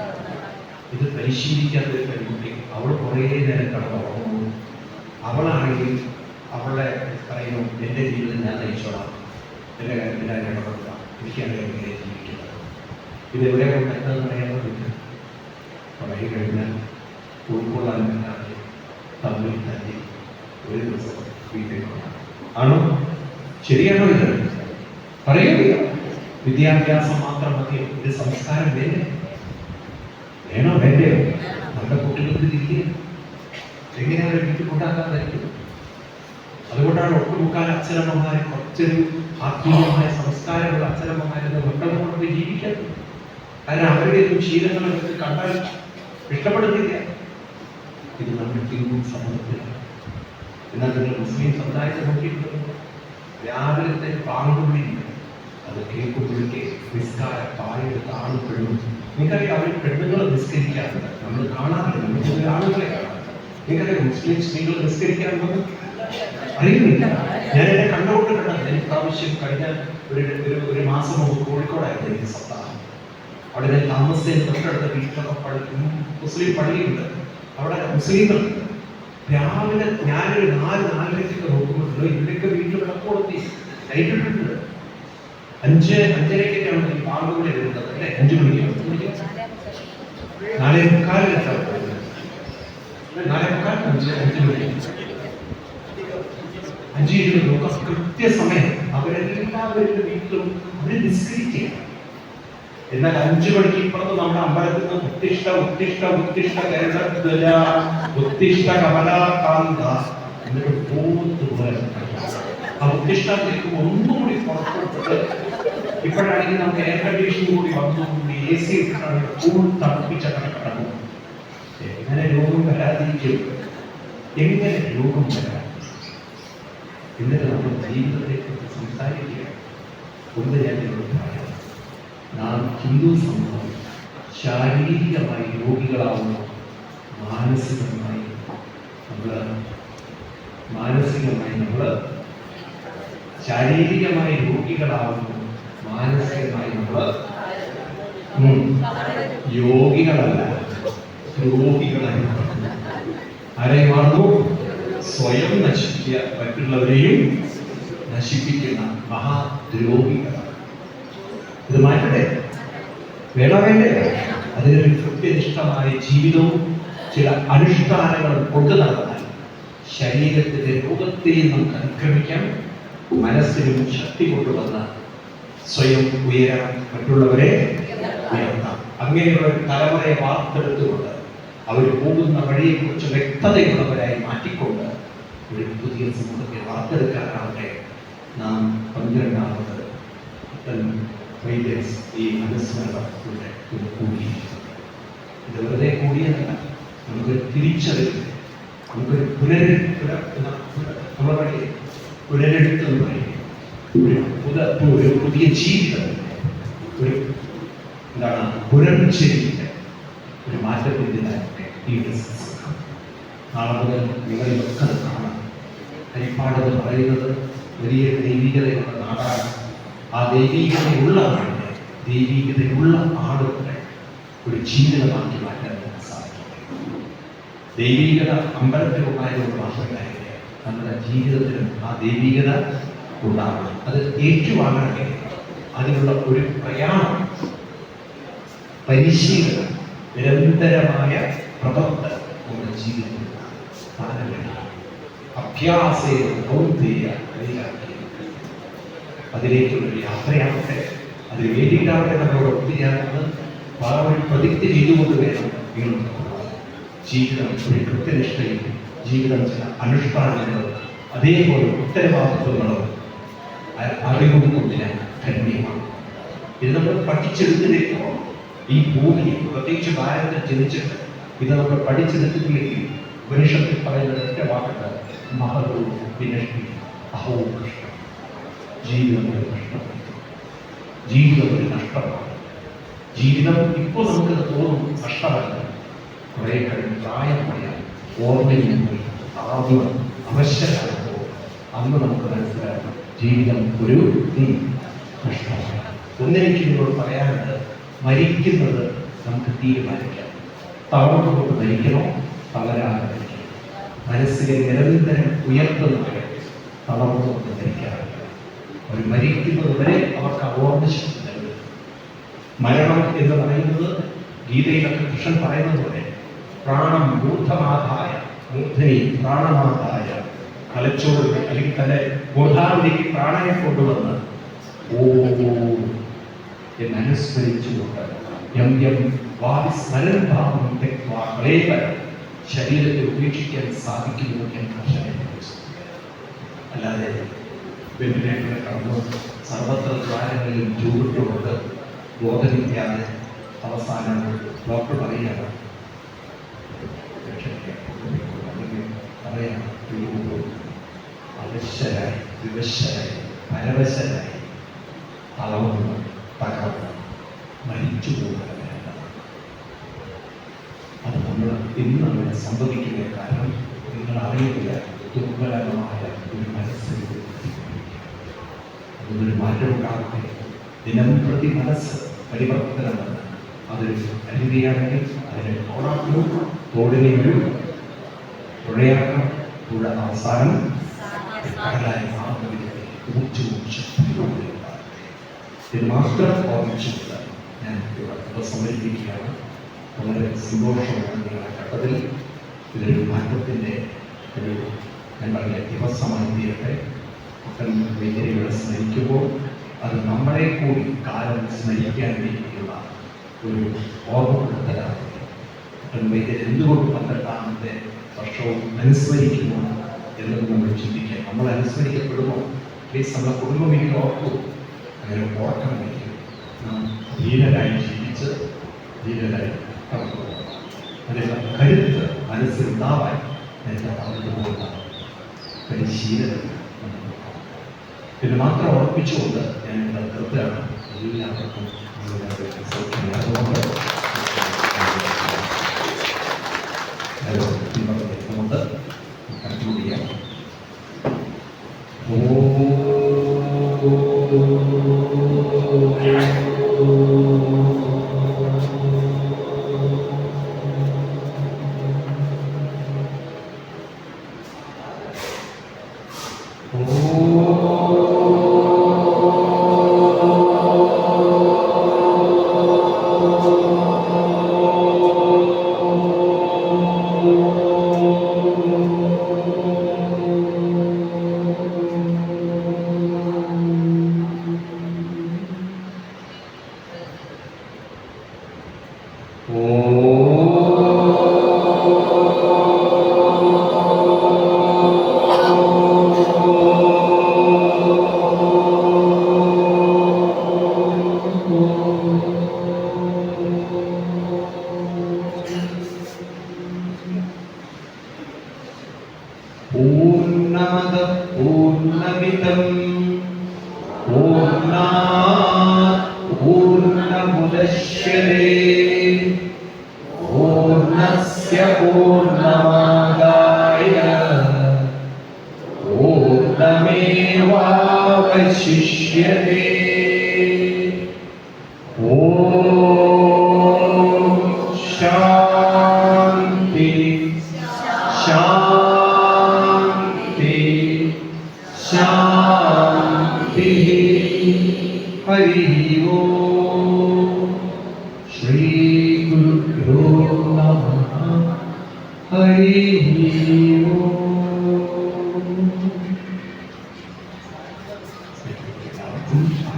ഇത് പരിശീലിക്കാത്ത ഒരു പെൺകുട്ടി അവൾ കുറേ നേരം കടന്നുറങ്ങുന്നു. അവളാണെങ്കിൽ അവളെ പറയുന്നു, എൻ്റെ ജീവിതം ഞാൻ നയിച്ചോളാം, എൻ്റെ കാര്യത്തിൽ ഞാൻ ഇടപെടുക, എനിക്കാണ് എങ്ങനെ ജീവിക്കുന്നത്. ഇതെവിടെ കൊണ്ടെത്താന്ന് പറയാൻ പറ്റില്ല. കുറേ കഴിഞ്ഞാൽ ഉൾക്കൊള്ളാൻ പറ്റാതെ തമ്മിൽ തന്നെ ഒരു ദിവസം വീട്ടിൽ ആണോ? ശരിയാണോ? ഇത് പറയുക. വിദ്യാഭ്യാസം മാത്രം മതി, ഒരു സംസ്കാരം വേണ്ടേ? വേണോ വേണ്ടയോ? നമ്മുടെ കുട്ടികൾക്ക് തിരികെ എങ്ങനെ അവരെ വീട്ടിൽ കൊണ്ടാക്കാൻ പറ്റും? അതുകൊണ്ടാണ് ഒട്ടുമുക്കാൽ അച്ഛനമ്മമാരെ കുറച്ചൊരു ആത്മീയമായ സംസ്കാരമുള്ള അച്ഛനമ്മമാരെന്ന് മക്കളോട് ജീവിക്കുന്നത്. കാരണം അവരുടെ ഒന്നും ശീലങ്ങളൊക്കെ കണ്ടാൽ ഇഷ്ടപ്പെടുന്നില്ല. ഇത് നമ്മുടെ ഹിന്ദു സമൂഹത്തിലാണ്. എന്നാൽ നിങ്ങൾ മുസ്ലിം സമുദായത്തെ നോക്കിയിട്ടുണ്ടോ? രാവിലത്തെ പാങ്കുവിളിയില്ല, അത് കേൾക്കുമ്പോഴേക്ക് നിസ്കാര പായെടുത്ത് ആളുകളും നിങ്ങൾക്കറിയാം, അവർ പെണ്ണുങ്ങൾ നിസ്കരിക്കാറുണ്ട്. നമ്മൾ കാണാറില്ല, നമ്മൾ ആളുകളെ കാണാറുണ്ട്. നിങ്ങൾക്കറിയാം മുസ്ലിം സ്ത്രീകൾ നിസ്കരിക്കാറുണ്ടെന്ന് അറിയുന്നില്ല. ഞാൻ എന്നെ കണ്ടുകൊണ്ട് കണ്ടത്. എനിക്ക് പ്രാവശ്യം കഴിഞ്ഞ ഒരു മാസം മുമ്പ് കോഴിക്കോടായിരുന്നു എനിക്ക് സപ്താഹം. അവിടെ ഞാൻ താമസിച്ച തൊട്ടടുത്ത വീട്ടിലൊക്കെ മുസ്ലിം പള്ളിയുണ്ട്. അവിടെ മുസ്ലിങ്ങൾ രാവിലെ ഞാനൊരു 4-4:30 നോക്കുമ്പോഴല്ലോ ഇവിടെയൊക്കെ വീട്ടിൽ വിളക്കോളത്തി ലൈറ്റിട്ടുണ്ട്. 5-5:30 ഈ പാമ്പുകളെ വരുന്നത് അല്ലെ, 5 മണിക്കാണ് 4:45 5:20 കൃത്യസമയം അവരെല്ലാവരുടെ വീട്ടിലും അവര് നിസ്കരിക്കുക. എന്നാൽ 5 മണിക്ക് ഇപ്പുറത്ത് നമ്മുടെ അമ്പലത്തിൽ നിന്ന് ഉത്തിഷ്ഠ ഉത്തിഷ്ഠ ഉത്തിഷ്ഠ കരുതധ്വജ ഉത്തിഷ്ഠ കമലാകാന്ത എന്നൊരു പോലെ ആ ഉത്തിഷ്ഠ കേൾക്കുമ്പോൾ ഒന്നുകൂടി പുറത്തോട്ട്. ഇപ്പോഴാണെങ്കിൽ നമുക്ക് എയർ കണ്ടീഷൻ കൂടി വന്നുകൂടി AC ഇട്ടാണ് ഫുൾ തണുപ്പിച്ച കിടക്കുന്നു. എങ്ങനെ രോഗം വരാതിരിക്കും? എങ്ങനെ രോഗം വരാം? എന്നിട്ട് നമ്മൾ ജീവിതത്തെക്കുറിച്ച് സംസാരിക്കുക. ഒന്ന് ഞാൻ നിങ്ങളോട് പറയാം, നാം ഹിന്ദു സമൂഹം ശാരീരികമായി രോഗികളാവുന്നു, മാനസികമായി നമ്മൾ ശാരീരികമായി രോഗികളാവുന്നു, മാനസികമായി നമ്മൾ യോഗികളല്ല, രോഗികളായി. ആരെയും മാറുന്നു? സ്വയം നശിക്കുക, മറ്റുള്ളവരെയും നശിപ്പിക്കുന്ന മഹാദ്രോഹികളാണ്. ഇത് മാറ്റട്ടെ, വേണ്ടേ? അതിനൊരു കൃത്യനിഷ്ഠമായ ജീവിതവും ചില അനുഷ്ഠാനങ്ങളും കൊണ്ടു നടന്നാൽ ശരീരത്തിന്റെ രോഗത്തെയും നമുക്ക് അതിക്രമിക്കാം, മനസ്സിനും ശക്തി കൊണ്ടുവന്ന് സ്വയം ഉയരാൻ, മറ്റുള്ളവരെ ഉയർത്താം. അങ്ങനെയുള്ള ഒരു തലമുറയെ വാർത്തെടുത്തുകൊണ്ട് അവർ പോകുന്ന വഴിയെക്കുറിച്ച് വ്യക്തതയുള്ളവരായി മാറ്റിക്കൊണ്ട് ഒരു പുതിയ സമൂഹത്തെ വാർത്തെടുക്കാനാവട്ടെ നാം 12ാമത് ഈ അനുസ്മരണത്തിലൂടെ കൂടിയിരിക്കുന്നത്. ഇത് വെറുതെ കൂടിയതല്ല, നമുക്കൊരു തിരിച്ചറിവ്, നമുക്കൊരു പുനരെടുത്ത് എന്ന് പറയും, ഒരു പുതിയ ജീവിതം, ഒരു പുനർജീവിതം, ഒരു മാറ്റത്തിൻ്റെതായിട്ട് ഈ നാളെ മുതൽ നിങ്ങളിലൊക്കെ കാണാം. ഹരിപ്പാട് പറയുന്നത് വലിയ ദൈവികതയുള്ള നാടാണ്. ആ ദൈവികതയുള്ള നാടിനെ, ദൈവികതയുള്ള ആളുകളെ ഒരു ജീവിതമാക്കി മാറ്റാൻ നമുക്ക് സാധിക്കും. ദൈവികത അമ്പലത്തിലുണ്ടായതുകൊണ്ട് മാത്രമല്ല, നമ്മുടെ ജീവിതത്തിലും ആ ദൈവികത ഉണ്ടാകണം. അത് ഏറ്റുവാങ്ങണമെങ്കിൽ അതിനുള്ള ഒരു പ്രയാണം, പരിശീലനം, നിരന്തരമായ പ്രവർത്തനം നമ്മുടെ ജീവിതത്തിൽ അതിലേക്കുള്ളൊരു യാത്രയാവട്ടെ. അതിന് വേണ്ടിയിട്ടാവട്ടെ നമ്മളോട് ഒത്തുചേർന്നത് ഒരു പ്രതിജ്ഞ ചെയ്തുകൊണ്ട് വേണം നിങ്ങൾ ജീവിതം ഒരു കൃത്യനിഷ്ഠയും, ജീവിതം ചില അനുഷ്ഠാനങ്ങളും അതേപോലെ ഉത്തരവാദിത്വങ്ങളും അറിവും കൊണ്ടിന് ധന്യമാണ്. ഇത് നമ്മൾ പഠിച്ചെടുത്തിരിക്കുമ്പോൾ ഈ ഭൂമിയെ, പ്രത്യേകിച്ച് ഭാരതത്തിൽ ജനിച്ചിട്ട് ഇത് നമ്മൾ പഠിച്ചെടുത്തിട്ടില്ലെങ്കിൽ ഉപനിഷത്തിൽ പറയുന്നത് ഒറ്റ വാക്കുണ്ട്, മഹതോ വിനഷ്ടി അഹോ കൃഷ്ണ. ജീവിതം ഒരു നഷ്ടമാണ്, ജീവിതം ഒരു നഷ്ടമാണ്. ജീവിതം ഇപ്പോൾ നമുക്ക് തോന്നും നഷ്ടമല്ല, കുറെ കഴിഞ്ഞ് പ്രായമായ ഓർമ്മയിൽ പോയി ആദ്യം അവശ്യമാകുമ്പോൾ അന്ന് നമുക്ക് മനസ്സിലാക്കണം ജീവിതം ഒരു നഷ്ടമാണ്. ഒന്നെനിക്ക് നിങ്ങളോട് പറയാനുണ്ട്, മരിക്കുന്നത് നമുക്ക് തീരുമാനിക്കാം. തളർന്നുകൊണ്ട് മരിക്കണോ, തളരാതെ മരിക്കണം. മനസ്സിനെ നിരന്തരം ഉയർത്തുന്നവരെ തളർന്നുകൊണ്ട് മരിക്കാറില്ല. അവർ മരിക്കുന്നത് വരെ അവർക്ക് ഓർമ്മശക്തി നൽകും. മരണം എന്ന് പറയുന്നത് ഗീതയിലൊക്കെ കൃഷ്ണൻ പറയുന്നത് പോലെ പ്രാണം മൂർധമാതായ, മൂർധനി പ്രാണമാതായ, തലച്ചോറ് അല്ലെങ്കിൽ തന്റെ മൂർധാവിലേക്ക് പ്രാണനെ കൊണ്ടുവന്ന് ഓ എന്നനുസ്മരിച്ചുകൊണ്ട് ശരീരത്തെ ഉപേക്ഷിക്കാൻ സാധിക്കുമെന്നൊക്കെ കർഷകനെ. അല്ലാതെ വെന്റിലേറ്ററിൽ കടന്നു സർവത്ര ദ്വാരങ്ങളിലും ചൂടുകൊണ്ട് ബോധമില്ലാതെ അവസാനം ഡോക്ടർ പറയുകയാണ്, പറയാം, അവശരായി, വിവശരായി, പരവശരായി, തളർന്ന് തകർന്ന് മരിച്ചു പോകുക. അത് നമ്മൾ ഇന്ന് അങ്ങനെ സംഭവിക്കുന്ന കാരണം നിങ്ങൾ അറിയില്ല, ദുർബലമായ ഒരു മനസ്സിൽ അതിനൊരു മാറ്റമുണ്ടാകട്ടെ. ദിനം പ്രതി മനസ്സ് പരിവർത്തനമാണ്. അതൊരു അരുവിയാണെങ്കിൽ അതിനെ തോടാക്കും, തോടിനെ ഒരു തുഴയാക്കണം, തുഴ അവസാനം കടലായി മാറുന്നതിനെ ഊർജ്ജവും ശക്തിയോടെ ഇത് മാത്രം ഓർമ്മിച്ചുകൊണ്ട് ഞാൻ ഉപസംഹരിക്കുകയാണ്. വളരെ സന്തോഷമാണ് നിങ്ങളുടെ ഘട്ടത്തിൽ ഇതൊരു മാറ്റത്തിൻ്റെ ഒരു ഞാൻ പറഞ്ഞ ദിവസമായി തീരട്ടെ. ഒട്ടൻ വൈദ്യരികളെ സ്മരിക്കുമ്പോൾ അത് നമ്മളെ കൂടി കാലം സ്മരിക്കാൻ വേണ്ടിയുള്ള ഒരു ഓർമ്മപ്പെടുത്തലാണ്. ഒട്ടൻ വൈദ്യർ എന്തുകൊണ്ട് 12ാമത്തെ വർഷവും അനുസ്മരിക്കുന്നു എന്നത് നമ്മൾ ചിന്തിക്കുക. നമ്മൾ അനുസ്മരിക്കപ്പെടുമോ? പ്ലീസ് നമ്മളെ കുടുംബം ഇങ്ങനെ ഓർക്കൂ. അങ്ങനെ ഓർക്കണമെങ്കിൽ നാം ധീരരായി ജീവിച്ച് ധീരരായി കടന്നു പോകണം. അതിനുള്ള കരുത്ത് മനസ്സിലുണ്ടാവാൻ എൻ്റെ പറഞ്ഞു പോകുന്ന പരിശീലനം. ഇത് മാത്രം ഓർപ്പിച്ചുകൊണ്ട് ഞാൻ നിർത്തുകയാണ്. എല്ലാവർക്കും കൊണ്ട് കൺക്ലൂഡ് ചെയ്യാം. പൂർണ്ണമദഃ പൂർണ്ണമിദം പൂർണ്ണാത് പൂർണ്ണമുദച്യതേ പൂർണ്ണസ്യ പൂർണ്ണമാദായ പൂർണ്ണമേവാവശിഷ്യതേ. ഓം ശാന്തി ശാന്തി ശാന്തി. ഹരി ഓം. ശ്രീ ഗുരുഭ്യോ നമഃ. ഹരി ഓം. എല്ലാവർക്കും